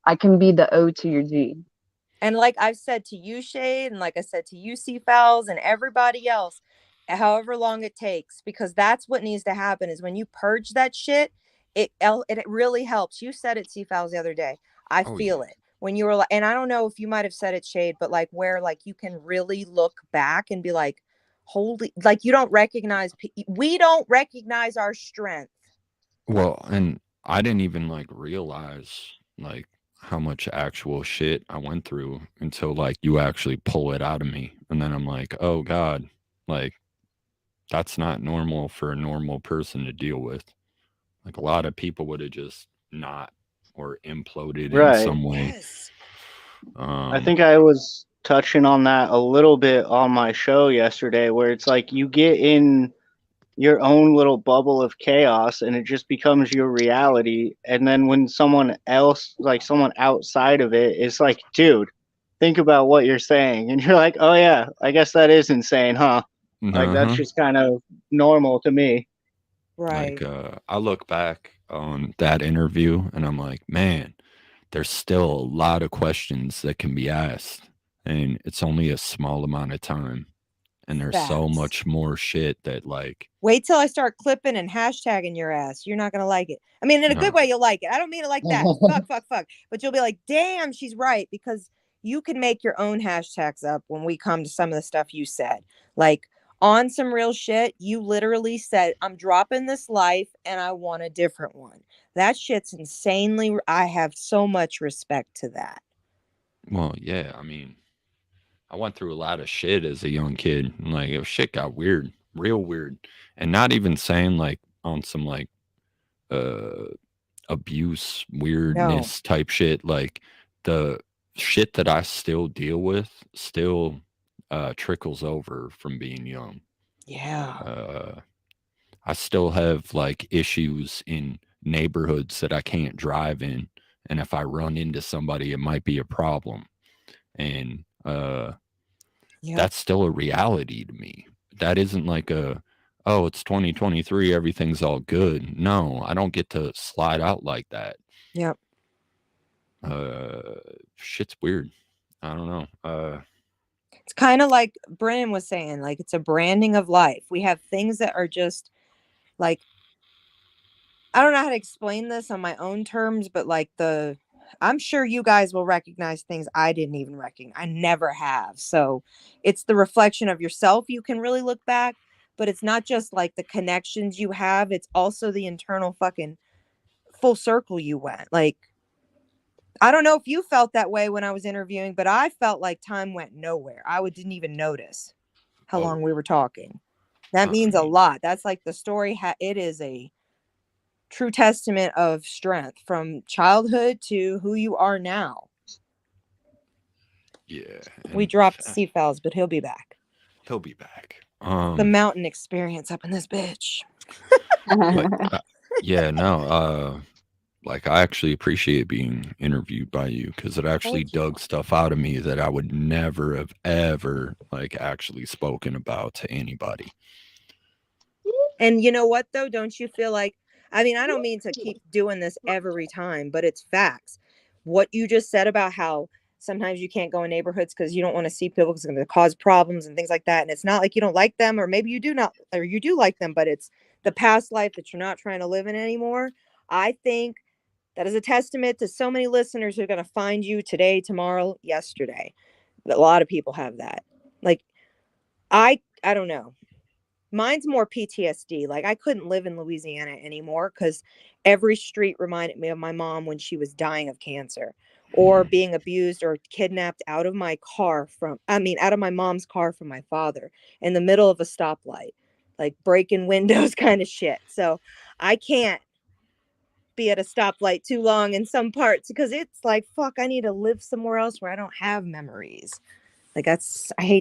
I can be the O to your G. And like I've said to you, Shade, and like I said to you, Fowls, and everybody else, however long it takes, because that's what needs to happen is when you purge that shit, it really helps. You said it, Fowls, the other day. I Oh feel yeah. it when you were like, and I don't know if you might have said it, Shade, but like where like you can really look back and be like, holy, like you don't recognize, we don't recognize our strength. Well, and I didn't even like realize like how much actual shit I went through until like you actually pull it out of me. And then I'm like, oh God, like that's not normal for a normal person to deal with. Like a lot of people would have just not or imploded in Right. some way. Yes. I think I was touching on that a little bit on my show yesterday, where it's like you get in your own little bubble of chaos and it just becomes your reality. And then when someone else, like someone outside of it, is like, dude, think about what you're saying. And you're like, oh, yeah, I guess that is insane, huh? Like, that's Uh-huh. just kind of normal to me. Like Right. I look back on that interview and I'm like, man, there's still a lot of questions that can be asked. And it's only a small amount of time. And there's so Facts. much more shit that like Wait till I start clipping and hashtagging your ass. You're not gonna like it. I mean, in a good no. way, you'll like it. I don't mean it like that. Fuck, fuck, fuck. But you'll be like, damn, she's right. Because you can make your own hashtags up when we come to some of the stuff you said. Like on some real shit, you literally said, I'm dropping this life and I want a different one. That shit's insanely, I have so much respect to that. Well, yeah, I mean, I went through a lot of shit as a young kid. And, like, shit got weird, real weird. And not even saying like on some like uh abuse, No. weirdness type shit. Like the shit that I still deal with still trickles over from being young. Yeah. Uh I still have like issues in neighborhoods that I can't drive in. And if I run into somebody, it might be a problem. And Yep. that's still a reality to me. That isn't like a, oh, it's 2023, everything's all good. No, I don't get to slide out like that. Yep. Shit's weird. I don't know. It's kind of like Brennan was saying, like it's a branding of life. We have things that are just like, I don't know how to explain this on my own terms, but like I'm sure you guys will recognize things I didn't even recognize. I never have. So it's the reflection of yourself. You can really look back, but it's not just like the connections you have. It's also the internal fucking full circle you went. Like, I don't know if you felt that way when I was interviewing, but I felt like time went nowhere. Didn't even notice how Oh, long we were talking. That I means a mean, lot. That's like the story. It is a true testament of strength from childhood to who you are now. yeah, We and dropped Seafowls, but he'll be back. he'll be back. The mountain experience up in this bitch. But yeah, no, like I actually appreciate being interviewed by you because it actually Thank you. dug stuff out of me that I would never have ever like actually spoken about to anybody. And you know what, though? Don't you feel like, I mean, I don't mean to keep doing this every time, but it's facts. What you just said about how sometimes you can't go in neighborhoods because you don't want to see people because it's going to cause problems and things like that. And it's not like you don't like them, or maybe you do not, or you do like them, but it's the past life that you're not trying to live in anymore. I think that is a testament to so many listeners who are going to find you today, tomorrow, yesterday. A lot of people have that. Like, I don't know. Mine's more PTSD. Like I couldn't live in Louisiana anymore because every street reminded me of my mom when she was dying of cancer, or being abused or kidnapped out of my car out of my mom's car from my father in the middle of a stoplight, like breaking windows kind of shit. So I can't be at a stoplight too long in some parts because it's like, fuck, I need to live somewhere else where I don't have memories. Like I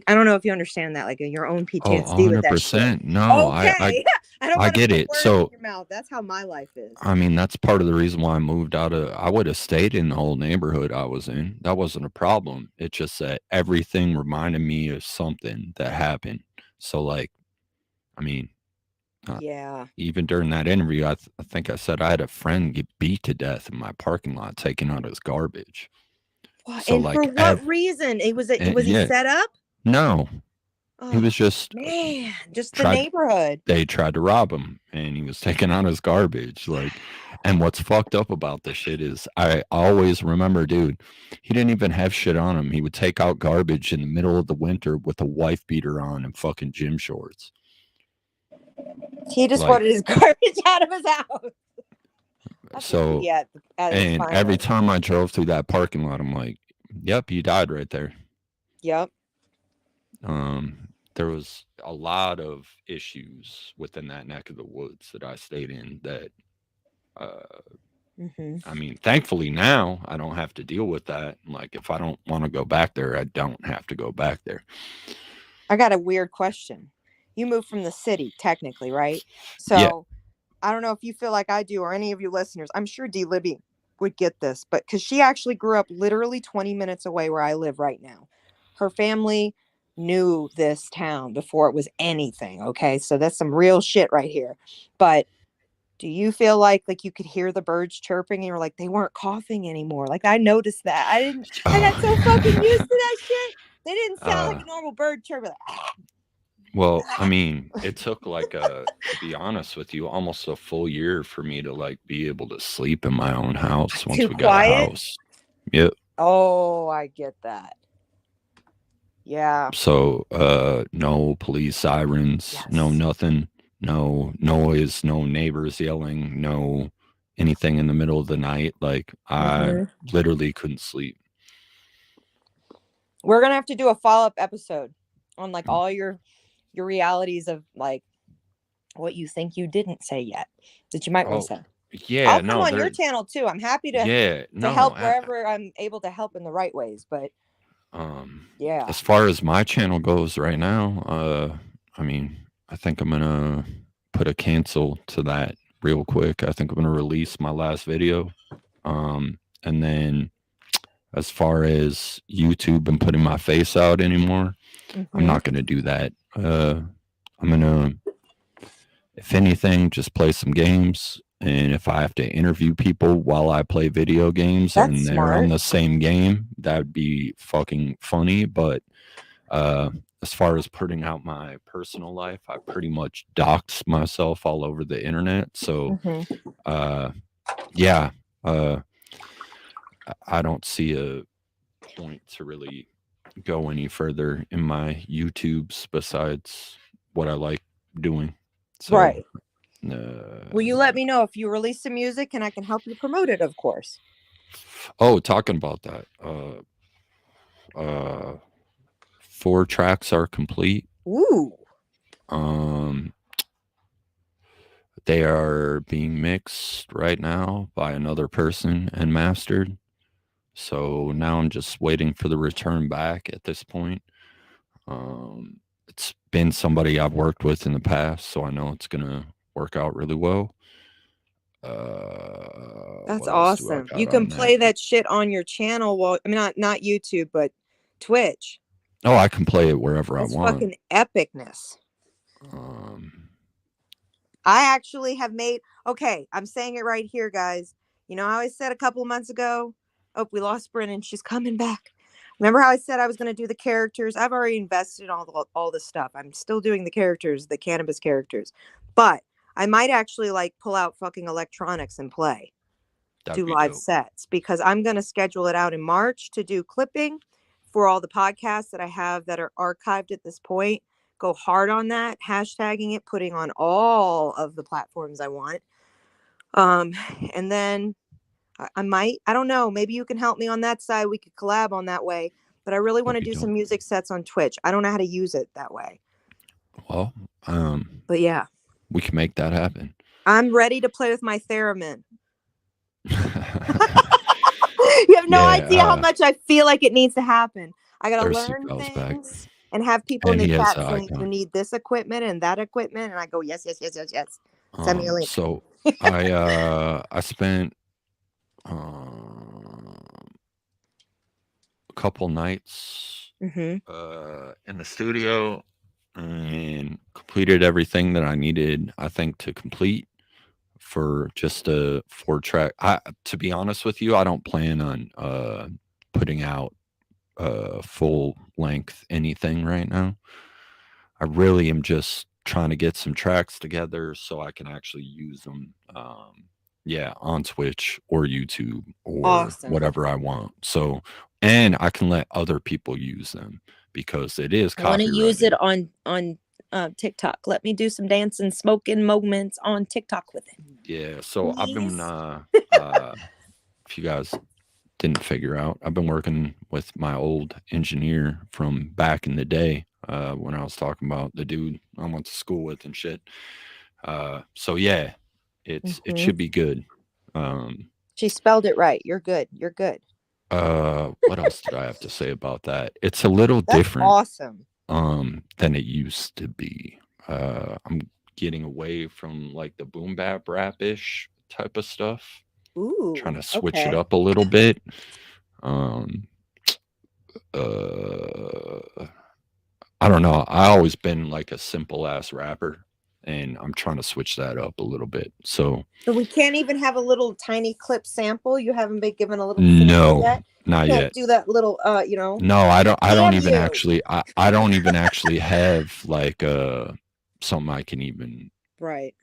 don't know if you understand that, like your own Oh, PTSD with that shit. 100%. No, Okay. I don't I want to get put it. words in So, your mouth. That's how my life is. I mean, that's part of the reason why I moved out of, I would have stayed in the whole neighborhood I was in. That wasn't a problem. It's just that everything reminded me of something that happened. So, like, I mean, Yeah. even during that interview, I think I said I had a friend get beat to death in my parking lot, taking out his garbage. What? So, And for like, what reason? Was he yeah, set up? no, he Oh was just man, just the tried neighborhood. they tried to rob him and he was taking out his garbage, like, and what's fucked up about this shit is I always remember, dude, he didn't even have shit on him. He would take out garbage in the middle of the winter with a wife beater on and fucking gym shorts. He just Like, wanted his garbage out of his house. That's what you So, get at its and every finest. time I drove through that parking lot, I'm like, "Yep, you died right there." Yep. There was a lot of issues within that neck of the woods that I stayed in that, uh, Hmm. I mean, thankfully now I don't have to deal with that. Like, if I don't want to go back there, I don't have to go back there. I got a weird question. You moved from the city, technically, right? Yeah. So I don't know if you feel like I do or any of you listeners. I'm sure D. Libby would get this, but because she actually grew up literally 20 minutes away where I live right now. Her family knew this town before it was anything. Okay. So that's some real shit right here. But do you feel like you could hear the birds chirping and you're like, they weren't coughing anymore? Like I noticed that. I got so fucking used to that shit. They didn't sound like uh, a normal bird chirping. well, I mean, it took like to be honest with you, almost a full year for me to like be able to sleep in my own house once Too we got a quiet. house. Yep. Oh, I get that. Yeah. So, no police sirens, no Yes. nothing, no noise, no neighbors yelling, no anything in the middle of the night. Like I Hmm. literally couldn't sleep. We're gonna have to do a follow-up episode on like all your realities of like what you think you didn't say yet that you might want to Oh, say. yeah, I'll come no, on your there, channel too. I'm happy yeah, to no. help wherever I'm able to help in the right ways. But yeah, As far as my channel goes right now, I mean, I think I'm gonna put a cancel to that real quick. I think I'm gonna release my last video. And then as far as YouTube and putting my face out anymore, I'm hmm not gonna do that. I'm gonna, if anything, just play some games. And if I have to interview people while I play video games that's and they're on smart. the same game, that'd be fucking funny. But uh, as far as putting out my personal life, I pretty much doxed myself all over the internet. So, Hmm. uh, yeah, uh, I don't see a point to really go any further in my YouTubes besides what I like doing. So, Right. Will you let uh, me know if you release some music and I can help you promote it? Of course. oh, talking about that, 4 tracks are complete. Ooh, Um, they are being mixed right now by another person and mastered. So now I'm just waiting for the return back at this point. It's been somebody I've worked with in the past, so I know it's gonna work out really well. that's What else do I awesome. You got can on that? play that shit on your channel. Well, I mean, not YouTube, but Twitch. Oh, I can play it wherever I That's want. fucking epicness. Um, I actually have made, okay, I'm saying it right here, guys. You know how I said a couple of months ago, oh, we lost Brennan. She's coming back. Remember how I said I was going to do the characters? I've already invested in all the stuff. I'm still doing the characters, the cannabis characters. But I might actually like pull out fucking electronics and play, that'd do be live dope. sets because I'm going to schedule it out in March to do clipping for all the podcasts that I have that are archived at this point. Go hard on that, hashtagging it, putting on all of the platforms I want. Um, and then I might, I don't know, maybe you can help me on that side. We could collab on that way. But I really want That'd to be do dope. some music sets on Twitch. I don't know how to use it that way. Well, But yeah, we can make that happen. I'm ready to play with my theremin. You have no idea how Yeah, much I feel like it needs to happen. I gotta there's learn Bell's back, things and have people in and the he has chat the saying you icon. need this equipment and that equipment, and I go yes, yes, yes, yes, yes. Send me a link. So I spent a couple nights Mm-hmm. in the studio and completed everything that I needed, I think, to complete for just a 4-track. I, to be honest with you, I don't plan on putting out full length anything right now. I really am just trying to get some tracks together so I can actually use them. Yeah, on Twitch or YouTube or Awesome. whatever I want. So, and I can let other people use them because it is I want to use copyrighted. it on TikTok. Let me do some dancing, smoking moments on TikTok with it. Yeah, so I've been Please. if you guys didn't figure out, I've been working with my old engineer from back in the day, when I was talking about the dude I went to school with and shit. So yeah, it Hmm. should be good. Um, She spelled it right. You're good. You're good. what else did I have to say about that? It's a little That's different awesome. than it used to be. I'm getting away from like the boom bap rap ish type of stuff, trying Ooh, to switch it okay. up a little bit. Um, uh, I don't know. I always been like a simple ass rapper, and I'm trying to switch that up a little bit. So So we can't even have a little tiny clip sample. You haven't been given a little sample no, yet. not Can't yet. do that little, you know. No, I don't Damn even you. actually I don't even actually have like something I can even Right.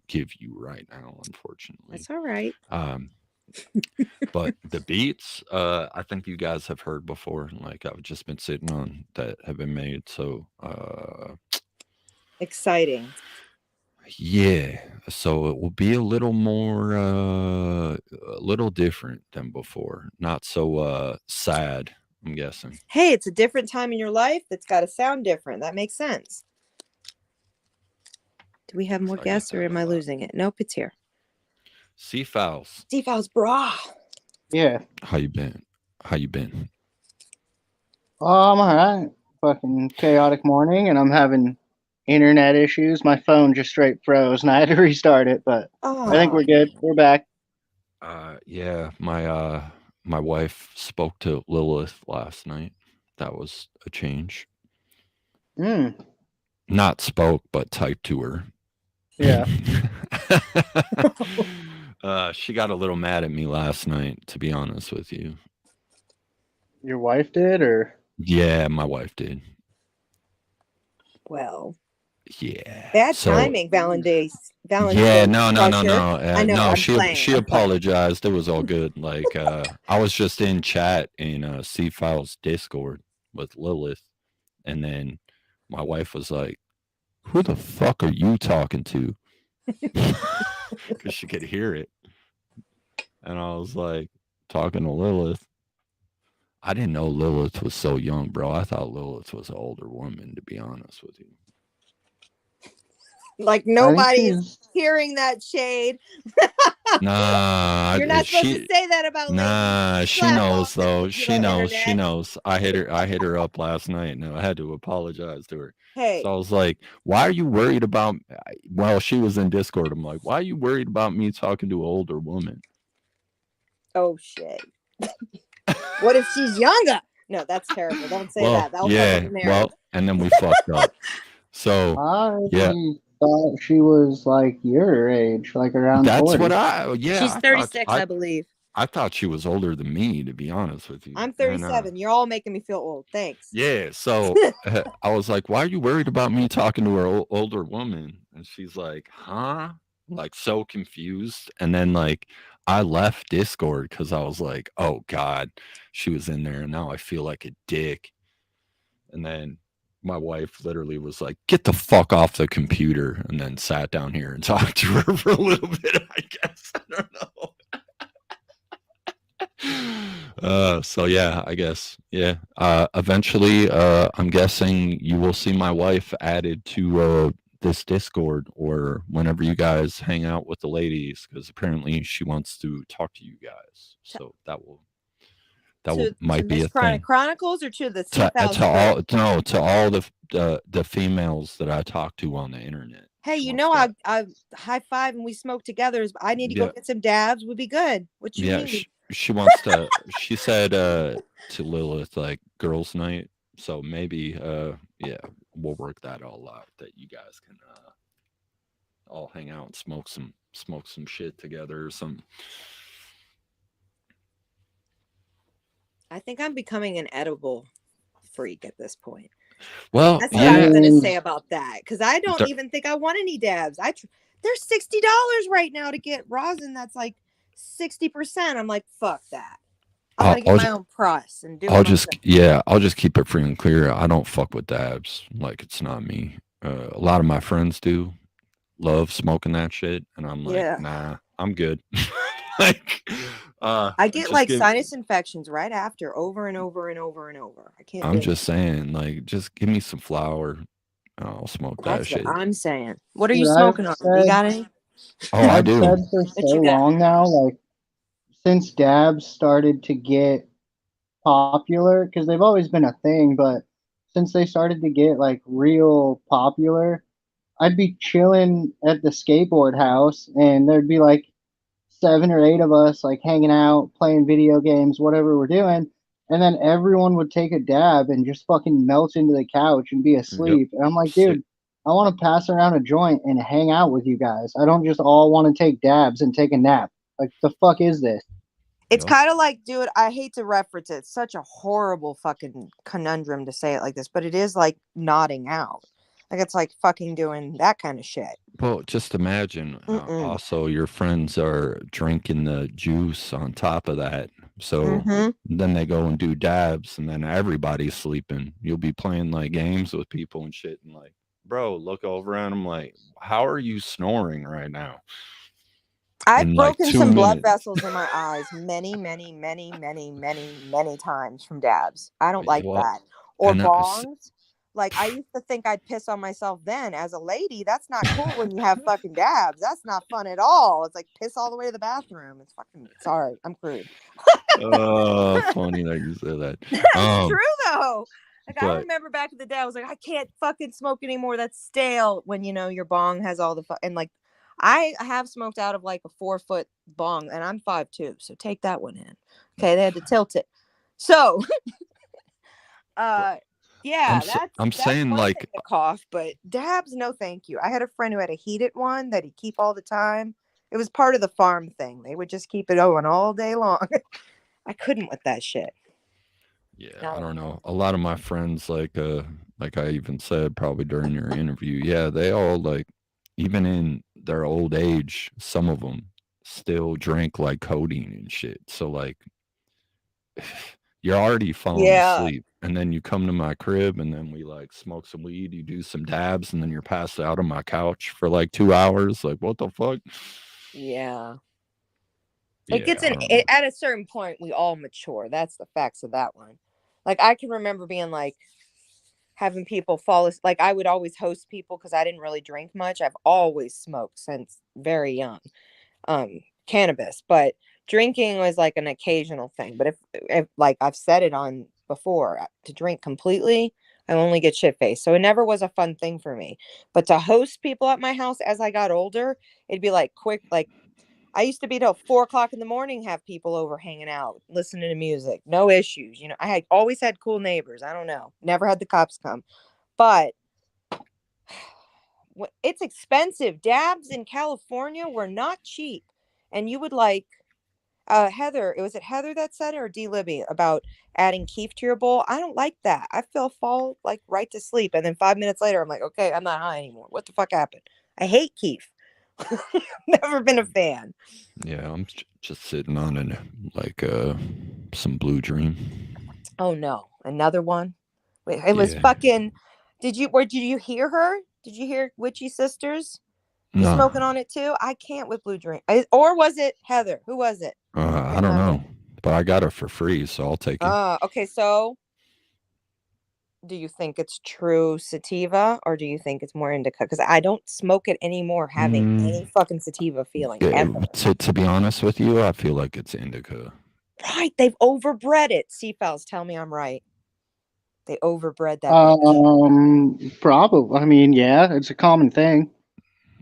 give you right now, unfortunately. That's all right. Um, but the beats, I think you guys have heard before. Like I've just been sitting on that have been made. So Exciting. yeah, so it will be a little more, a little different than before. Not so sad, I'm guessing. Hey, it's a different time in your life that's got to sound different. That makes sense. Do we have more 'Cause I get guests or that a am I lot. losing it? Nope, it's here. Sea fowls, Defaults, brah. Yeah. how you been? How you been? I'm alright. Fucking chaotic morning, and I'm having internet issues. My phone just straight froze, and I had to restart it. But I think Oh, we're good. We're back. Yeah, my wife spoke to Lilith last night. That was a change. Mm, Not spoke, but typed to her. yeah. She got a little mad at me last night, to be honest with you. Your wife did, or Yeah, my wife did. well. Yeah. Bad So timing, Valentine's yeah, Valentine's no. crusher. I know, No, I'm playing. she I'm playing. apologized. It was all good. Like I was just in chat in C Files Discord with Lilith, and then my wife was like, "Who the fuck are you talking to?" Because she could hear it, and I was like, "Talking to Lilith." I didn't know Lilith was so young, bro. I thought Lilith was an older woman, to be honest with you. Like I think nobody's she's. hearing that shade. Nah, You're not supposed to she say that about ladies. Nah, she Slap off knows the, though. you know, She internet. knows. I hit her up last night. No, I had to apologize to her. So Hey, I was like, "Why are you worried about?" Well, she was in Discord. I'm like, "Why are you worried about me talking to an older woman?" oh shit. What if she's younger? No, that's terrible. Don't say Well, that. That'll cover yeah. the marriage. Well, and then we fucked up. So I yeah, thought she was like your age, like around that's what 40. She's I thought. 36, I believe. I thought she was older than me, to be honest with you. I'm And 37. You're all making me feel old. Thanks. yeah, so I was like, "Why are you worried about me talking to an older woman?" And she's like, "Huh?" Like so confused. And then like I left Discord because I was like, "Oh God," she was in there, and now I feel like a dick. And then my wife literally was like, "Get the fuck off the computer," and then sat down here and talked to her for a little bit. I guess I don't know. So yeah, I guess yeah. Eventually, I'm guessing you will see my wife added to this Discord or whenever you guys hang out with the ladies, because apparently she wants to talk to you guys. So that will To might be Miss a Chronic thing. Chronicles or to the Sea Fowls To crew? all no to all the females that I talk to on the internet. Hey, She you wants know, to I high five and we smoke together. I need to go yeah get some dabs. Would be good. What you yeah need? she wants to she said to Lilith like girls night, so maybe yeah, we'll work that all out that you guys can all hang out and smoke some shit together or some. I think I'm becoming an edible freak at this point. Well, That's I what I was yeah, going to mean, say about that because I don't there- even think I want any dabs. There's $60 right now to get rosin that's like 60%. I'm like, fuck that. I'm I'll, gonna get I'll my own press and do I'll it just myself. yeah, I'll just keep it free and clear. I don't fuck with dabs. Like it's not me. A lot of my friends do. love smoking that shit, and I'm like, Yeah. nah, I'm good. Like, I get just like give. sinus infections right after, over and over and over and over. I can't I'm do it. just saying, like, just give me some flour. I'll smoke that That's what shit. I'm saying. What are you Dude, I've smoking on? You said got any? Oh, I I've do. said for What so you got? long now, like since dabs started to get popular, because they've always been a thing, but since they started to get like real popular, I'd be chilling at the skateboard house and there'd be like 7 or 8 of us like hanging out, playing video games, whatever we're doing. And then everyone would take a dab and just fucking melt into the couch and be Yep. asleep. And I'm like, Sick. dude, I want to pass around a joint and hang out with you guys. I don't just all want to take dabs and take a nap. Like, the fuck is this? It's Yep. kind of like, dude, I hate to reference it. It's such a horrible fucking conundrum to say it like this, but it is like nodding out. Like it's like fucking doing that kind of shit. Well, just imagine. Mm-mm. Also, your friends are drinking the juice on top of that. So Mm-hmm. then they go and do dabs, and then everybody's sleeping. You'll be playing like games with people and shit, and like, bro, look over at them like, how are you snoring right now? I've In like broken two some blood minutes. vessels in my eyes many, many, many, many, many, many times from dabs. I don't like Well, that. Or and bongs. Like I used to think I'd piss on myself then. As a lady, that's not cool when you have fucking dabs. That's not fun at all. It's like piss all the way to the bathroom. It's fucking sorry. I'm crude. oh, funny that you said that. It's true though. Like I But remember back in the day, I was like, I can't fucking smoke anymore. That's stale. When you know your bong has all the and like, I have smoked out of like a 4-foot bong, and I'm 5'2", so take that one in. Okay, they had to tilt it. So, uh, yeah, I'm that's saying one thing like to cough, but dabs, no, thank you. I had a friend who had a heated one that he'd keep all the time. It was part of the farm thing. They would just keep it going all day long. I couldn't with that shit. yeah, I No. don't know. A lot of my friends, like I even said probably during your interview, yeah, they all like, even in their old age, some of them still drink like codeine and shit. So like, you're already falling Yeah. asleep, and then you come to my crib, and then we like smoke some weed, you do some dabs, and then you're passed out on my couch for like 2 hours. Like, what the fuck? Yeah. It Yeah, gets I don't know. at a certain point we all mature. That's the facts of that one. Like I can remember being like having people like I would always host people because I didn't really drink much. I've always smoked since very young. Cannabis, but drinking was like an occasional thing. But if like I've said it on before, to drink completely, I only get shit faced. So it never was a fun thing for me. But to host people at my house as I got older, it'd be like quick, like I used to be till 4 o'clock in the morning, have people over hanging out, listening to music, no issues. You know, I had always had cool neighbors. I don't know, never had the cops come, but it's expensive. Dabs in California were not cheap, and you would like Heather. It was it Heather that said it, or D Libby, about adding keef to your bowl. I don't like that. I feel fall like right to sleep, and then 5 minutes later, I'm like, okay, I'm not high anymore. What the fuck happened? I hate keef. Never been a fan. Yeah, I'm just sitting on it like some Blue Dream. Oh no, another one. Wait, it was Yeah. fucking. Did you hear her? Did you hear Witchy Sisters? Was No. smoking on it too? I can't with Blue Dream. Or was it Heather? Who was it? I Can't don't remember. know, but I got it for free, so I'll take it. Okay, so do you think it's true sativa or do you think it's more indica? Because I don't smoke it anymore having any Mm, fucking sativa feeling yeah, ever. to be honest with you, I feel like it's indica. Right, they've overbred it. Seafouls, tell me I'm right. They overbred that bitch. Probably. I mean, yeah, it's a common thing.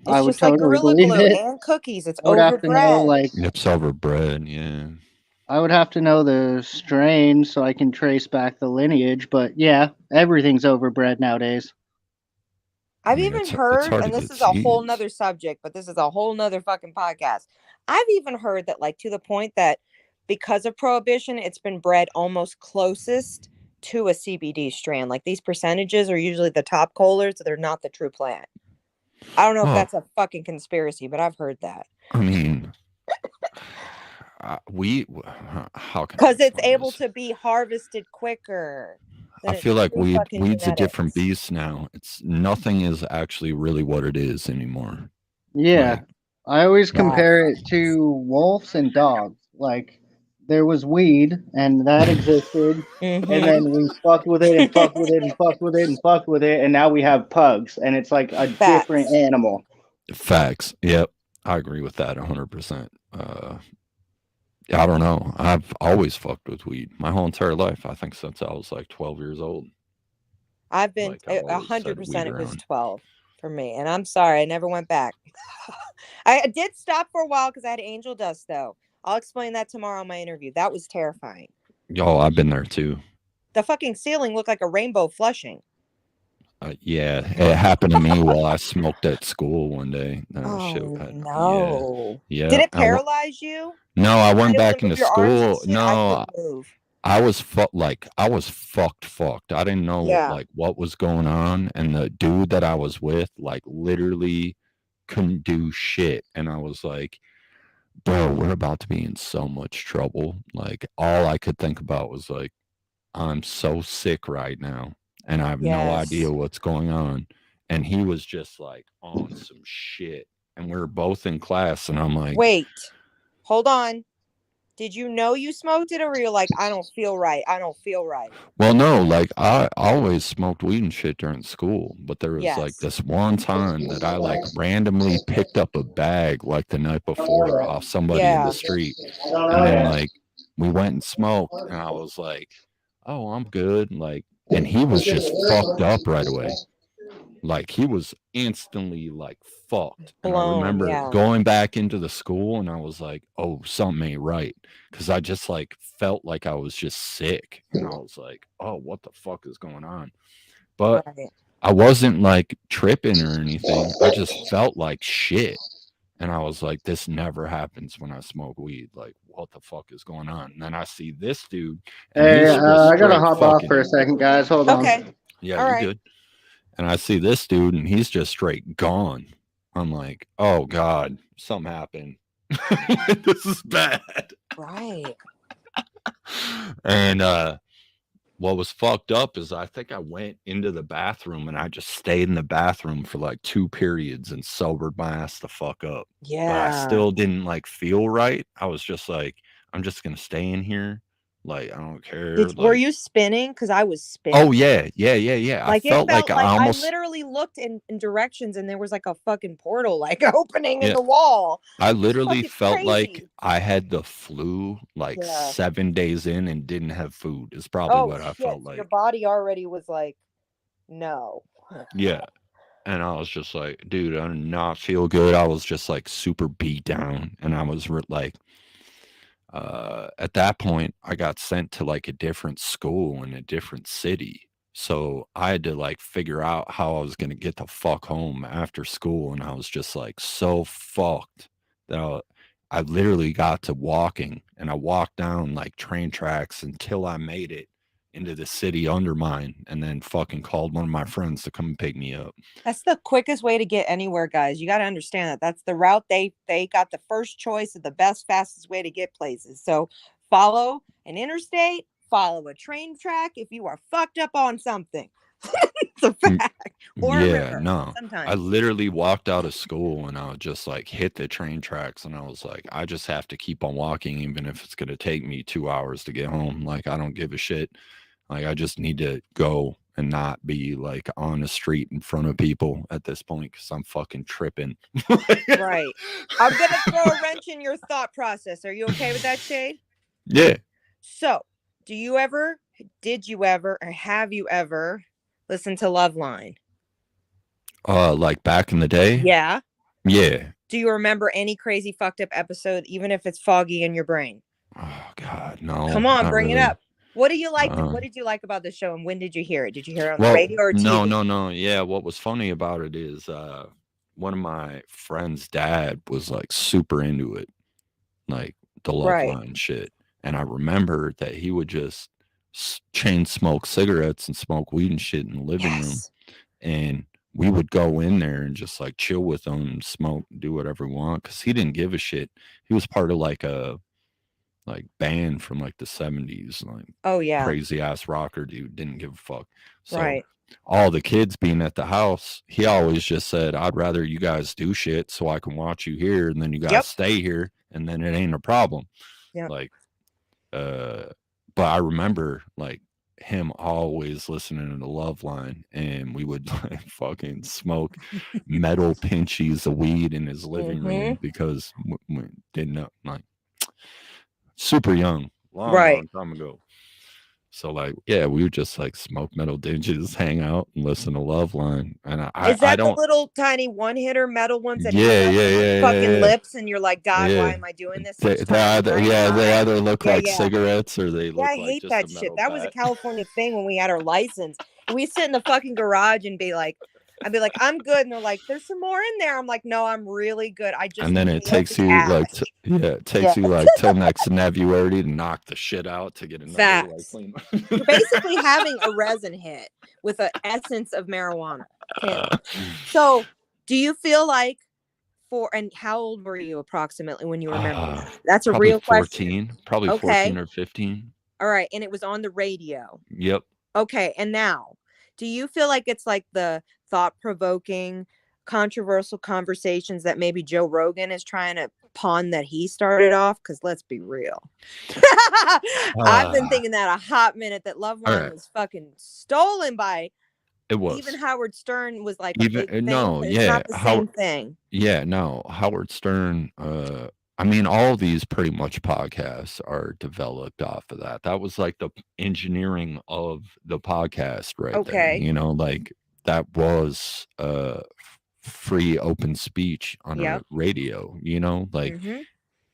I It's would just like totally Gorilla believe Glue it. and cookies. It's I would have to know, overbred. like, It's overbred, yeah. I would have to know the strain so I can trace back the lineage. But yeah, everything's overbred nowadays. I I've mean, even it's heard, hard to and this get is a whole seeds. nother subject, but this is a whole nother fucking podcast. I've even heard that, like, to the point that because of prohibition, it's been bred almost closest to a CBD strand. Like, these percentages are usually the top collars, they're not the true plant. I don't know if Well, that's a fucking conspiracy, but I've heard that. I mean, we how can I Because it's explain able this? to be harvested quicker I than its feel like true fucking weed's a different genetics. beast now. It's nothing is actually really what it is anymore. Yeah. Like, I always Yes. compare it to wolves and dogs. Like there was weed and that existed, and Mm-hmm. then we fucked with it and fucked with it and fucked with it and fucked with it, and now we have pugs and it's like a different Facts. animal. facts. Yep. I agree with that 100%. I don't know. I've always fucked with weed my whole entire life. I think since I was like 12 years old. I've been Like, I've a always hundred said weed percent. It was around. 12 for me, and I'm sorry, I never went back. I did stop for a while because I had angel dust, though. I'll explain that tomorrow in my interview. That was terrifying. Y'all, I've been there too. The fucking ceiling looked like a rainbow flushing. Yeah, it happened to me while I smoked at school one day. Shit, Oh yeah, no! Did yeah. it paralyze you? No, I Not went able to back move into your arms and school. shit. I No, couldn't move. I was fucked. I didn't know Yeah. like what was going on, and the dude that I was with, like, literally couldn't do shit, and I was like, bro, we're about to be in so much trouble. Like, all I could think about was like, I'm so sick right now, and I have no idea Yes. what's going on. And he was just like on some shit, and we were both in class, and I'm like, Wait. Hold on. Did you know you smoked it, or were you like, I don't feel right? I don't feel right. well, no, like I always smoked weed and shit during school, but there was like Yes. this one time that I like randomly picked up a bag like the night before off somebody in the Yeah. street, and then like we went and smoked, and I was like, oh, I'm good, like, and he was just fucked up right away. Like, he was instantly like fucked. And I Blown. remember Yeah. going back into the school and I was like, oh, something ain't right. Cause I just like felt like I was just sick. And I was like, oh, what the fuck is going on? But Right. I wasn't like tripping or anything. I just felt like shit. And I was like, this never happens when I smoke weed. Like, what the fuck is going on? And then I see this dude and Hey, he's just I gotta straight hop off for fucking, a second, guys. Hold Okay. on. yeah, All you right. good. And I see this dude and he's just straight gone. I'm like, oh God, something happened. This is bad. Right. And what was fucked up is I think I went into the bathroom and I just stayed in the bathroom for like 2 periods and sobered my ass the fuck up. But I Yeah. still didn't like feel right. I was just like, I'm just gonna stay in here. Like, I don't care. Were Like, you spinning? Because I was oh spinning. yeah. I Like it felt like felt I like I almost, literally looked in directions and there was like a fucking portal like opening in yeah, the wall. I It was literally fucking felt like crazy. I had the flu like Yeah. 7 days in and didn't have food is probably Oh what I shit. felt Your like. body already was like, no. Yeah. And I was just like, dude, I did not feel good. I was just like super beat down. And I was like, at that point, I got sent to like a different school in a different city. So I had to like figure out how I was going to get the fuck home after school. And I was just like so fucked that I literally got to walking and I walked down like train tracks until I made it into the city under mine and then fucking called one of my friends to come and pick me up. That's the quickest way to get anywhere, guys. You got to understand that. That's the route they got the first choice of the best, fastest way to get places. So follow an interstate, follow a train track if you are fucked up on something. It's a fact. Or a Yeah, river no. I sometimes. literally walked out of school and I would just like hit the train tracks and I was like, I just have to keep on walking even if it's gonna take me 2 hours to get home. Like, I don't give a shit. Like, I just need to go and not be like on the street in front of people at this point because I'm fucking tripping. Right. I'm going to throw a wrench in your thought process. Are you okay with that, Shade? Yeah. So, did you ever, or have you ever listened to Loveline? Like back in the day? Yeah. Yeah. Do you remember any crazy fucked up episode, even if it's foggy in your brain? Oh God, no, Come on, not bring it really. up. What do you like? What did you like about the show, and when did you hear it? Did you hear it on the Well, radio or no, TV? no, no. Yeah, what was funny about it is one of my friend's dad was like super into it, like the love Right. line shit. And I remember that he would just chain smoke cigarettes and smoke weed and shit in the living room. Yes. And we would go in there and just like chill with him and smoke, do whatever we want. Cause he didn't give a shit. He was part of like a band from like the 70s, like Oh yeah. crazy ass rocker dude, didn't give a fuck. So Right. all the kids being at the house, he always just said, I'd rather you guys do shit so I can watch you here and then you guys Yep. stay here and then it ain't a problem. Yep. Like, but I remember like him always listening to the Love Line, and we would like fucking smoke metal pinchies of weed in his living room because we didn't know, like, super young, Right. long time ago. So like, yeah, we would just like smoke metal dinges, hang out, and listen to Love Line. And Is I that the don't. little tiny one-hitter metal ones that hang Yeah, up yeah, in your yeah, yeah, fucking yeah. lips, and you're like, God, why Yeah. am I doing this They, each they time? either, Right? yeah, they Hi. either look Yeah, like yeah. cigarettes or they Yeah, look I like hate just a that shit. metal That was a pack. California thing when we had our license. And we sit in the fucking garage and be like, I'd be like, I'm good. And they're like, there's some more in there. I'm like, no, I'm really good. I just And then it inhaled takes the you like, ash. it takes Yeah. you like till next February to knock the shit out to get another like Facts. clean. You're basically having a resin hit with an essence of marijuana. Cannabis. So do you feel like and how old were you approximately when you remember that? That's a Probably real question. 14, probably Okay. 14 or 15. All right. And it was on the radio. Yep. Okay. And now, do you feel like it's like the thought-provoking, controversial conversations that maybe Joe Rogan is trying to pawn that he started off? Because let's be real. I've been thinking that a hot minute that Love All Line right. was fucking stolen by It was. even Howard Stern was like a Even big thing, no, but it's yeah, not the same thing. yeah, no, Howard Stern, I mean, all these pretty much podcasts are developed off of that. That was like the engineering of the podcast right there, Okay. you know, like that was free open speech on a Yep. radio, you know, like, Mm-hmm.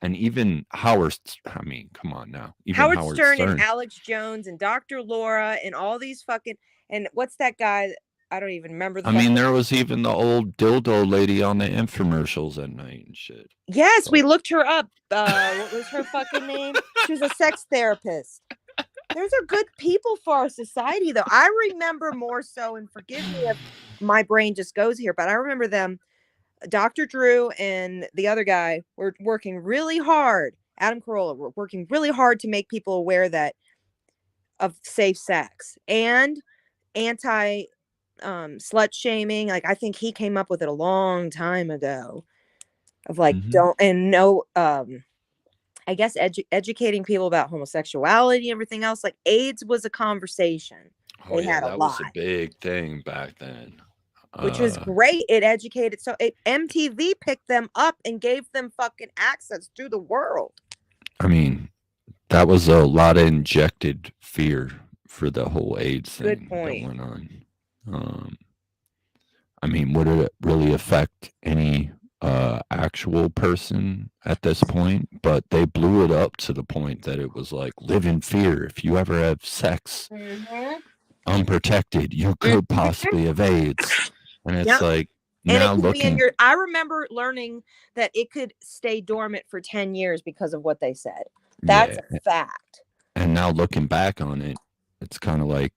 and even Howard, I mean, come on now, even Howard Howard Stern and Stern. Alex Jones and Dr. Laura and all these fucking, and what's that guy? I don't even remember the I mean, fucking. there was even the old dildo lady on the infomercials at night and shit. Yes, we looked her up. What was her fucking name? She was a sex therapist. Those are good people for our society, though. I remember more so, and forgive me if my brain just goes here, but I remember them, Dr. Drew and the other guy were working really hard. Adam Carolla were working really hard to make people aware that of safe sex and anti slut shaming. Like I think he came up with it a long time ago of like don't and no I guess educating people about homosexuality and everything else. Like AIDS was a conversation. Oh They yeah, had a that was a lot, big thing back then. which was great. It educated. So MTV picked them up and gave them fucking access to the world. I mean, that was a lot of injected fear for the whole AIDS Good thing that point. went on. I mean, would it really affect any actual person at this point? But they blew it up to the point that it was like, live in fear. If you ever have sex unprotected, you could possibly have AIDS. And it's like, and now it could be in looking, your. I remember learning that it could stay dormant for 10 years because of what they said. That's yeah. a fact. And now looking back on it, it's kind of like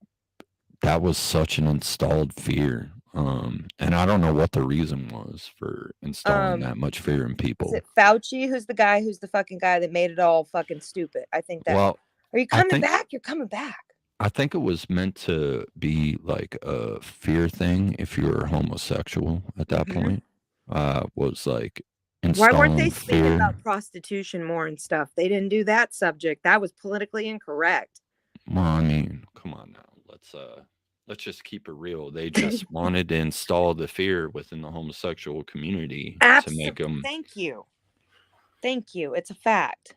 that was such an installed fear. And I don't know what the reason was for installing that much fear in people. Is it Fauci who's the guy who's the fucking guy that made it all fucking stupid? I think that. Well, are you coming back? You're coming back. I think it was meant to be like a fear thing if you were homosexual at that point. Was like installing Why weren't they fear. speaking about prostitution more and stuff? They didn't do that subject. That was politically incorrect. Well, I mean, come on now. Let's just keep it real. They just wanted to install the fear within the homosexual community to make them. Thank you. It's a fact.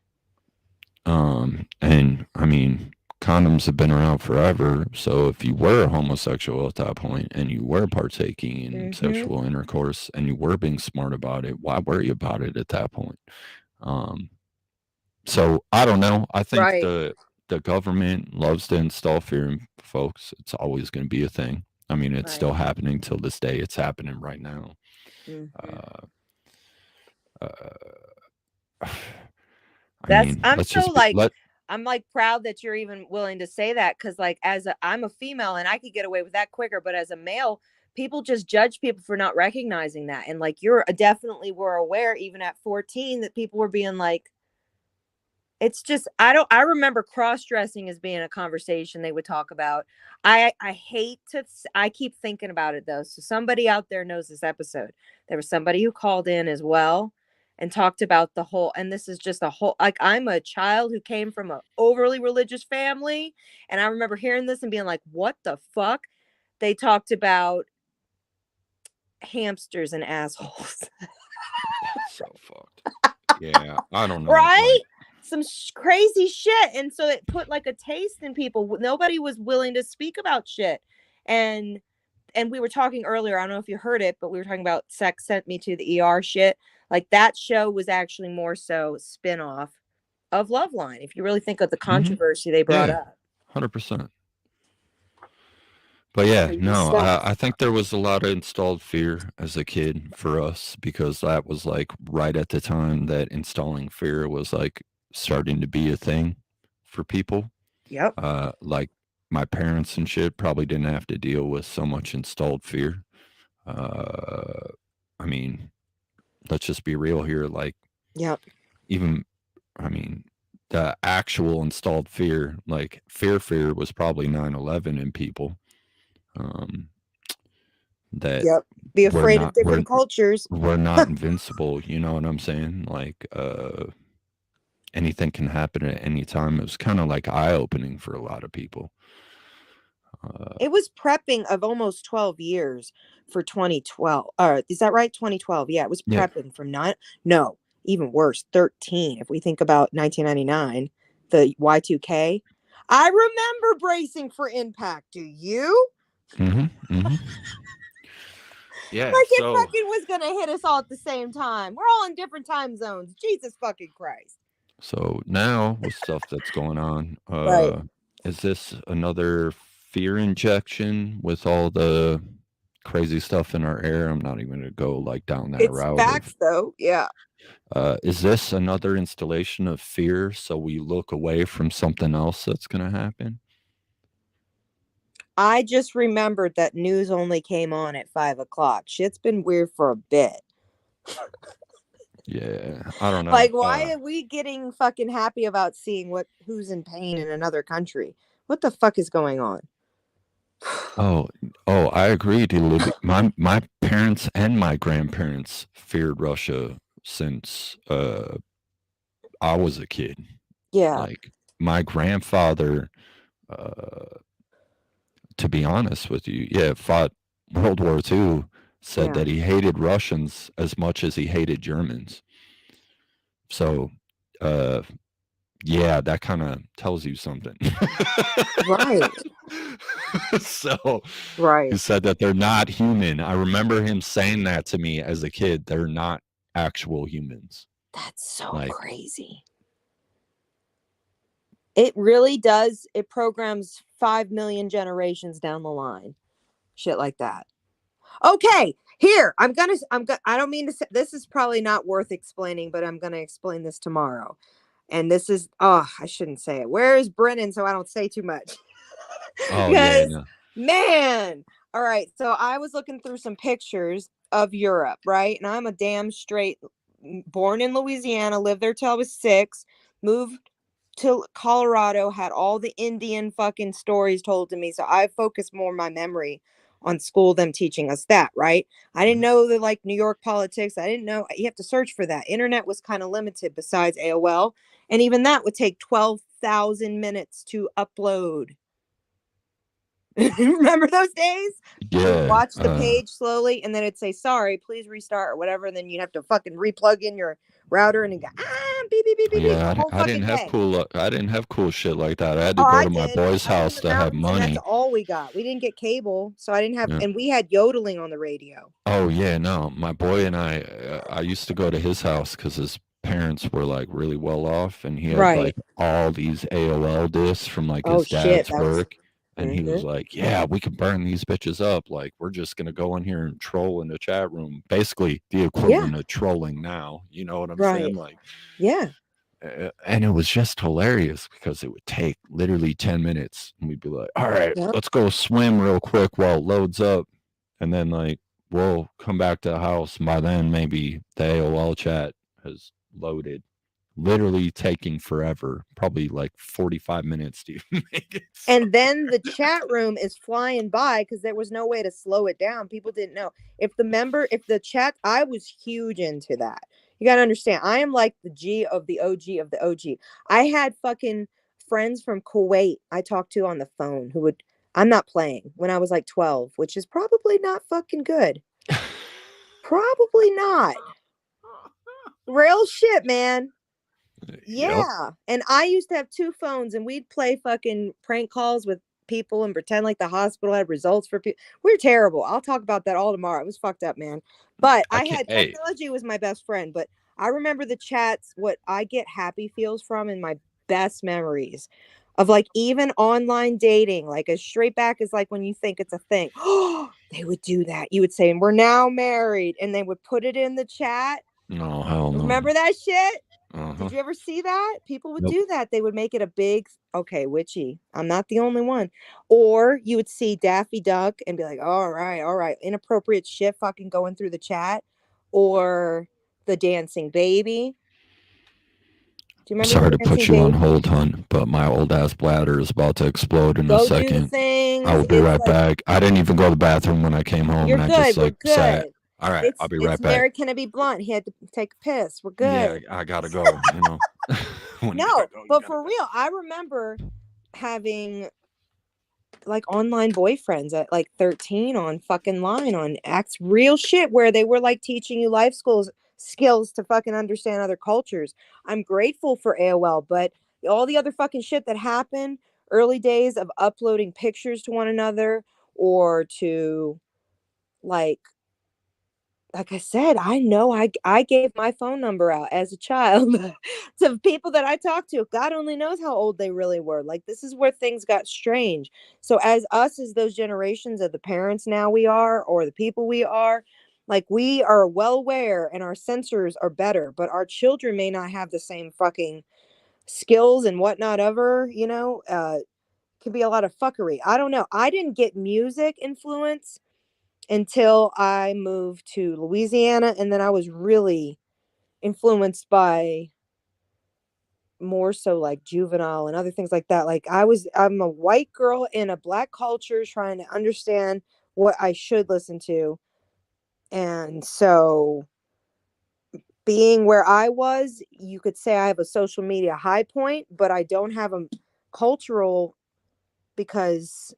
And I mean, condoms have been around forever. So if you were a homosexual at that point and you were partaking in sexual intercourse and you were being smart about it, why worry about it at that point? So I don't know. I think the government loves to install fear in folks. It's always going to be a thing. I mean, it's still happening till this day. It's happening right now. I'm like proud that you're even willing to say that because like I'm a female and I could get away with that quicker, but as a male, people just judge people for not recognizing that. And like you're definitely were aware even at 14 that people were being like, It's just I remember cross-dressing as being a conversation they would talk about. I hate to I keep thinking about it though. So somebody out there knows this episode. There was somebody who called in as well and talked about the whole, and this is just a whole, like, I'm a child who came from a overly religious family, and I remember hearing this and being like, what the fuck? They talked about hamsters and assholes. That's so fucked. Yeah, I don't know. Right? Like, Some crazy shit. And so it put like a taste in people. Nobody was willing to speak about shit. And we were talking earlier, I don't know if you heard it, but we were talking about Sex Sent Me to the ER shit. Like that show was actually more so spin-off of Loveline, if you really think of the controversy they brought yeah, up. 100%. But yeah, Crazy no, stuff. I think there was a lot of installed fear as a kid for us because that was like right at the time that installing fear was like starting to be a thing for people. Yep. Like my parents and shit probably didn't have to deal with so much installed fear. I mean, let's just be real here. Like, Yep. even, I mean, the actual installed fear, like fear was probably 9/11 in people. That Yep. Be we're afraid of not different cultures. we're not invincible, you know what I'm saying? Like anything can happen at any time. It was kind of like eye-opening for a lot of people. It was prepping of almost 12 years for 2012. Is that right? 2012. Yeah, it was Yeah. prepping from no, even worse, 13. If we think about 1999, the Y2K. I remember bracing for impact. Do you? Yeah, Like it so fucking was going to hit us all at the same time. We're all in different time zones. Jesus fucking Christ. now with stuff that's going on, Right. is this another fear injection with all the crazy stuff in our air? I'm not even gonna go like down that It's route of facts though. Yeah. is this another installation of fear so we look away from something else that's gonna happen? I just remembered that news only came on at 5 o'clock. Shit's been weird for a bit. Yeah, I don't know. Like, why are we getting fucking happy about seeing who's in pain in another country? What the fuck is going on? Oh, I agree, Libby. My parents and my grandparents feared Russia since I was a kid. Yeah. Like my grandfather, to be honest with you, fought World War II. Said Yeah. that he hated Russians as much as he hated Germans. So, yeah, that kind of tells you something. Right. So Right. he said that they're not human. I remember him saying that to me as a kid. They're not actual humans. That's so Like, crazy. It really does. It programs 5 million generations down the line. Shit like that. Okay, here. I don't mean to say this is probably not worth explaining, but I'm gonna explain this tomorrow. And this is I shouldn't say it. Where is Brennan so I don't say too much? oh yeah, Because no. man, all right. So I was looking through some pictures of Europe, right? And I'm a damn straight born in Louisiana, lived there till I was 6, moved to Colorado, had all the Indian fucking stories told to me. So I focused more my memory on school, them teaching us that, right? I didn't know the like New York politics. I didn't know you have to search for that. Internet was kind of limited besides AOL. And even that would take 12,000 minutes to upload. Remember those days? Yeah. You'd watch the page slowly and then it'd say, sorry, please restart or whatever. And then you'd have to fucking replug in your router and it'd go, beep, beep, beep, beep, beep, the whole I fucking day. I didn't have cool shit like that. I had to Oh, go I to my did. boy's I live house in the to have mountains and that's money. all we got. We didn't get cable. So I didn't have, Yeah. and we had yodeling on the radio. Oh yeah, no. My boy and I used to go to his house because his parents were like really well off, and he had Right. like all these AOL discs from like Oh his shit. dad's That was, work. And he was like, yeah, we can burn these bitches up. Like, we're just going to go in here and troll in the chat room. Basically, the equivalent of trolling now. You know what I'm saying? Like, yeah. And it was just hilarious because it would take literally 10 minutes. And we'd be like, all right, let's go swim real quick while it loads up. And then, like, we'll come back to the house. By then, maybe the AOL chat has loaded. literally taking forever, probably like 45 minutes to make it. And then the chat room is flying by because there was no way to slow it down. People didn't know. If the chat, I was huge into that. You got to understand, I am like the G of the OG of the OG. I had fucking friends from Kuwait I talked to on the phone who would, I'm not playing, when I was like 12, which is probably not fucking good. Probably not. Real shit, man. Yeah. Yep. And I used to have two phones and we'd play fucking prank calls with people and pretend like the hospital had results for people. We're terrible. I'll talk about that all tomorrow. It was fucked up, man. But I I can't. had Hey, technology was my best friend. But I remember the chats, what I get happy feels from in my best memories of like even online dating, like as straight back as like when you think it's a thing. Oh, they would do that. You would say, and we're now married, and they would put it in the chat. no, hell no. Remember that shit? Uh-huh. Did you ever see that? People would Nope. do that. They would make it a big, okay, witchy. I'm not the only one. Or you would see Daffy Duck and be like, all right. Inappropriate shit fucking going through the chat. Or the dancing baby. Do you remember Sorry the to put dancing you on baby? hold, hon, but my old ass bladder is about to explode in a Go do the second. things. I will be It's right like, back. I didn't even go to the bathroom when I came home, you're and I just good. We're like sat. good. All right, I'll be right It's back. very, can it be blunt? He had to take a piss. We're Yeah, good. I gotta go. You know, when you gotta No, go, you but gotta for go. real, I remember having like online boyfriends at like 13 on fucking line on acts real shit where they were like teaching you life skills to fucking understand other cultures. I'm grateful for AOL, but all the other fucking shit that happened early days of uploading pictures to one another or to like I said, I know I gave my phone number out as a child to people that I talked to. God only knows how old they really were. Like this is where things got strange. So as those generations of the parents now we are or the people we are, like we are well aware and our sensors are better, but our children may not have the same fucking skills and whatnot ever, can be a lot of fuckery. I don't know. I didn't get music influence until I moved to Louisiana, and then I was really influenced by more so like Juvenile and other things like that. Like I'm a white girl in a black culture trying to understand what I should listen to. And so being where I was, you could say I have a social media high point, but I don't have a cultural because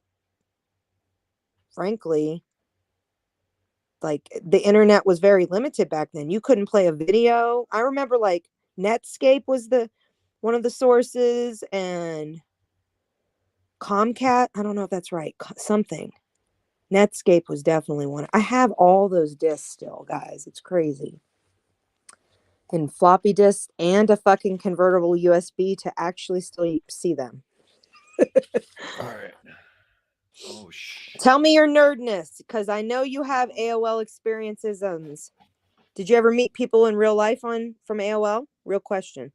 frankly, like the internet was very limited back then. You couldn't play a video. I remember like Netscape was the one of the sources and Comcat. I don't know if that's right. Something. Netscape was definitely one. I have all those discs still, guys. It's crazy. And floppy disks and a fucking convertible USB to actually still see them. All right. Oh shit. Tell me your nerdness, because I know you have AOL experiences. Did you ever meet people in real life from AOL? Real question.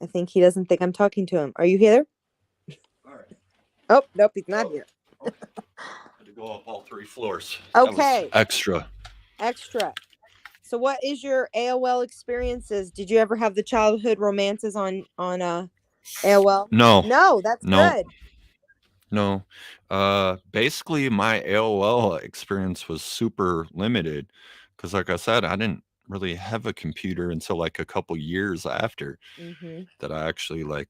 I think he doesn't think I'm talking to him. Are you here? All right. Oh, nope, he's not here. Okay. Had to go up all 3 floors. Okay. That was Extra. So what is your AOL experiences? Did you ever have the childhood romances on AOL? No. No, that's good. No. Basically my AOL experience was super limited because like I said, I didn't really have a computer until like a couple years after that I actually like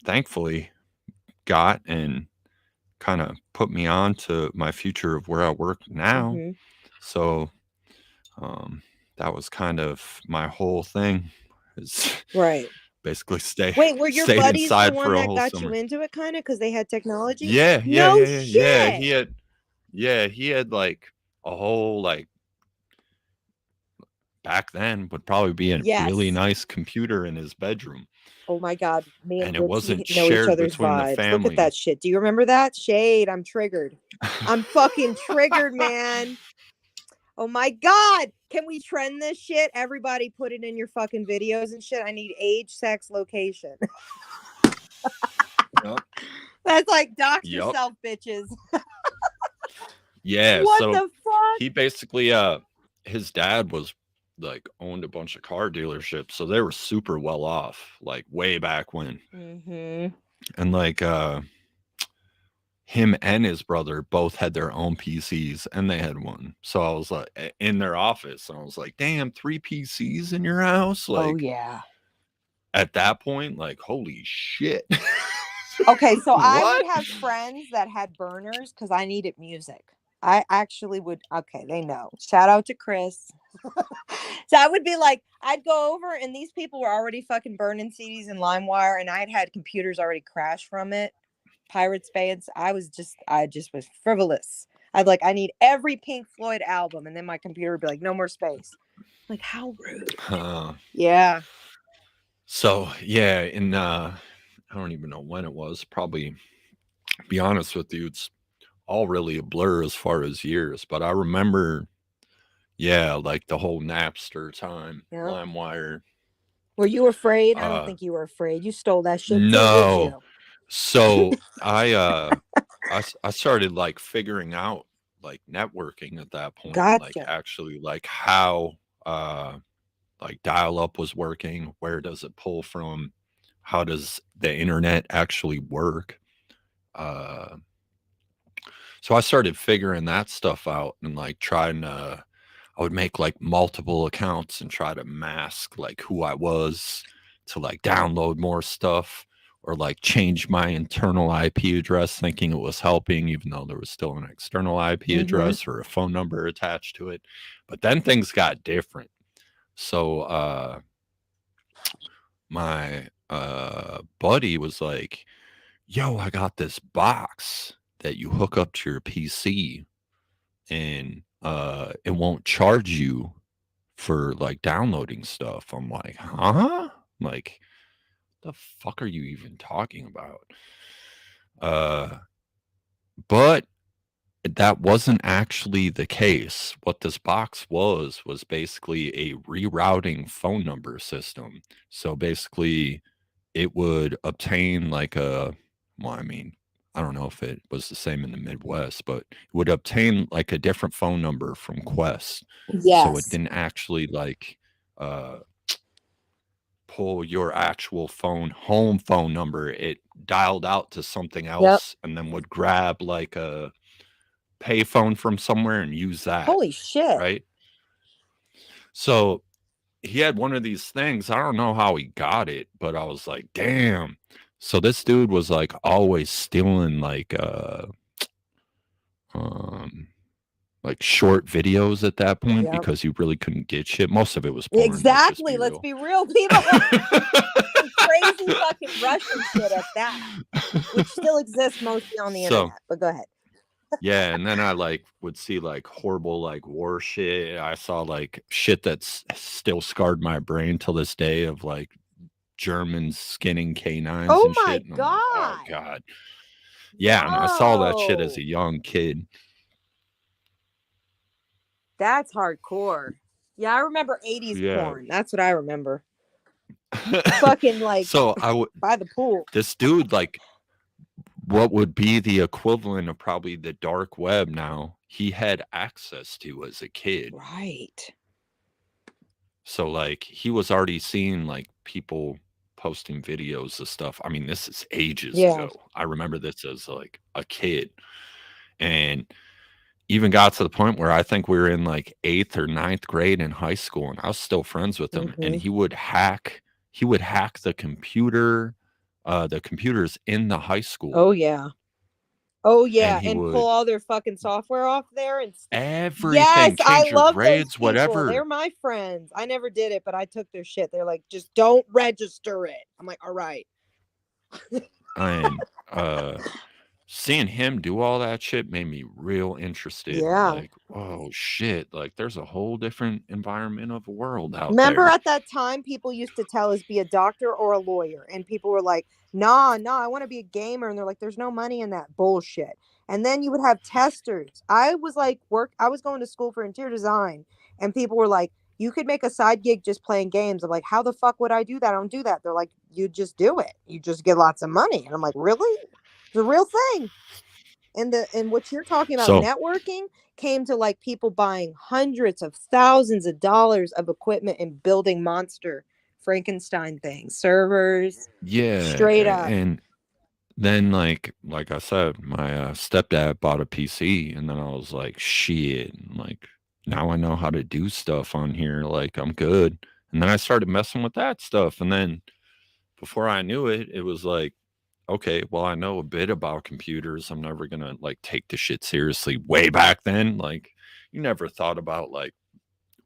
thankfully got and kind of put me on to my future of where I work now. So that was kind of my whole thing is Right. basically Wait, were your stayed buddies the inside one for a that whole got you summer. into it kind of because they had technology? Yeah. No shit. He had like a whole like back then would probably be a really Yes. nice computer in his bedroom. Oh my God. Me and And it Richie wasn't know each shared other's between the vibes. Look at family. that shit. Do you remember that? Shade. I'm triggered. I'm fucking triggered, man. Oh my God. Can we trend this shit? Everybody put it in your fucking videos and shit. I need age, sex, location. Yep. That's like dox Yep. yourself, bitches. Yeah, What so the fuck? he basically his dad was like owned a bunch of car dealerships, so they were super well off, like way back when. Mm-hmm. And like him and his brother both had their own PCs and they had one. So I was like in their office, and I was like, damn, 3 PCs in your house? Oh Like yeah. at that point, like, holy shit. Okay, so I would What? have friends that had burners because I needed music. I actually would. Okay, they know. Shout out to Chris. So I would be like, I'd go over, and these people were already fucking burning CDs in LimeWire, and I'd had computers already crash from it. Pirates fans. I just was frivolous. I need every Pink Floyd album, and then my computer would be like, no more space. Like, how rude. Yeah. So yeah, in I don't even know when it was. Probably, be honest with you, it's all really a blur as far as years. But I remember, yeah, like the whole Napster time, Yeah. LimeWire. Were you afraid? I don't think you were afraid. You stole that shit too, did No. you? So I started like figuring out like networking at that point, like Gotcha. actually like how like dial up was working, where does it pull from, how does the internet actually work? Uh so I started figuring that stuff out and like trying to I would make like multiple accounts and try to mask like who I was to like download more stuff or like change my internal IP address thinking it was helping, even though there was still an external IP Mm-hmm. address or a phone number attached to it. But then things got different. So my buddy was like, yo, I got this box that you hook up to your PC and it won't charge you for like downloading stuff. I'm like, huh? Like, the fuck are you even talking about? Uh, but that wasn't actually the case. What this box was basically a rerouting phone number system. So basically, it would obtain like a, well, I mean, I don't know if it was the same in the Midwest, but it would obtain like a different phone number from Quest. So it Yes. didn't actually like uh pull your actual home phone number. It dialed out to something Yep. else and then would grab like a payphone from somewhere and use that, Holy shit. right? So he had one of these things. I don't know how he got it, but I was like, damn. So this dude was like always stealing um like short videos at that point Yep. because you really couldn't get shit. Most of it was porn. Exactly. Let's be real, people. Some crazy fucking Russian shit at that, which still exists mostly on the So internet. But go ahead. yeah, and then I like would see like horrible like war shit. I saw like shit that's still scarred my brain till this day of like Germans skinning canines Oh and my shit. And I'm like, oh God. God. Yeah, and I saw that shit as Whoa. a young kid. That's hardcore. Yeah, I remember 80s Yeah. porn. That's what I remember. Fucking like So I would by the pool. this dude like what would be the equivalent of probably the dark web now, he had access to as a kid. Right. So like he was already seeing like people posting videos of stuff. I mean, this is ages Yeah. ago. I remember this as like a kid. And even got to the point where I think we were in like 8th or ninth grade in high school and I was still friends with him. And Mhm. he would hack the computers in the high school. Oh yeah. Oh And yeah, he and pull would all their fucking software off there and yes, everything, I change your love those grades, people. They're whatever. my friends. I never did it, but I took their shit. They're like, just don't register it. I'm like, all right. And seeing him do all that shit made me real interested. Yeah. Like, oh shit, like there's a whole different environment of a world out Remember there. at that time, people used to tell us be a doctor or a lawyer, and people were like, nah, I want to be a gamer. And they're like, there's no money in that bullshit. And then you would have testers. I was going to school for interior design, and people were like, you could make a side gig just playing games. I'm like, how the fuck would I do that? I don't do that. They're like, you just do it. You just get lots of money. And I'm like, really? It's a real thing. And what you're talking about So networking came to like people buying hundreds of thousands of dollars of equipment and building monster Frankenstein things, servers, yeah, straight up. and then like I said, my stepdad bought a PC, and then I was like, shit, like now I know how to do stuff on here. Like I'm good. And then I started messing with that stuff, and then before I knew it, it was like, okay, well, I know a bit about computers. I'm never gonna like take the shit seriously. Way back then, like you never thought about like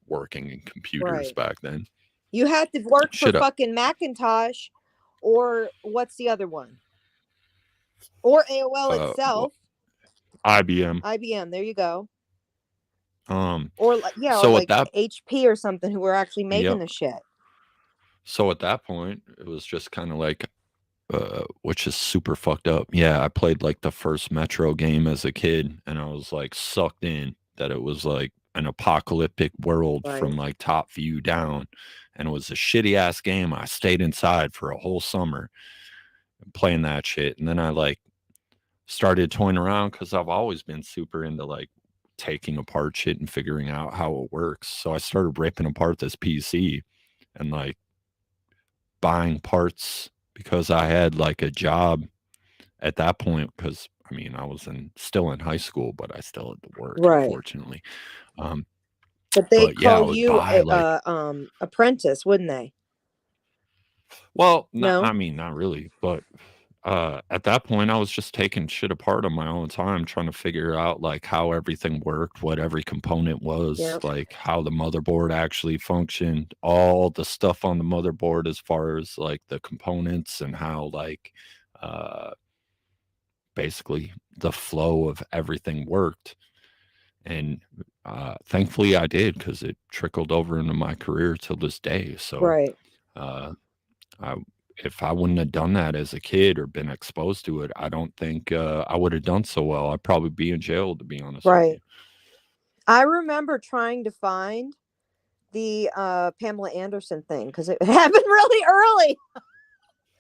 working in computers Right. back then. You had to work for Shit up. fucking Macintosh, or what's the other one? Or AOL Well, itself. IBM. IBM, there you go. Um, Or like, yeah, or so at like that, HP or something, who were actually making yep. the shit. So at that point, it was just kind of like, which is super fucked up. Yeah, I played like the first Metro game as a kid, and I was like sucked in that it was like an apocalyptic world from Right. like top view down, and it was a shitty ass game. I stayed inside for a whole summer playing that shit, and then I like started toying around because I've always been super into like taking apart shit and figuring out how it works. So I started ripping apart this PC and like buying parts because I had like a job at that point because I mean I was still in high school, but I still had to work, Right. unfortunately. Um, But they'd but yeah, I call would you buy a like, apprentice, wouldn't they? well, not, No? I mean, not really, but at that point, I was just taking shit apart on my own time, trying to figure out like how everything worked, what every component was, Yeah. like how the motherboard actually functioned, all the stuff on the motherboard as far as like the components and how like uh, basically the flow of everything worked. And thankfully, I did because it trickled over into my career till this day. So Right. uh, I if I wouldn't have done that as a kid or been exposed to it, I don't think I would have done so well. I'd probably be in jail, to be honest with you. Right. I remember trying to find the Pamela Anderson thing because it happened really early.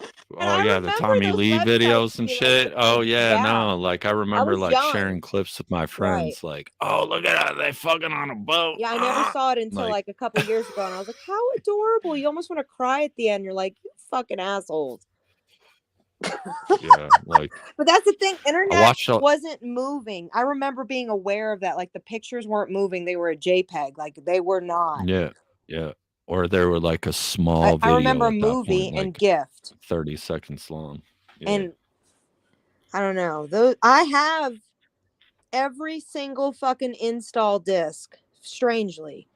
And Oh I yeah, the remember Tommy those Lee websites videos and being like, shit. Oh yeah, yeah, no, like I I remember was like young. sharing clips with my Right. friends, like, oh look at that, they fucking on a boat. Yeah, I never saw it until Like, like a couple years ago. And I was like, how adorable. You almost want to cry at the end. You're like, you fucking assholes. yeah, like But that's the thing. I Internet watched. wasn't moving. I remember being aware of that. Like the pictures weren't moving. They were a JPEG. Like they were not. Yeah, yeah, or there were like a I, small I remember video a at that point, movie and like gift. 30 seconds long. Yeah, And I don't know. Those I have every single fucking install disc, strangely,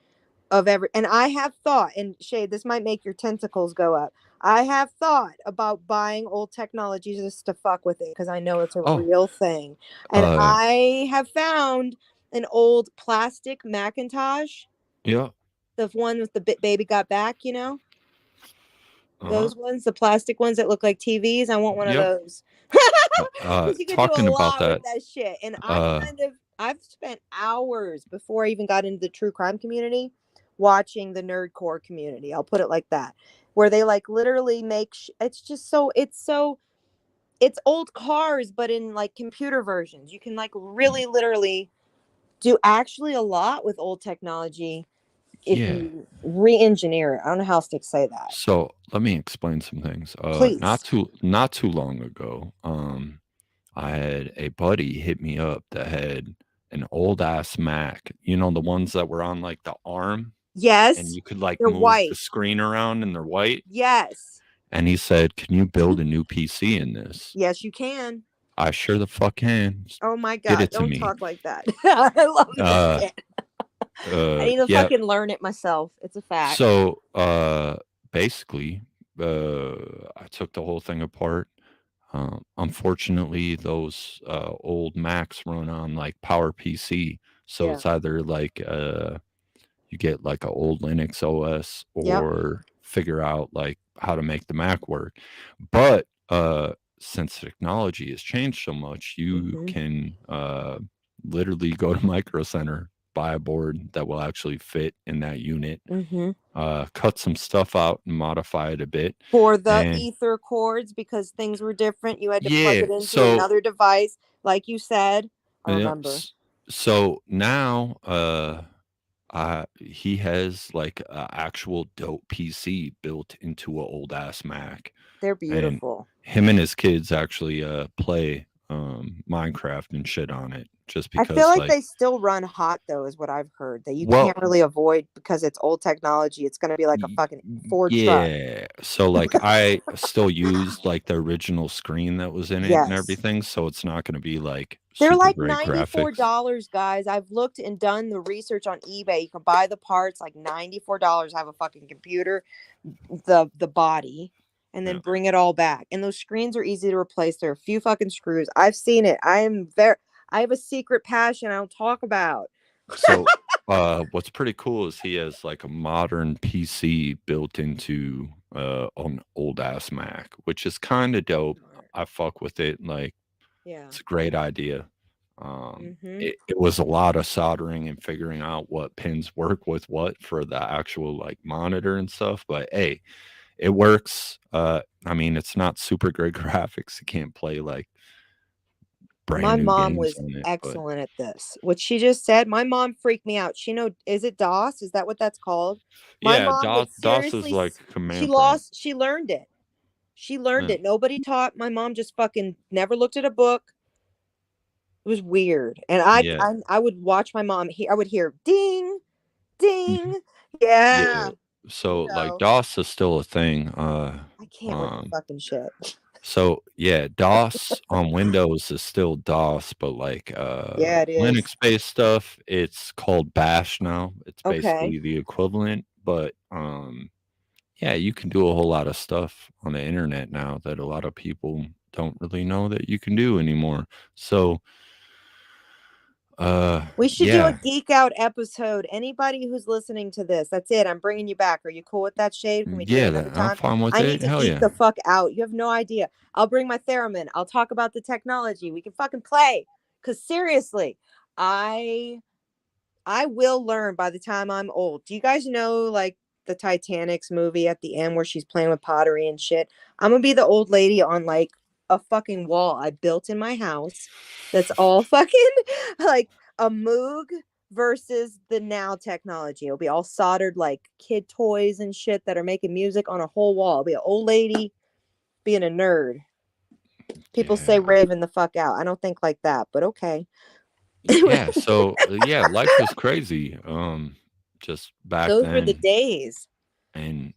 of every, and I have thought, and Shay, this might make your tentacles go up. I have thought about buying old technology just to fuck with it because I know it's a oh, real thing. And uh, I have found an old plastic Macintosh, yeah, the one with the baby got back, uh-huh, those ones, the plastic ones that look like TVs. I want one of yep. those. Because you could do a Talking about lot with that, that shit. And uh, I've spent hours before I even got into the true crime community watching the nerdcore community. I'll put it like that, where they like literally make it's just it's old cars, but in like computer versions. You can like really literally do actually a lot with old technology if yeah. you re-engineer it. I don't know how else to say that. So let me explain some things. Please. Not too long ago, I had a buddy hit me up that had an old ass Mac. You know, the ones that were on like the arm and Yes, you could like they're move the white. screen around and they're white. Yes. And he said, "Can you build a new PC in this?" Yes, you can. I sure the fuck can. Oh my Get God. it to Don't me. talk like that. I love this Uh, shit. I need to yeah. fucking learn it myself. It's a fact. So, basically, I took the whole thing apart. Unfortunately, those old Macs run on like Power PC, so Yeah. it's either like you get like a old Linux OS Yep. or figure out like how to make the Mac work. But since technology has changed so much, you Hmm. can literally go to Micro Center, buy a board that will actually fit in that unit, Mm-hmm. cut some stuff out and modify it a bit. For the And ether cords, because things were different, you had to plug yeah, it into so another device, like you said. I yeah, remember. so now he has like a actual dope PC built into a old ass Mac, They're and beautiful. him and his kids actually play Minecraft and shit on it, just I feel because like like, they still run hot though, is what I've heard. That you well, can't really avoid because it's old technology. It's going to be like a fucking Ford truck. yeah, so like I still used like the original screen that was in it and Yes. everything, so it's not going to be like They're super like great graphics. $94, guys. I've looked and done the research on eBay. You can buy the parts like $94. Have a fucking computer, the body, and then Yeah. bring it all back. And those screens are easy to replace. There are a few fucking screws. I've seen it. I have a secret passion I don't talk about. So, what's pretty cool is he has like a modern PC built into an old ass Mac, which is kind of dope. I fuck with it. Like, Yeah. it's a great idea. Mm-hmm. It was a lot of soldering and figuring out what pins work with what for the actual like monitor and stuff. But hey, it works. I mean, it's not super great graphics. You can't play like My brand new mom games was on it, but excellent at this. What she just said, my mom freaked me out. Is it DOS? Is that what that's called? My yeah, mom would DOS is seriously, like command prompt. she learned it. She learned Yeah. it. Nobody taught. My mom just fucking never looked at a book. It was weird. And Yeah. I would watch my mom. I would hear ding, Mhm. ding. Yeah. Yeah. So like So DOS is still a thing. I can't with the Um fucking shit. so yeah, DOS on Windows is still DOS, but like Yeah, it is. Linux based stuff, it's called Bash now. It's Okay. basically the equivalent, but yeah, you can do a whole lot of stuff on the internet now that a lot of people don't really know that you can do anymore. So We should do a yeah. geek out episode. Anybody who's listening to this, that's it. I'm bringing you back. Are you cool with that, Shade? Can we do it Yeah, another I'm time? fine with I need it. to Hell geek yeah. the fuck out. You have no idea. I'll bring my theremin. I'll talk about the technology. We can fucking play. Cause seriously, I I will learn by the time I'm old. Do you guys know like the Titanic's movie at the end where she's playing with pottery and shit? I'm gonna be the old lady on like a fucking wall I built in my house that's all fucking like a Moog versus the now technology. It'll be all soldered like kid toys and shit that are making music on a whole wall. I'll be an old lady being a nerd. People say Yeah. raving the fuck out. I don't think like that, but okay. Yeah, so yeah, life was crazy just back Those were the then, days. and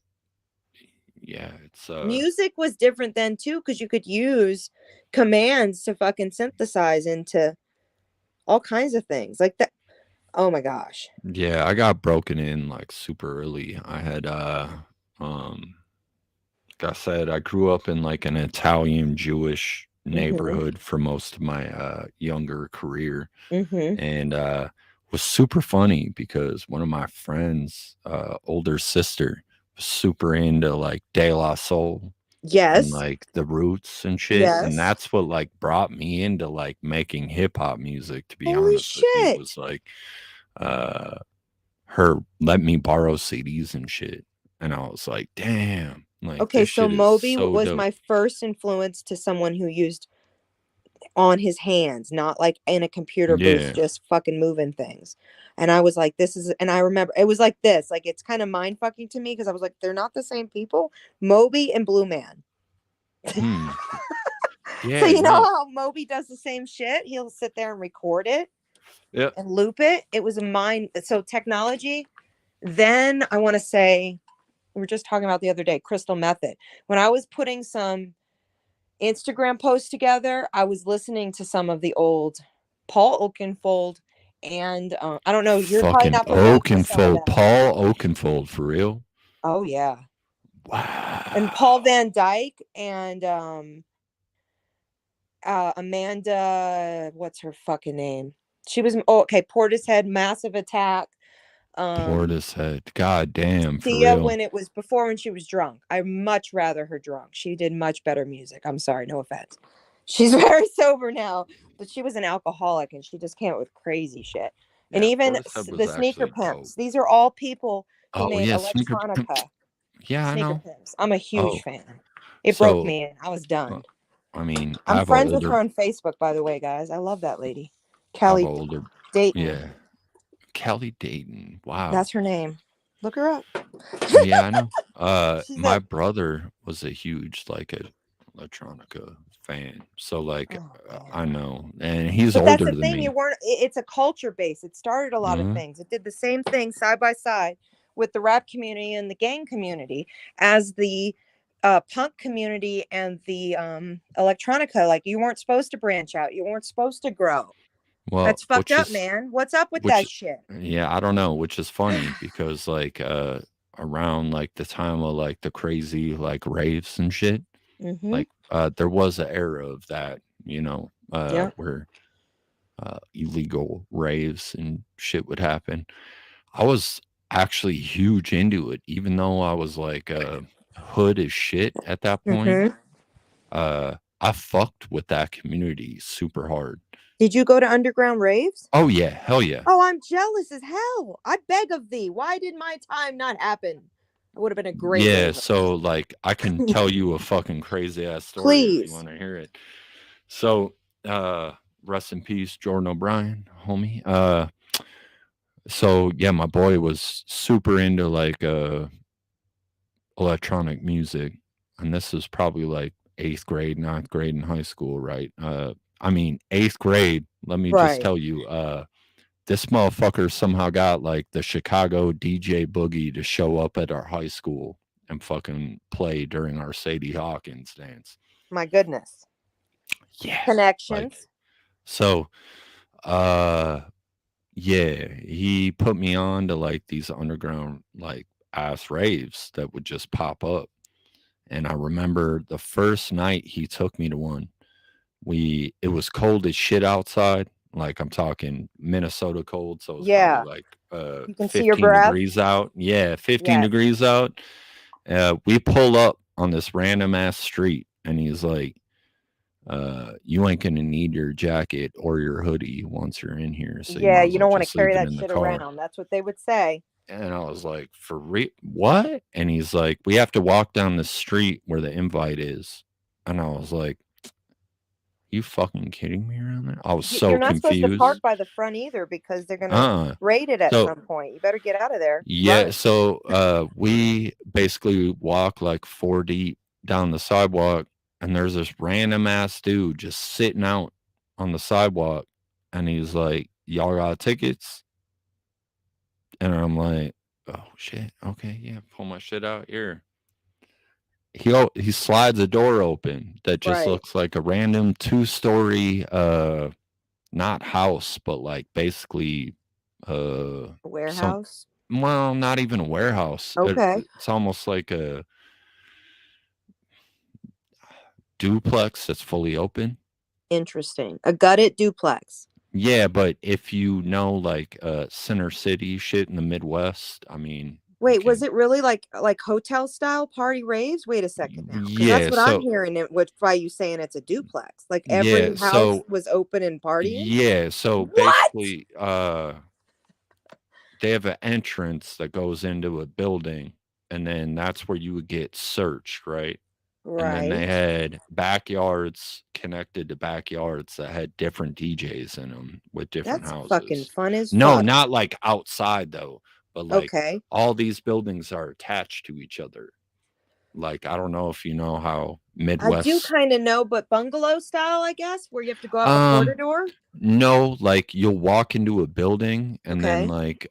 yeah, it's Music was different then too, because you could use commands to fucking synthesize into all kinds of things like that. Oh my gosh. yeah, I got broken in like super early. I had um like I said, I grew up in like an Italian Jewish Mm-hmm. neighborhood for most of my younger career, Mm-hmm. and was super funny because one of my friends older sister was super into like De La Soul and Yes. like the roots and shit, and Yes. that's what like brought me into like making hip hop music, to be Holy honest with you, was shit. like uh her let me borrow CDs and shit, and I was like, damn, like Okay, this so shit is Moby so was dope. my first influence to someone who used on his hands, not like in a computer booth, Yeah. just fucking moving things. And I was like, this is, and I remember it was like this, like it's kind of mind fucking to me because I was like, they're not the same people. Moby and Blue Man. Hmm. So Yeah, you know no. how Moby does the same shit? He'll sit there and record it Yep. and loop it. It was a mind. So technology. Then I want to say we were just talking about the other day, Crystal Method. When I was putting some Instagram posts together, I was listening to some of the old Paul Oakenfold, and I don't know. You're probably Fucking not familiar with some of Oakenfold, them. Paul Oakenfold, for real? Oh yeah, and Paul Wow. Van Dyke and Amanda. What's her fucking name? She was okay. Portishead, Massive Attack. Um, Portishead. God damn, for Sia real. when it was before when she was drunk. I much rather her drunk. She did much better music. I'm sorry, no offense. She's very sober now, but she was an alcoholic and she just came up with crazy shit. And Yeah, even Portishead was the sneaker actually dope. pimps. These are all people who Oh made yeah, sneaker. electronica. Yeah, I Sneaker know. pimps. I'm a huge Oh, fan. It broke so me in. I was uh, done. I mean, I'm friends with her on Facebook, by the way, guys. I love that lady. I have a Kelly older, Dayton. yeah, Kelly Dayton. Wow. That's her name. Look her up. Yeah, I know. She's My a brother was a huge like a electronica fan, so like oh I man. know, and he's But that's older the than thing. You me. weren't. It's a culture base. It started a lot of Mhm. things. It did the same thing side by side with the rap community and the gang community as the punk community and the electronica. Like you weren't supposed to branch out. You weren't supposed to grow. Well, That's fucked up, man. What's up with which that shit? yeah, I don't know, which is funny because like around like the time of like the crazy like raves and shit, Mm-hmm. like there was an era of that, Yeah. where illegal raves and shit would happen. I was actually huge into it, even though I was like hood as shit at that point. Mm-hmm. I fucked with that community super hard. Did you go to underground raves? Oh yeah, hell yeah. Oh, I'm jealous as hell. I beg of thee. Why did my time not happen? It would have been a great Yeah, raver. so like I can tell you a fucking crazy ass story if you Please. want to hear it. So, uh rest in peace, Jordan O'Brien, homie. So yeah, my boy was super into like electronic music, and this is probably like 8th grade, ninth grade in high school, right? I mean, 8th grade, let me just Right. tell you, this motherfucker somehow got like the Chicago DJ Boogie to show up at our high school and fucking play during our Sadie Hawkins dance. My goodness. Yeah. Like, Connections. so, uh, yeah, he put me on to like these underground, like ass raves that would just pop up. And I remember the first night he took me to one, it was cold as shit outside. Like I'm talking Minnesota cold, so it was probably Yeah. like You can see your 15 breath. degrees out. Yeah, 15 Yes. degrees out. We pull up on this random ass street, and he's like, you ain't gonna need your jacket or your hoodie once you're in here, so you Yeah, might as you well don't want to just carry leave it that in the shit car. around. That's what they would say. And I was like, for real? What? And he's like, we have to walk down the street where the invite is. And I was like, you fucking kidding me around there? I was so You're not supposed to park confused. by the front either because they're going to Uh, raid it at so some point. You better get out of there. yeah, Run. so we basically walk like 4 deep down the sidewalk, and there's this random ass dude just sitting out on the sidewalk, and he's like, y'all got tickets? And I'm like, oh shit, okay, yeah, pull my shit out here. He slides a door open that just Right. looks like a random 2-story not house, but like basically some Warehouse. well, not even a warehouse. Okay. It's almost like a duplex that's fully open. Interesting. A gutted duplex. Yeah, but if you know like Center City shit in the Midwest, I mean, you Wait, was can it really like hotel style party raves? Wait a second now, because that's yeah, what I'm so hearing. It with by you saying it's a duplex. Like every yeah, house so was open and partying. yeah, so What? basically they have an entrance that goes into a building, and then that's where you would get searched, right? And then they Right. had backyards connected to backyards that had different DJs in them with different That's fucking houses. fun as No, fuck. not like outside though, but like Okay. all these buildings are attached to each other. Like I don't know if you know how I do Midwest. kind of know, but bungalow style, I guess, where you have to go up a Um, corridor. no, like you'll walk into a building and then Okay. like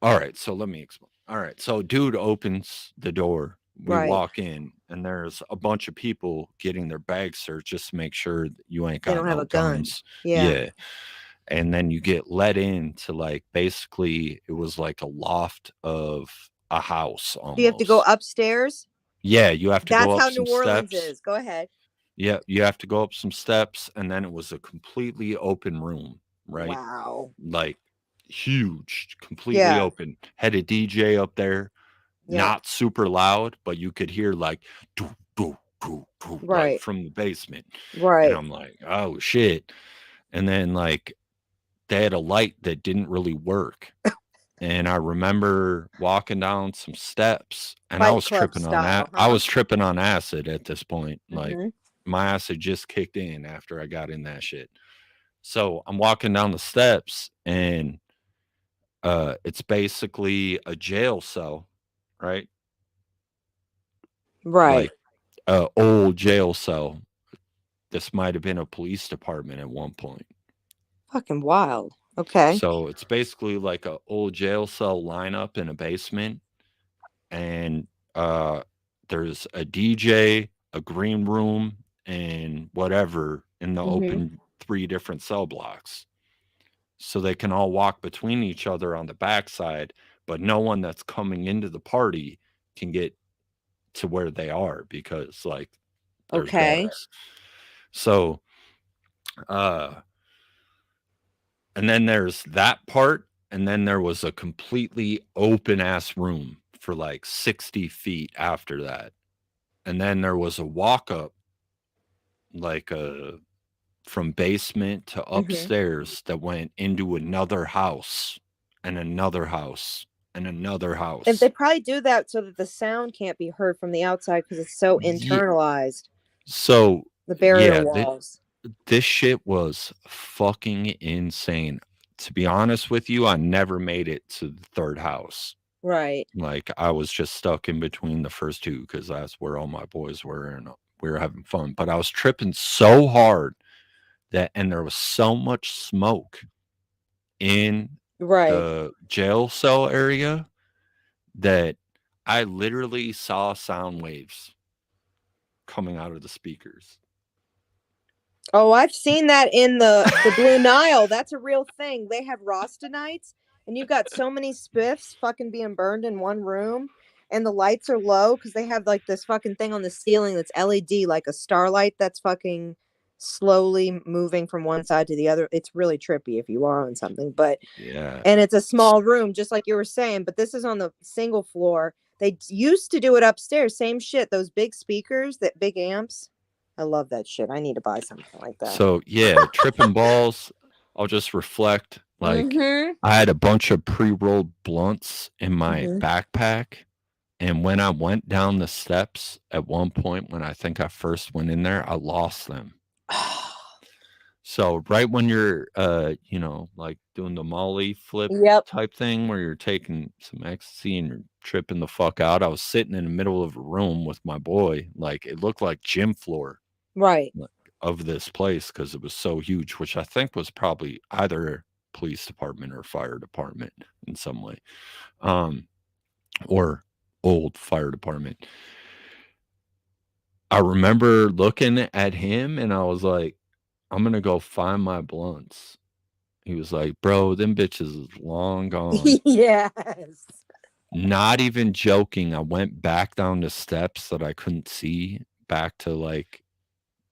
all right, so let me explain. All right, so dude opens the door. We Right. walk in, and there's a bunch of people getting their bags searched just to make sure that you ain't They got don't have no a gun. guns. Yeah. Yeah. And then you get let into like basically it was like a loft of a house Do you have to go almost. upstairs? Yeah, you have to go That's up how New some Orleans steps. is. Go ahead. Yeah, you have to go up some steps, and then it was a completely open room, right? Wow. Like huge, completely Yeah. open. Had a DJ up there, Yeah. not super loud, but you could hear like doo, doo, doo, doo, like Right. from the basement. And Right. I'm like, oh shit. And then like they had a light that didn't really work. And I remember walking down some steps, and I Fight was Club tripping on style, I huh? was tripping on acid at this point. Like Mm-hmm. my acid just kicked in after I got in that shit. So I'm walking down the steps, and it's basically a jail cell, right? Right. Like a old jail cell. This might have been a police department at one point. Fucking wild. Okay. So it's basically like a old jail cell lineup in a basement, and uh, there's a DJ, a green room, and whatever in the Mm-hmm. open three different cell blocks. So they can all walk between each other on the backside, but no one that's coming into the party can get to where they are because like there's Okay. bars. So uh and then there's that part, and then there was a completely open ass room for like 60 feet after that. And then there was a walk up, like from basement to Mm-hmm. upstairs that went into another house and another house and another And they house. probably do that so that the sound can't be heard from the outside because it's so Yeah. internalized. So The barrier yeah, walls. this shit was fucking insane. To be honest with you, I never made it to the third house. Right. Like I was just stuck in between the first two because that's where all my boys were, and we were having fun. But I was tripping so hard that, and there was so much smoke in Right. the jail cell area that I literally saw sound waves coming out of the speakers. Oh, I've seen that in the Blue Nile. That's a real thing. They have Rasta nights, and you've got so many spiffs fucking being burned in one room, and the lights are low because they have like this fucking thing on the ceiling that's LED, like a starlight that's fucking slowly moving from one side to the other. It's really trippy if you are on something, but Yeah. and it's a small room, just like you were saying. But this is on the single floor. They used to do it upstairs. Same shit. Those big speakers, that big amps. I love that shit. I need to buy something like that. So yeah, tripping balls. I'll just reflect. Like Mm-hmm. I had a bunch of pre-rolled blunts in my Mm-hmm. backpack. And when I went down the steps at one point, when I think I first went in there, I lost them. So right when you're, like doing the Molly flip Yep. type thing where you're taking some ecstasy and you're tripping the fuck out, I was sitting in the middle of a room with my boy. Like it looked like gym floor Right. like, of this place because it was so huge, which I think was probably either police department or fire department in some way, or old fire department. I remember looking at him and I was like, I'm gonna go find my blunts. He was like, bro, them bitches is long gone. Yes. Not even joking. I went back down the steps that I couldn't see back to like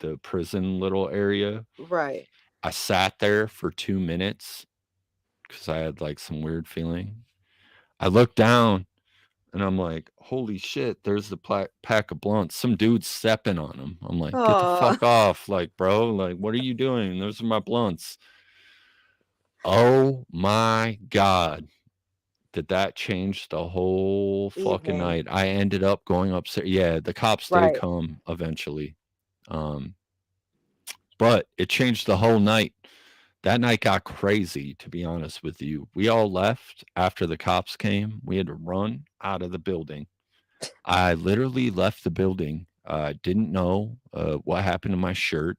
the prison little area. Right. I sat there for 2 minutes because I had like some weird feeling. I looked down and I'm like, holy shit, there's the pack of blunts. Some dude's stepping on them. I'm like, get the Oh. fuck off. Like, bro, like, what are you doing? Those are my blunts. Oh my God. Did that change the whole fucking Evening. night? I ended up going upstairs. Yeah, the cops did Right. come eventually. But it changed the whole night. That night got crazy, to be honest with you. We all left after the cops came. We had to run out of the building. I literally left the building. I didn't know what happened to my shirt,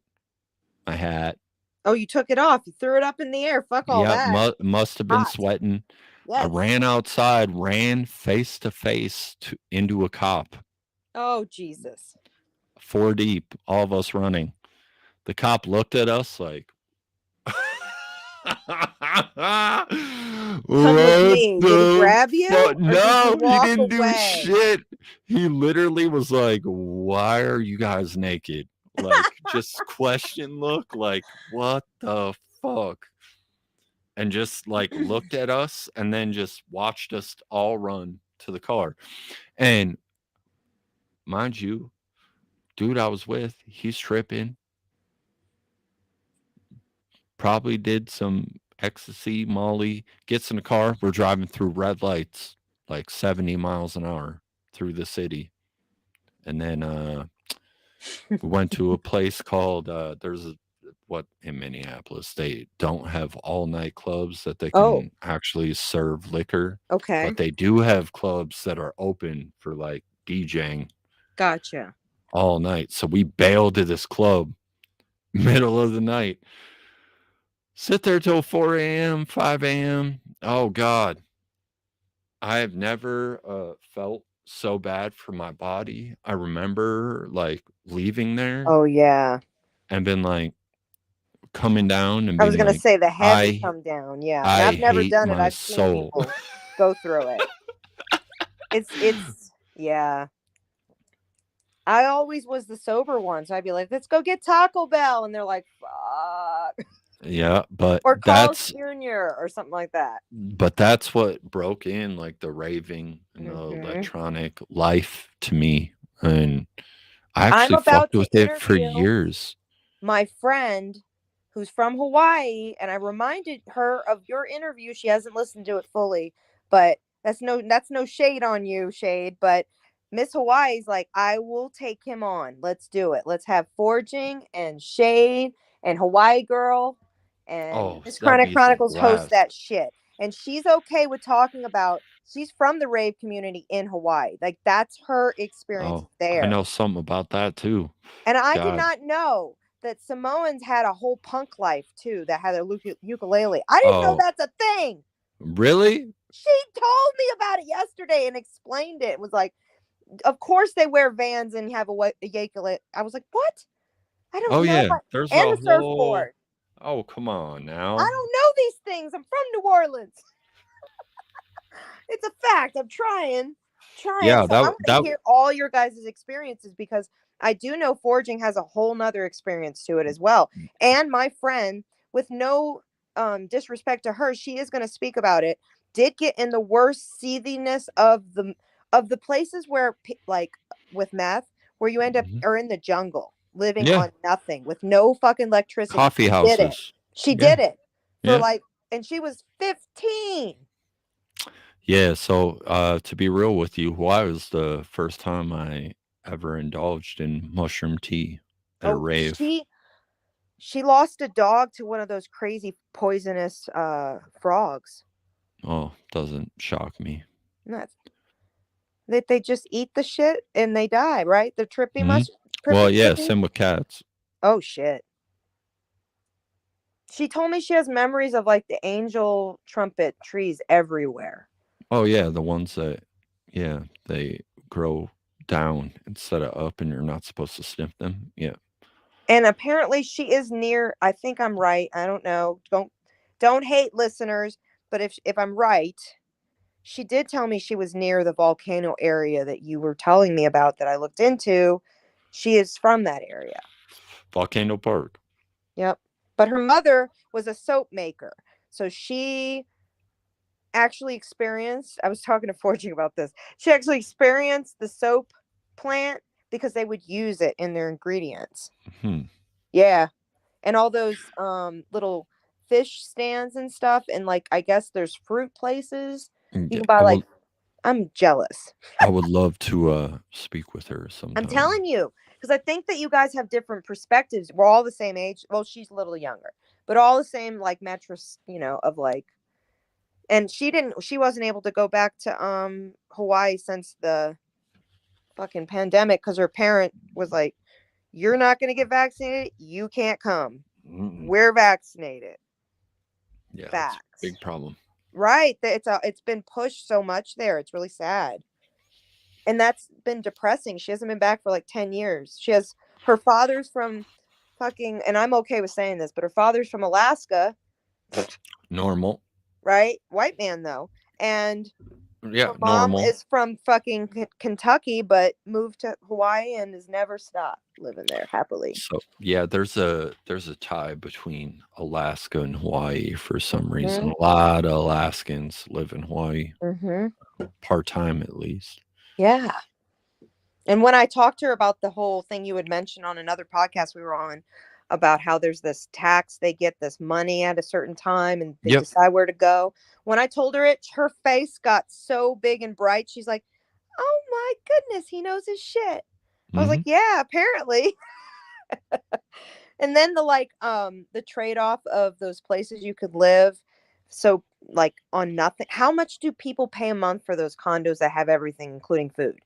my hat. Oh, you took it off. You threw it up in the air. Fuck all Yeah, that. must have been Hot. sweating. I Yes. ran outside, ran face to face into a cop, Oh, Jesus. 4 deep, all of us running. The cop looked at us like, Come with what me. Did he the grab you fuck? or did you No, he walk didn't do away? shit. He literally was like, why are you guys naked? Like, just question look, like, what the fuck? And just like looked at us and then just watched us all run to the car. And mind you, dude I was with, he's tripping. Probably did some ecstasy, Molly, gets in the car. We're driving through red lights, like 70 miles an hour through the city. And then we went to a place called, what in Minneapolis, they don't have all night clubs that they Oh, can actually serve liquor, okay. but they do have clubs that are open for like DJing Gotcha. all night. So we bailed to this club middle of the night. Sit there till 4 a.m., 5 a.m. Oh God. I have never felt so bad for my body. I remember like leaving there Oh, yeah. and been like coming down and I was being gonna like, say the heavy I come down, yeah. And I I've never hate done it. my I've seen soul. people go through it. It's yeah. I always was the sober one, so I'd be like, "Let's go get Taco Bell," and they're like, "Fuck," Yeah, or Carl's Jr. or something like that. but that's what broke in like the raving and the Hmm. electronic life to me. And I I'm actually about fucked to with it for interview years. my friend who's from Hawaii, and I reminded her of your interview. She hasn't listened to it fully, but that's no shade on you, Shade, but Miss Hawaii's like, I will take him on. Let's do it. Let's have Forging and Shade and Hawaii Girl and Oh, Miss that'd Chronic be the Chronicles host blast. that shit. And she's okay with talking about she's from the rave community in Hawaii. Like that's her experience Oh, I there. know something about that too. And I did God. not know that Samoans had a whole punk life too that had a ukulele. I didn't know Oh, that's a thing. really? She told me about it yesterday and explained it. It was like, of course they wear Vans and have a ukulele. I was like, what? I don't Oh know yeah, what. there's And a the whole. surfboard. Oh, come on I now. don't know these things. I'm from New Orleans. It's a fact. I'm trying. Yeah, So I'm going that to hear all your guys' experiences because I do know forging has a whole nother experience to it as well. And my friend, with no disrespect to her, she is going to speak about it. Did get in the worst seethiness of the places where like with meth, where you end up Mhm. are in the jungle living Yeah, on nothing with no fucking electricity. coffee She did it. houses. She Yeah, did it for yeah, like, and she was 15. yeah. So, to be real with you, Hawaii was the first time I ever indulged in mushroom tea at a Oh, rave. she lost a dog to one of those crazy poisonous frogs. Oh, doesn't shock me. Not that they just eat the shit and they die, right? The trippy Hmm. mush Well, trippy yeah, trippy. same with cats. Oh shit. She told me she has memories of like the angel trumpet trees everywhere. Oh yeah, the ones that, yeah, they grow down instead of up, and you're not supposed to sniff them. Yeah. And apparently she is near, I think I'm right. I don't know. Don't hate listeners, but if I'm right, she did tell me she was near the volcano area that you were telling me about that I looked into. She is from that area. Volcano Park. Yep. But her mother was a soap maker. So she actually experienced, I was talking to Forging about this. She actually experienced the soap plant because they would use it in their ingredients. Hmm. Yeah. And all those little fish stands and stuff and like I guess there's fruit places. You Yeah, can buy like I'm jealous. I would love to speak with her I'm sometime. telling you, because I think that you guys have different perspectives. We're all the same age. Well, she's a little younger, but all the same like mattress, of like. And she wasn't able to go back to Hawaii since the fucking pandemic because her parent was like, "You're not going to get vaccinated. You can't come. Mm-mm. We're vaccinated." Yeah, that's a Facts, big problem. right? It's been pushed so much there. It's really sad, and that's been depressing. She hasn't been back for like 10 years. Her father's from fucking, and I'm okay with saying this, but her father's from Alaska, Normal. right? White man though, and Yeah, her mom normal. is from fucking Kentucky, but moved to Hawaii and has never stopped living there happily. So yeah, there's a tie between Alaska and Hawaii for some reason. Mm-hmm. A lot of Alaskans live in Hawaii, Mm-hmm. part time at least. Yeah. And when I talked to her about the whole thing you had mentioned on another podcast we were on, about how there's this tax, they get this money at a certain time and they Yep. decide where to go. When I told her it, her face got so big and bright. She's like, "Oh my goodness, he knows his shit." I was like, Hmm. "Yeah, apparently." And then the trade-off of those places you could live, so like on nothing. How much do people pay a month for those condos that have everything including food?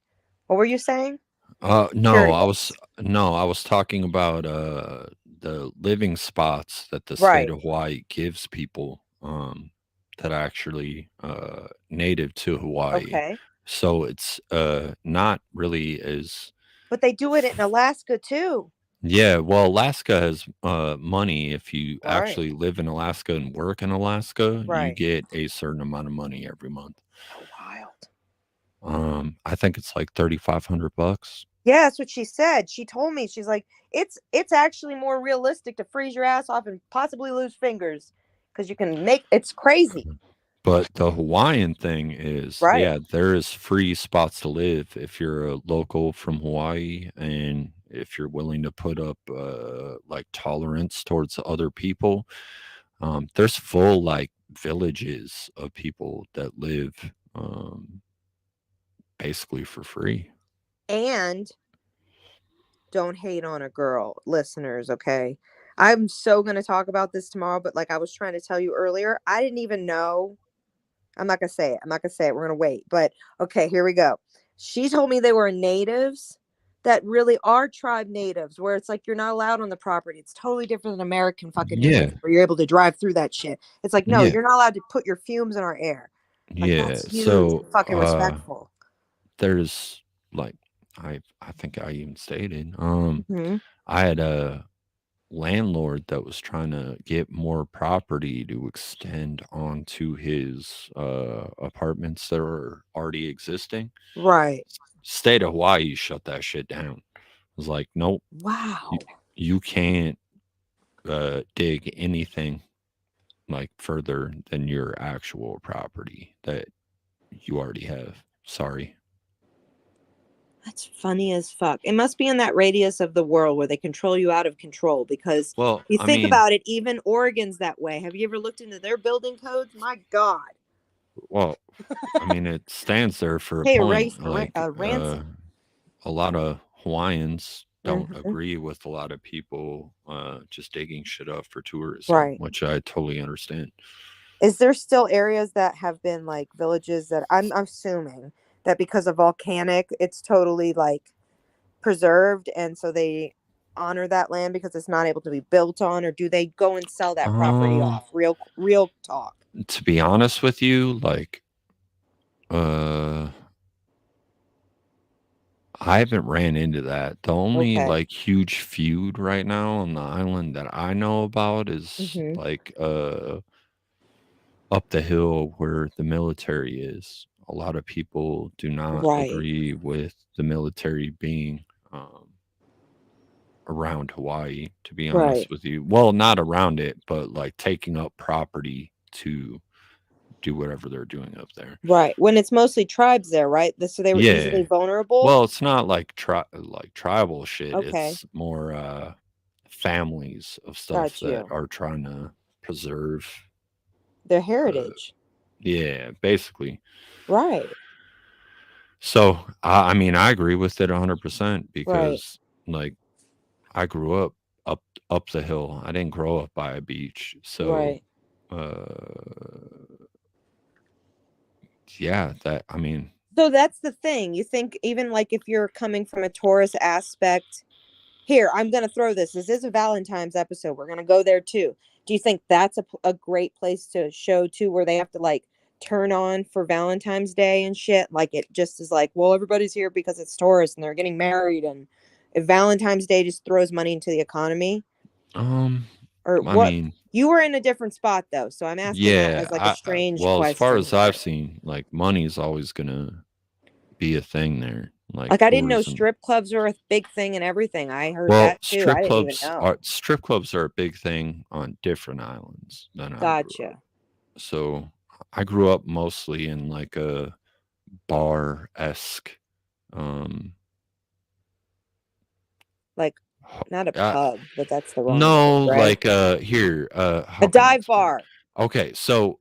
What were you saying? No, Curious. I was talking about the living spots that the state Right. of Hawaii gives people that are actually native to Hawaii. Okay. So it's not really as But they do it in Alaska too. yeah, well, Alaska has money. If you Right. actually live in Alaska and work in Alaska, you Right. get a certain amount of money every month. So wild. I think it's like $3,500. Yeah, that's what she said. She told me, she's like, it's actually more realistic to freeze your ass off and possibly lose fingers because you can make it's crazy. But the Hawaiian thing is, Right. yeah, there is free spots to live if you're a local from Hawaii and if you're willing to put up like tolerance towards other people. There's full like villages of people that live basically for free. And don't hate on a girl, listeners, okay? I'm so going to talk about this tomorrow, but like I was trying to tell you earlier, I didn't even know. I'm not going to say it. I'm not going to say it. We're going to wait. But okay, here we go. She told me they were natives that really are tribe natives, where it's like you're not allowed on the property. It's totally different than American fucking Yeah, natives where you're able to drive through that shit. It's like, no, yeah, you're not allowed to put your fumes in our air. Like, yeah. that's huge So and fucking respectful. there's like I think I even stated Hmm. I had a landlord that was trying to get more property to extend onto his apartments that are already existing. Right. State of Hawaii shut that shit down. It was like, nope, you, Wow. you can't dig anything like further than your actual property that you already have. Sorry. That's funny as fuck. It must be in that radius of the world where they control you out of control because Well, you I think mean, about it, even Oregon's that way. Have you ever looked into their building codes? My God. well, I mean, it stands there for a Hey, point. Like, ransom. a lot of Hawaiians don't Hmm. agree with a lot of people just digging shit up for tourism, Right. which I totally understand. Is there still areas that have been like villages that I'm assuming that because of volcanic, it's totally like preserved and so they honor that land because it's not able to be built on, or do they go and sell that property Um, off? Real talk. to be honest with you, like, uh, I haven't ran into that. The only Okay. like huge feud right now on the island that I know about is Hmm. like up the hill where the military is. A lot of people do not Right. agree with the military being around Hawaii, to be honest Right. with you. Well, not around it, but like taking up property to do whatever they're doing up there. Right. When it's mostly tribes there, right? So they were easily Yeah. vulnerable. Well, it's not like like tribal shit. Okay. It's more families of stuff Got that you. are trying to preserve Their uh heritage. yeah, basically. Right. So, I mean, I agree with it 100% Right. because like I grew up the hill. I didn't grow up by a beach. So, Right. uh yeah, that I mean, So that's the thing. You think even like if you're coming from a tourist aspect, here, I'm going to throw this. This is a Valentine's episode. We're going to go there too. Do you think that's a great place to show too, where they have to like turn on for Valentine's Day and shit? Like it just is like, well, everybody's here because it's tourists and they're getting married. And if Valentine's Day just throws money into the economy, um or I what? mean, You were in a different spot though. So I'm asking that yeah, as like a strange well, as far question as I've here. seen, like money's always gonna be a thing there, like Like I didn't know tourism. strip clubs were a big thing and everything. I heard Well, that too. I didn't even know. strip clubs are a big thing on different islands than I grew up. Gotcha. So I grew up mostly in like a bar esque, um, Like Not a Uh, pub, but that's the wrong word, no, right? like here, A how can I dive explain? bar. Okay, so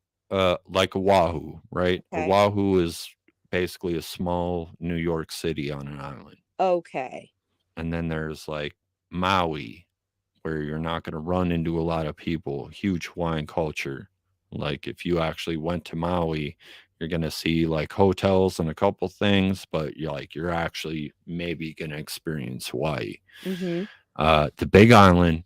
like Oahu, right? Okay. Oahu is basically a small New York City on an island. Okay. And then there's like Maui, where you're not going to run into a lot of people, huge Hawaiian culture. Like if you actually went to Maui, you're going to see like hotels and a couple things, but you're actually maybe going to experience Hawaii. Mm-hmm. The Big Island,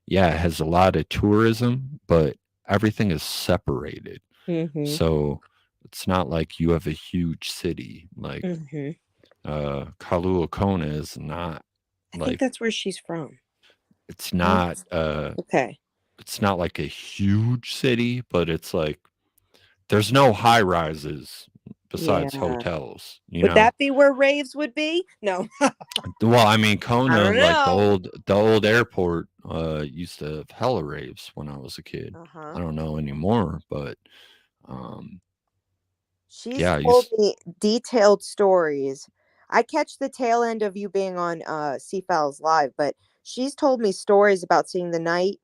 yeah, has a lot of tourism, but everything is separated. Mm-hmm. So it's not like you have a huge city. Like Mm-hmm. Kailua Kona is not I think like that's where she's from. it's I want not okay. it's not like a huge city, but it's like there's no high rises besides Yeah. hotels, you Would know? that be where raves would be? No. Well, I mean I Kona, don't like know. the old airport used to have hella raves when I was a kid. Uh-huh. I don't know anymore, but um She's yeah, I told used me detailed stories. I catch the tail end of you being on Seafowls Live, but she's told me stories about seeing the night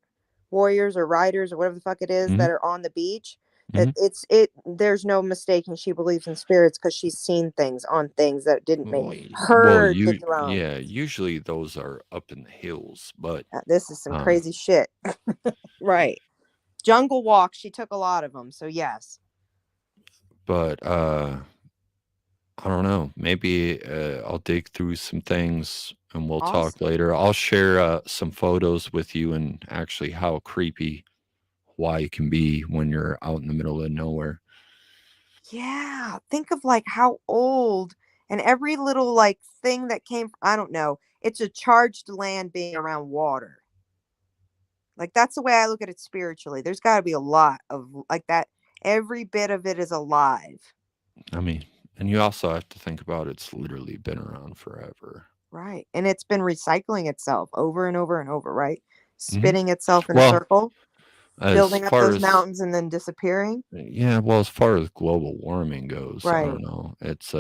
warriors or riders or whatever the fuck it is mhm, that are on the beach. That mhm. there's no mistaking she believes in spirits because she's seen things on things that didn't make Well, her get drunk. yeah, usually those are up in the hills, This is some uh crazy shit. Right. Jungle Walk, she took a lot of them, so yes. but I don't know. Maybe I'll dig through some things and we'll talk Awesome. later. I'll share some photos with you and actually how creepy Hawaii can be when you're out in the middle of nowhere. Yeah, think of like how old and every little like thing that came, I don't know. It's a charged land being around water. Like that's the way I look at it spiritually. There's got to be a lot of like that. Every bit of it is alive. I mean, and you also have to think about it's literally been around forever. Right. And it's been recycling itself over and over and over, right? Hmm. Spinning itself in a Well, circle, as building up far those as mountains and then disappearing. yeah, well, as far as global warming goes, I Right. don't know. It's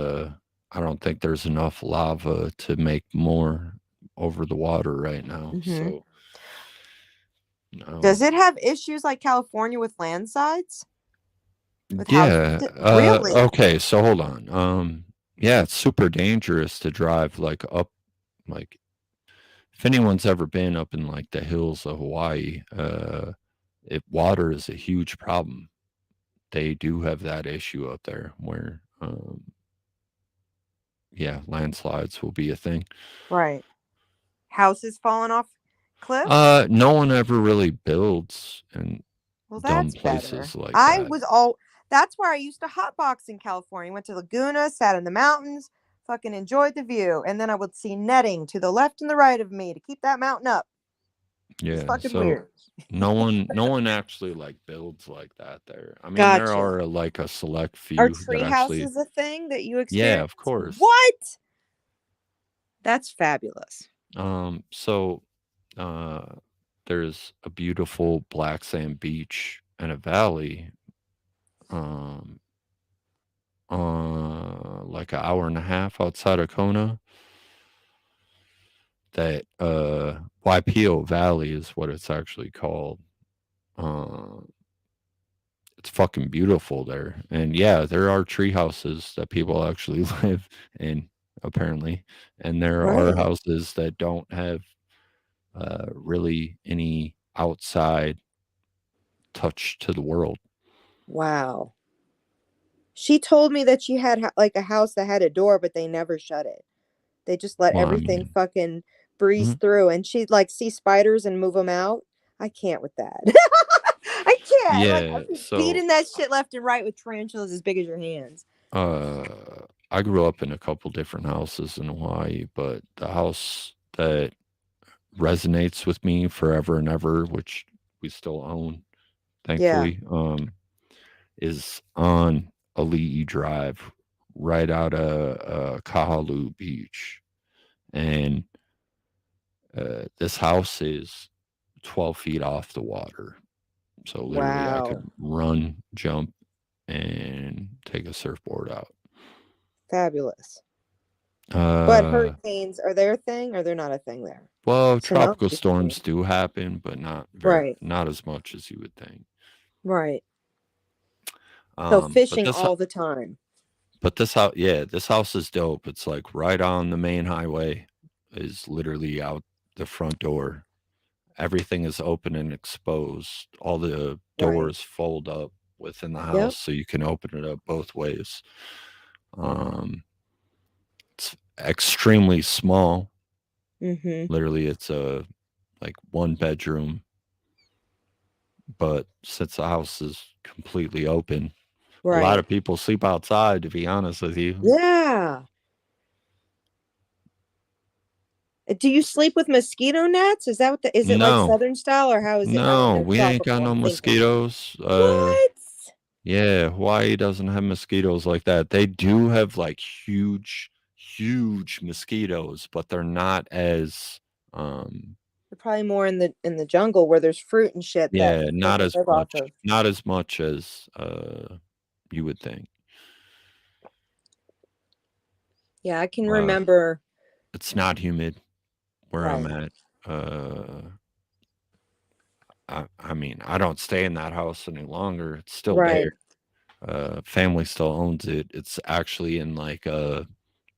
I don't think there's enough lava to make more over the water right now. Hmm. So, Does um, it have issues like California with landslides? With houses? yeah. Really? Okay. So hold on. Yeah, it's super dangerous to drive like up, like if anyone's ever been up in like the hills of Hawaii, it water is a huge problem. They do have that issue up there where, yeah, landslides will be a thing. Right. Houses falling off cliffs? No one ever really builds in Well, dumb that's better. places like I that. was all That's where I used to hotbox in California. Went to Laguna, sat in the mountains, fucking enjoyed the view, and then I would see netting to the left and the right of me to keep that mountain up. It was Yeah, fucking so weird. no one actually like builds like that there. I mean, there Gotcha. are like a select Are few that tree actually houses a thing that you yeah, experience? of course. What? That's fabulous. So uh there's a beautiful black sand beach and a valley um like an hour and a half outside of Kona that Waipio Valley is what it's actually called. Uh, it's fucking beautiful there. And yeah, there are tree houses that people actually live in apparently. And there are Right. houses that don't have really any outside touch to the world. Wow. She told me that she had like a house that had a door, but they never shut it. They just let Well, I everything mean, fucking breeze mhm. through, and she'd like see spiders and move them out. I can't with that. I can't. Like Yeah, I'd be so beating that shit left and right with tarantulas as big as your hands. uh I grew up in a couple different houses in Hawaii, but the house that resonates with me forever and ever, which we still own, Yeah. thankfully, is on Ali'i Drive, right out of Kahalu Beach, and this house is 12 feet off the water. So literally, I could Wow. run, jump, and take a surfboard out. Fabulous. But Uh, hurricanes, are they a thing or they're not a thing there? well, Tsunamis tropical is a thing. storms do happen, but Right, not as much as you would think. right. So But fishing all the time. this house, yeah, this house is dope. It's like right on the main highway, is literally out the front door. Everything is open and exposed. All the Right. doors fold up within the Yep. house, so you can open it up both ways. Um, it's extremely small. Mm-hmm. Literally, it's a like one bedroom, but since the house is completely open, a lot Right. of people sleep outside. To be honest with you, Yeah. Do you sleep with mosquito nets? Is that what is it like no, Southern style or how is it? Oh, no, no, we ain't got tropical. no I'm thinking. mosquitoes. What? Yeah, Hawaii doesn't have mosquitoes like that. They do have like huge mosquitoes, but they're not as um They're probably more in the jungle where there's fruit and shit that yeah, they can live off of. not as much as you would think. Yeah, I can Uh remember. it's not humid where I'm Right. at. Uh I mean, I don't stay in that house any longer. It's still there. Right. Family still owns it. It's actually in like a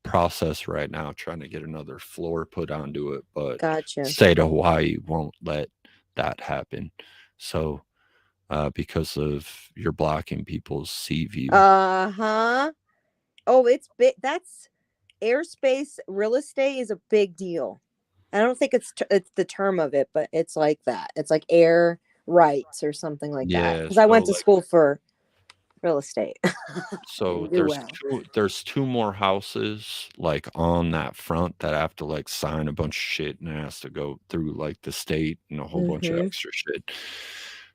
process right now trying to get another floor put onto it, but Gotcha. state of Hawaii won't let that happen. So, because of you're blocking people's sea view. Uh-huh. Oh, it's big. That's airspace real estate is a big deal. I don't think it's the term of it, but it's like that. It's like air rights or something like that. Yeah, Because I so went to like school for real estate. so Didn't do well. there's two more houses like on that front that have to like sign a bunch of shit and it has to go through like the state and a whole bunch of Mm-hmm. extra shit.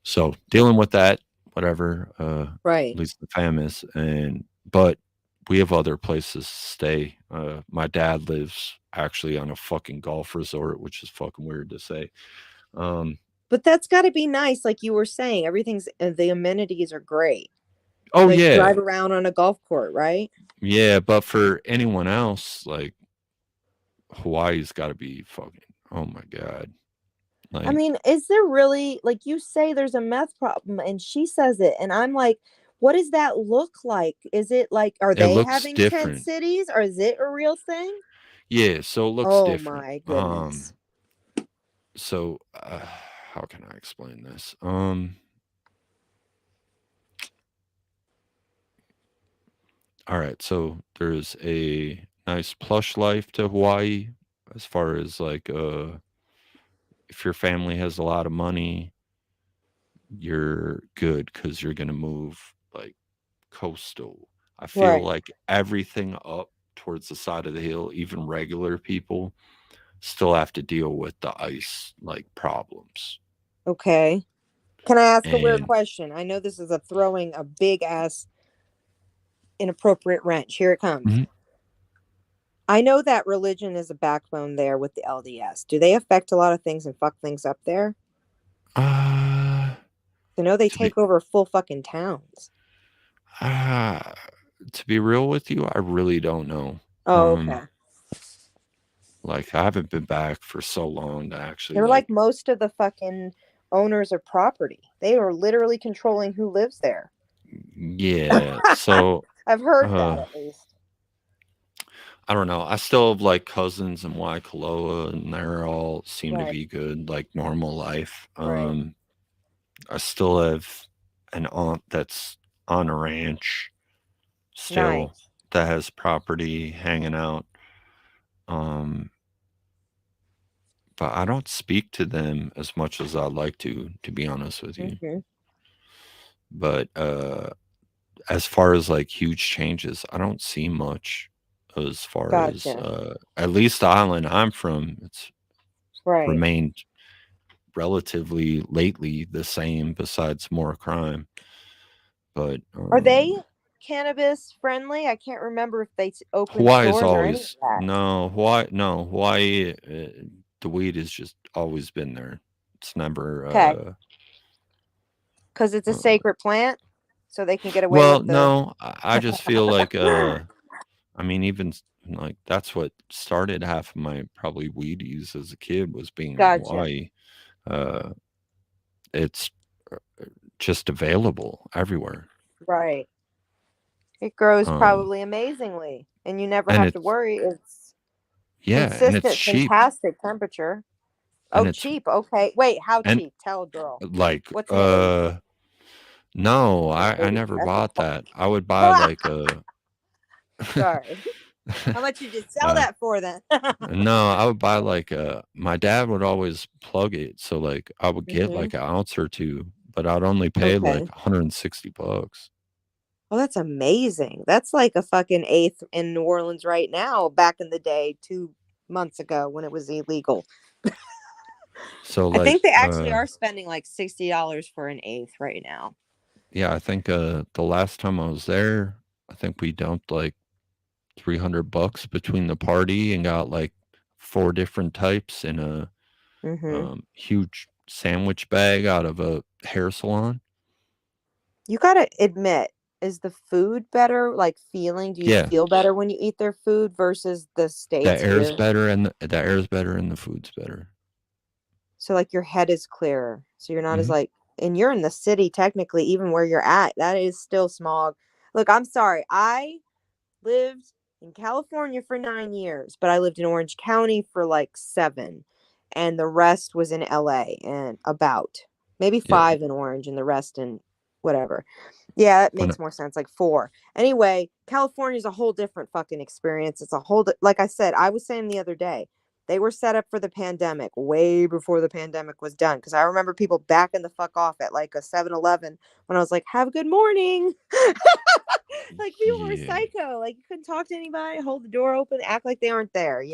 So dealing with that, whatever, at Right. least the fam is, and but we have other places to stay. My dad lives actually on a fucking golf resort, which is fucking weird to say. Um, But that's got to be nice, like you were saying. Everything's the amenities are great. oh Like yeah, drive around on a golf court, right? yeah, but for anyone else, like Hawaii's got to be fucking. Oh my god, I like mean, is there really, like you say there's a meth problem and she says it and I'm like, what does that look like? Is it like, are it they looks having tent different. cities or is it a real thing? Yeah, so it looks Oh different. my goodness. So how can I explain this? All right, so there's a nice plush life to Hawaii as far as like if your family has a lot of money, you're good cuz you're going to move like coastal. I feel Right. like everything up towards the side of the hill, even regular people still have to deal with the ice like problems. Okay. Can I ask a weird And question? I know this is a throwing a big ass inappropriate wrench. Here it comes. Mhm. I know that religion is a backbone there with the LDS. Do they affect a lot of things and fuck things up there? uh I know they to be take over full fucking towns. uh to be real with you, I really don't know. Oh, Um okay. Like, I haven't been back for so long to actually, They're like like most of the fucking owners of property. They are literally controlling who lives there. yeah, so, I've heard that uh, at least. I don't know, I still have, like, cousins in Waikoloa, and they're all seem to Right, be good, like, normal life. right. I still have an aunt that's on a ranch still Nice. that has property hanging out, um, but I don't speak to them as much as I'd like to be honest with you. Hmm. But, as far as, like, huge changes, I don't see much as far as, Gotcha. at least the island I'm from, it's Right. remained relatively lately the same besides more crime. But, Are they cannabis friendly? I can't remember if they open Hawaii's stores or any of always that. Hawaii, the weed has just always been there. It's never, Okay. Because it's a uh sacred plant, so they can get away well, with the. no, I just feel like, I mean, even And like that's what started half of my probably weed use as a kid was being in Gotcha. Hawaii. Uh, it's uh, just available everywhere. Right. It grows Um, probably amazingly, and you never and have to it's worry. It's yeah, and it's consistent, cheap, fantastic temperature. and Oh, cheap. Okay. Wait, how and cheap? Tell a girl. like What's an eighth? no, An I eighth. never That's a bought that. I would buy fuck. like a Sorry. How much did you sell uh, that for then? no, I would buy like my dad would always plug it, so like I would get Hmm. like an ounce or two, but I'd only pay like Okay. $160. Well, that's amazing. That's like a fucking eighth in New Orleans right now, back in the day, 2 months ago when it was illegal. So I like think they actually are spending like $60 for an eighth right now. yeah, I think the last time I was there, I think we dumped like $300 between the party and got like four different types in a Hmm. huge sandwich bag out of a hair salon. You gotta admit, is the food better? Like feeling? Do you Yeah, feel better when you eat their food versus the the states air's here? better and the air's better and the food's better. So like your head is clearer. So you're not as Hmm. like, and you're in the city technically, even where you're at, that is still smog. Look, I'm sorry. I lived in California for 9 years, but I lived in Orange County for like 7. And the rest was in LA and about maybe Yeah, 5 in Orange and the rest in whatever. Yeah, that when makes more sense. Like 4. Anyway, California is a whole different fucking experience. It's a like I said, I was saying the other day, they were set up for the pandemic way before the pandemic was done. Cause I remember people backing the fuck off at like a 7-Eleven when I was like, have a good morning. Like people were yeah. psycho. Like you couldn't talk to anybody, hold the door open, act like they aren't there.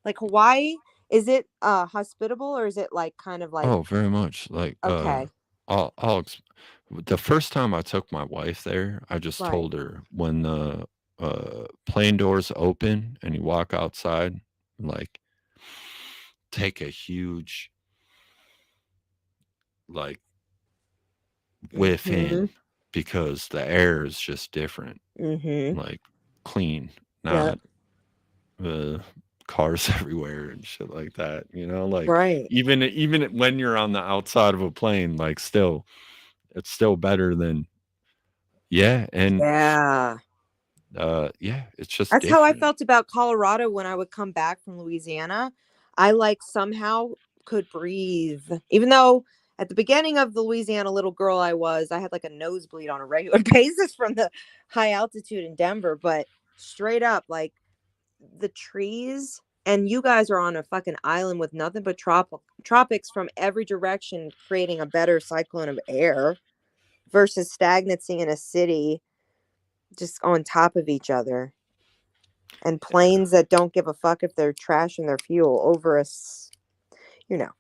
Like Hawaii, is it hospitable or is it like kind of like Oh, very much. Like okay, I'll the first time I took my wife there, I just right. told her when the plane doors open and you walk outside, like take a huge like whiff Mhm. in because the air is just different, Mhm. like clean, Yep. not uh, cars everywhere and shit like that. You know, like Right. even when you're on the outside of a plane, like still, it's still better than yeah, and Yeah. yeah, it's just That's how I different. felt about Colorado when I would come back from Louisiana. I like somehow could breathe. Even though at the beginning of the Louisiana little girl I had like a nosebleed on a regular basis from the high altitude in Denver, but straight up like the trees and you guys are on a fucking island with nothing but tropics from every direction creating a better cyclone of air versus stagnating in a city just on top of each other and planes that don't give a fuck if they're trashing their fuel over us, you know.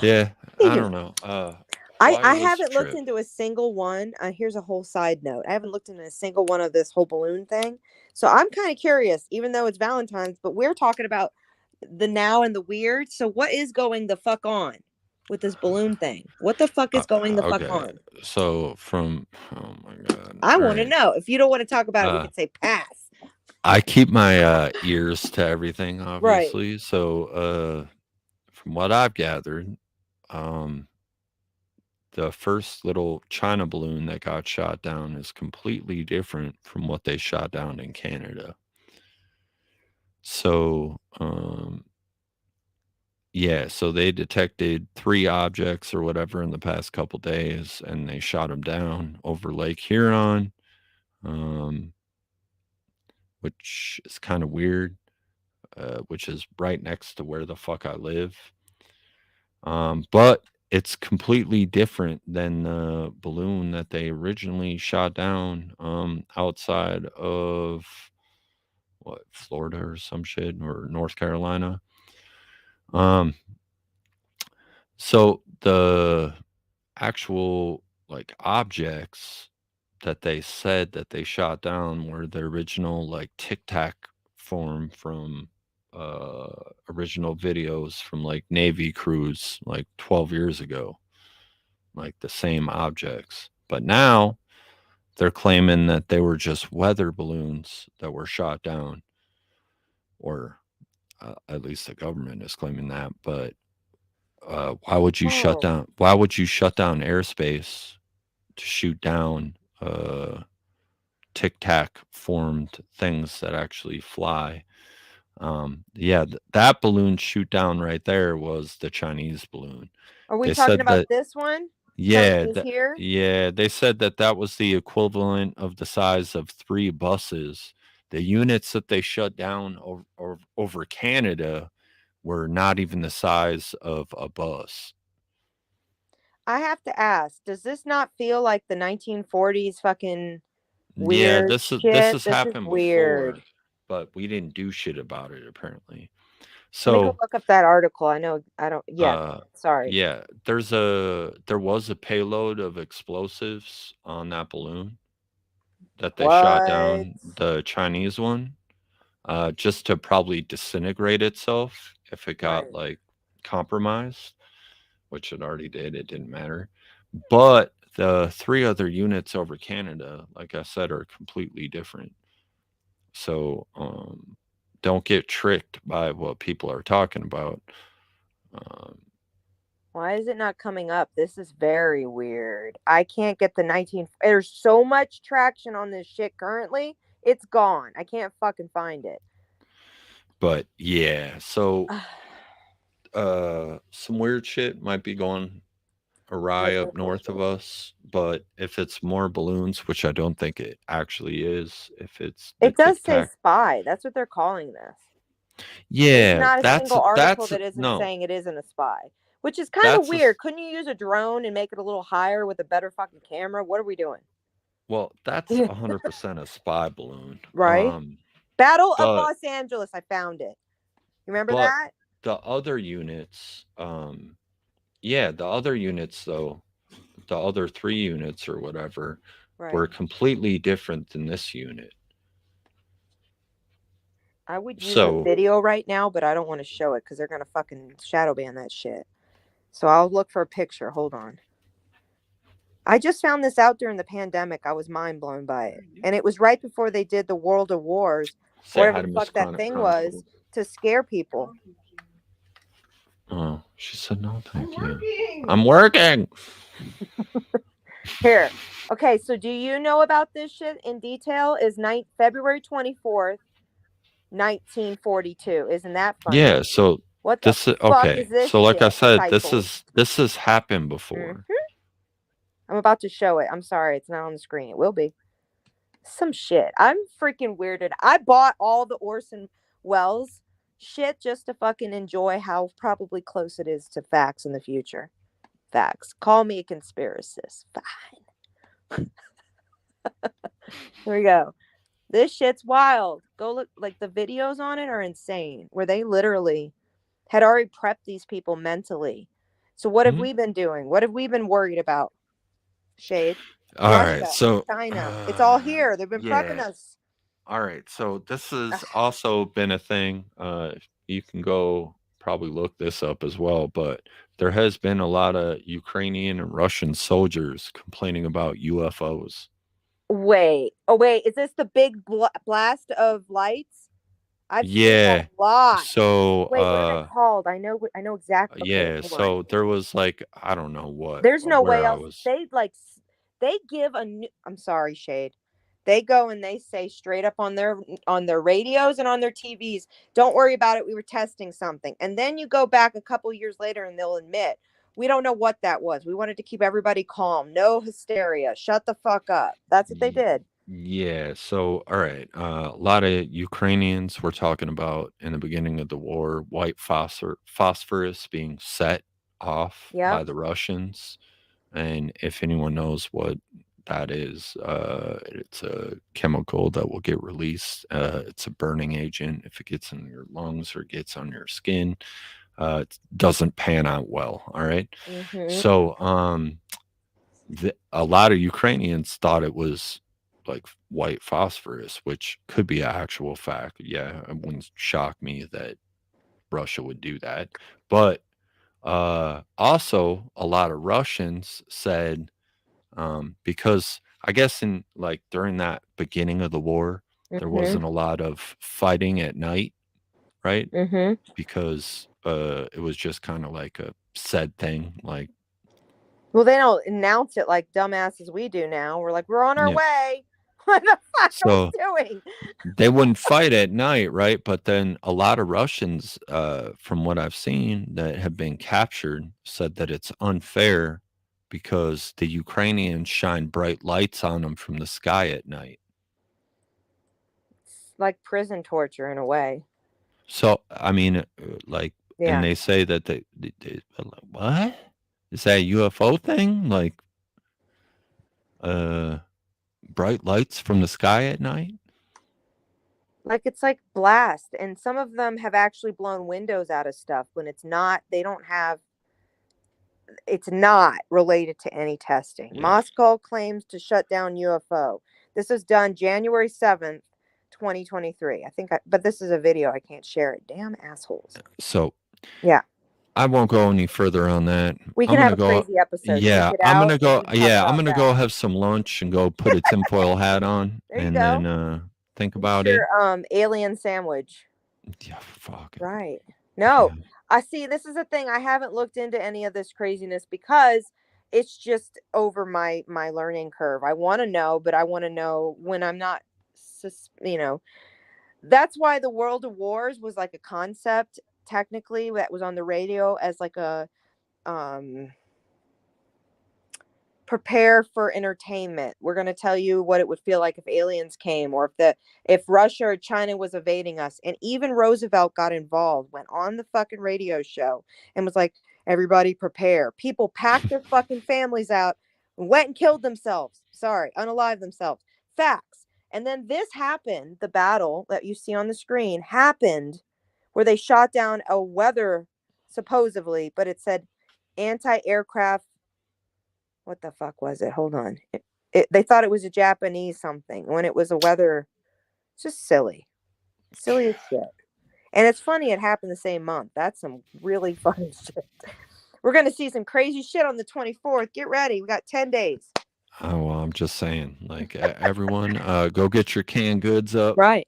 Yeah, I You don't know. know. I Hawaii was a haven't looked trip. into a single one. Here's a whole side note. I haven't looked into a single one of this whole balloon thing. So I'm kind of curious, even though it's Valentine's, but we're talking about the now and the weird. So what is going the fuck on with this balloon thing? What the fuck is going the fuck Okay, on? so from oh my god, I all want to right. know. If you don't want to talk about it, we Uh, could say pass. I keep my ears to everything, Right. obviously. So from what I've gathered, um, the first little China balloon that got shot down is completely different from what they shot down in Canada. So, yeah, so they detected three objects or whatever in the past couple days, and they shot them down over Lake Huron, um, which is kind of weird, which is right next to where the fuck I live. But it's completely different than the balloon that they originally shot down outside of what Florida or some shit or North Carolina. Um, so the actual like objects that they said that they shot down were the original like Tic Tac form from uh original videos from like Navy crews like 12 years ago, like the same objects. But now they're claiming that they were just weather balloons that were shot down. or at least the government is claiming that. But why would you shut Oh, down? Why would you shut down airspace to shoot down tic tac formed things that actually fly? Yeah, that balloon shoot down right there was the Chinese balloon. are we They talking said about that, this one? Telling yeah, me here? they said that that was the equivalent of the size of 3 buses. The units that they shut down over Canada were not even the size of a bus. I have to ask, does this not feel like the 1940s fucking Yeah, weird this shit? has This is happened weird. before, but we didn't do shit about it apparently. Let me go So, look up that article. I know, I don't, yeah, uh sorry. yeah, there was a payload of explosives on that balloon that they shot What? down, the Chinese one, just to probably disintegrate itself if it got Right. like compromised, which it already did. It didn't matter. But the 3 other units over Canada, like I said, are completely different. So don't get tricked by what people are talking about. Um, Why is it not coming up? This is very weird. I can't get the 19. There's so much traction on this shit currently. It's gone. I can't fucking find it. but yeah, so some weird shit might be going awry up north of us, but if it's more balloons, which I don't think it actually is, if it's the It tic does say tac, spy. That's what they're calling this. There's yeah, not a single article that's that isn't no, saying it isn't a spy, which is kind of that's a weird. Couldn't you use a drone and make it a little higher with a better fucking camera? What are we doing? well, that's 100% a spy balloon. Right? Battle of But Los Angeles. I found it. You remember but that? the other units, yeah, the other units though, the other 3 units or whatever Right. were completely different than this unit. I would use a So, video right now, but I don't want to show it because they're gonna fucking shadow ban that shit. So I'll look for a picture. Hold on. I just found this out during the pandemic. I was mind blown by it. And it was right before they did the World of Wars, or say whatever hi the to Miss fuck that thing was, Chronicles. to scare people. Oh, she said no, thank you. I'm working. Here. Okay, so do you know about this shit in detail? Is February 24th, 1942. Isn't that funny? Yeah, so What the this is fuck okay. is this So like I shit said, titled? this has happened Hmm. before. I'm about to show it. I'm sorry, it's not on the screen. It will be. Some shit. I'm freaking weirded. I bought all the Orson Welles shit just to fucking enjoy how probably close it is to facts in the future. Facts. Call me a conspiracist. Fine. Here we go. This shit's wild. Go look. Like the videos on it are insane. Where they literally had already prepped these people mentally. So what have Hmm? we been doing? What have we been worried about? Shade. All right. Russia, So China. It's all here. They've been prepping yeah. us. All right. So this has Ugh. also been a thing. You can go probably look this up as well, but there has been a lot of Ukrainian and Russian soldiers complaining about UFOs. Wait. Oh, wait. Is this the big blast of lights? I've seen a Yeah. lot. So Wait, what are they called? I know exactly. Okay, yeah, hold on. so there was like I don't know what There's no way where I else. was. They like they give a new. I'm sorry, Shade. They go and they say straight up on their radios and on their TVs, "Don't worry about it. We were testing something." And then you go back a couple years later and they'll admit, "We don't know what that was. We wanted to keep everybody calm. No hysteria. Shut the fuck up." That's what they Y- did. Yeah, so all right, a lot of Ukrainians were talking about in the beginning of the war white phosphorus being set off by Yep. the Russians, and if anyone knows what that is, it's a chemical that will get released. It's a burning agent. If it gets in your lungs or gets on your skin, it doesn't pan out well. All right. Mm-hmm. So, a lot of Ukrainians thought it was like white phosphorus, which could be an actual fact. Yeah, it wouldn't shock me that Russia would do that. But also, a lot of Russians said, because I guess in like during that beginning of the war, there Mm-hmm. wasn't a lot of fighting at night. right? Mm-hmm. Because it was just kind of like a said thing, like Well, they don't announce it like dumbasses we do now. We're like, we're on our yeah. way. What the fuck are we So doing? they wouldn't fight at night, right? But then a lot of Russians, from what I've seen that have been captured, said that it's unfair because the Ukrainians shine bright lights on them from the sky at night. It's like prison torture in a way. So I mean, like, and Yeah. they say that what is that UFO thing? Like, uh, bright lights from the sky at night? Like it's like blast. And some of them have actually blown windows out of stuff when it's not, they don't have, it's not related to any testing. Yeah. Moscow claims to shut down UFO. This was done January 7th, 2023. But this is a video. I can't share it. Damn assholes. So Yeah. I won't go any further on that. We I'm can have gonna a go. crazy episode. Yeah, Take it I'm out. gonna go. And talk Yeah, I'm about gonna that. go have some lunch and go put a tinfoil hat on, There you and go. then think Eat about it. your alien sandwich. Yeah, fuck. Right. No, Yeah. I see. This is the thing. I haven't looked into any of this craziness because it's just over my learning curve. I want to know, but I want to know when I'm not, you know. That's why the World of Wars was like a concept technically that was on the radio as like a um prepare for entertainment. We're going to tell you what it would feel like if aliens came or if Russia or China was evading us. And even Roosevelt got involved, went on the fucking radio show and was like, everybody prepare. People packed their fucking families out and went and killed themselves. Sorry, unalive themselves. Facts. And then this happened, the battle that you see on the screen happened where they shot down a weather, supposedly, but it said anti-aircraft, what the fuck was it? Hold on. They thought it was a Japanese something when it was a weather. It's just silly. Silly as shit. And it's funny it happened the same month. That's some really funny shit. We're going to see some crazy shit on the 24th. Get ready. We got 10 days. Oh, well, I'm just saying, like, everyone, go get your canned goods up. Right.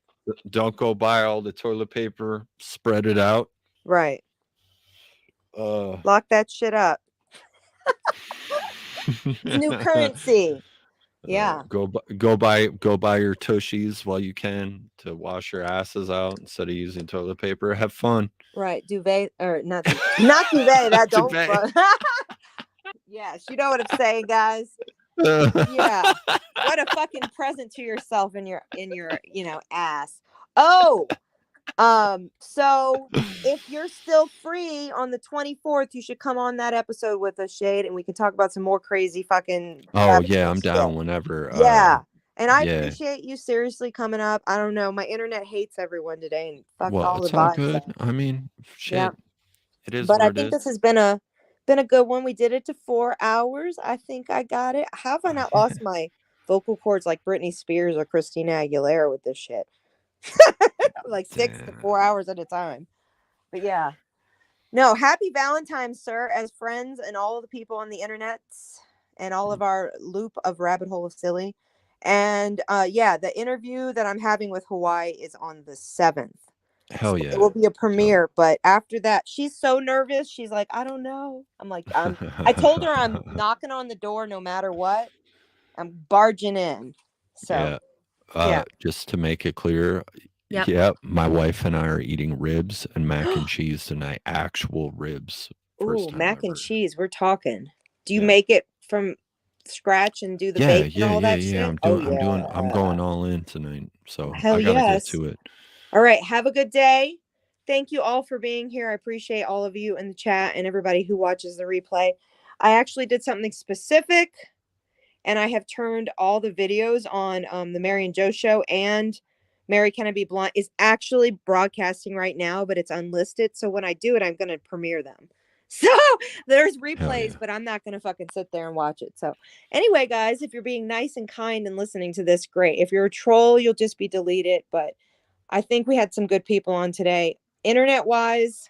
Don't go buy all the toilet paper. Spread it out. Right. Uh, Lock that shit up. New currency. Yeah. Go buy your tushies while you can to wash your asses out instead of using toilet paper. Have fun. Right. Duvet or not duvet. That don't. Duvet. Yes, you know what I'm saying, guys. Yeah. What a fucking present to yourself in your ass. Oh. So if you're still free on the 24th, you should come on that episode with us, Shade, and we can talk about some more crazy fucking Oh yeah, I'm shit. down whenever. Yeah. And I yeah. appreciate you seriously coming up. I don't know. My internet hates everyone today and fuck Well, all the it's all vibes. good. I mean, shit. Yeah. It is But what I it think is. this has been a good one. We did it to 4 hours. I think I got it. How have I not lost my vocal cords like Britney Spears or Christina Aguilera with this shit? Like 6 to 4 hours at a time. But yeah. No, happy Valentine's, sir, as friends and all of the people on the internet and all of our loop of rabbit hole of silly. And yeah, the interview that I'm having with Hawaii is on the 7th. Hell So yeah. it will be a premiere, but after that, she's so nervous. She's like, I don't know. I'm like, I told her I'm knocking on the door no matter what. I'm barging in. So yeah. Just to make it clear, Yep. yeah, my wife and I are eating ribs and mac and cheese tonight. Actual ribs. Ooh, mac and ever. cheese. We're talking. Do you Yeah. make it from scratch and do the bacon and all that shit? I'm going all in tonight. So Hell I gotta yes. get to it. All right. Have a good day. Thank you all for being here. I appreciate all of you in the chat and everybody who watches the replay. I actually did something specific, and I have turned all the videos on the Mary and Joe show, and Mary Can I Be Blunt is actually broadcasting right now, but it's unlisted. So when I do it, I'm going to premiere them. So there's replays, but I'm not going to fucking sit there and watch it. So anyway, guys, if you're being nice and kind and listening to this, great. If you're a troll, you'll just be deleted. But I think we had some good people on today. Internet wise,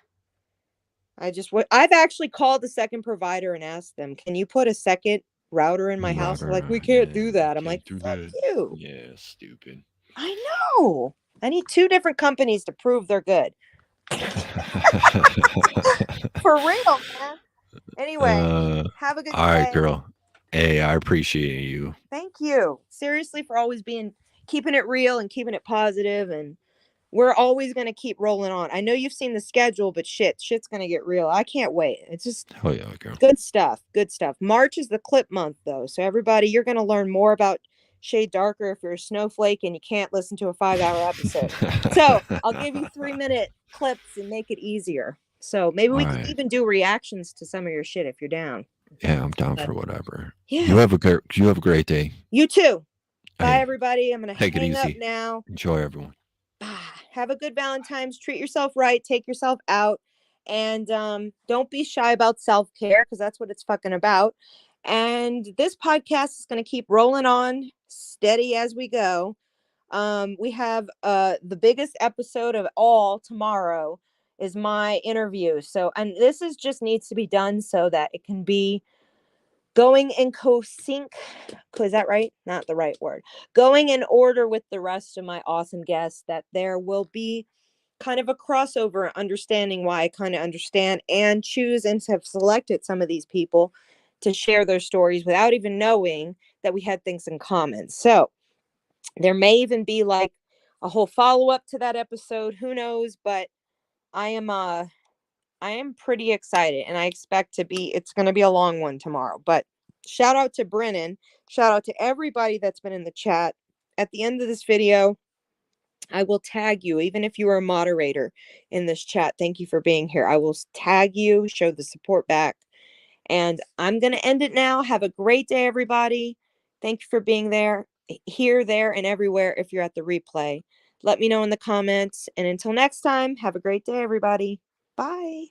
I've actually called the second provider and asked them, can you put a second router in my house? They're like, we can't do that. I'm like, fuck you. Yeah, stupid. I know. I need 2 different companies to prove they're good. For real, man. Anyway, have a good All right, day. girl. Hey, I appreciate you. Thank you. Seriously, for always keeping it real and keeping it positive, and we're always going to keep rolling on. I know you've seen the schedule, but shit's going to get real. I can't wait. It's just Hell yeah, girl. good stuff. Good stuff. March is the clip month, though. So, everybody, you're going to learn more about Shade Darker if you're a snowflake and you can't listen to a 5-hour episode. So, I'll give you 3-minute clips and make it easier. So, maybe we can even do reactions to some of your shit if you're down. Yeah, I'm down for whatever. Yeah. You have a great day. You too. Bye, Hey, everybody. I'm going to take it hang up easy. now. Enjoy, everyone. Have a good Valentine's. Treat yourself right. Take yourself out. And don't be shy about self-care, because that's what it's fucking about. And this podcast is going to keep rolling on steady as we go. We have the biggest episode of all tomorrow is my interview. So, and this is just needs to be done so that it can be going in co-sync. Is that right? Not the right word. Going in order with the rest of my awesome guests, that there will be kind of a crossover, understanding why I kind of understand and choose and have selected some of these people to share their stories without even knowing that we had things in common. So there may even be like a whole follow-up to that episode. Who knows? But I am pretty excited, and I expect it's going to be a long one tomorrow. But shout out to Brennan. Shout out to everybody that's been in the chat. At the end of this video, I will tag you, even if you are a moderator in this chat. Thank you for being here. I will tag you, show the support back. And I'm going to end it now. Have a great day, everybody. Thank you for being there, here, there, and everywhere if you're at the replay. Let me know in the comments. And until next time, have a great day, everybody. Bye.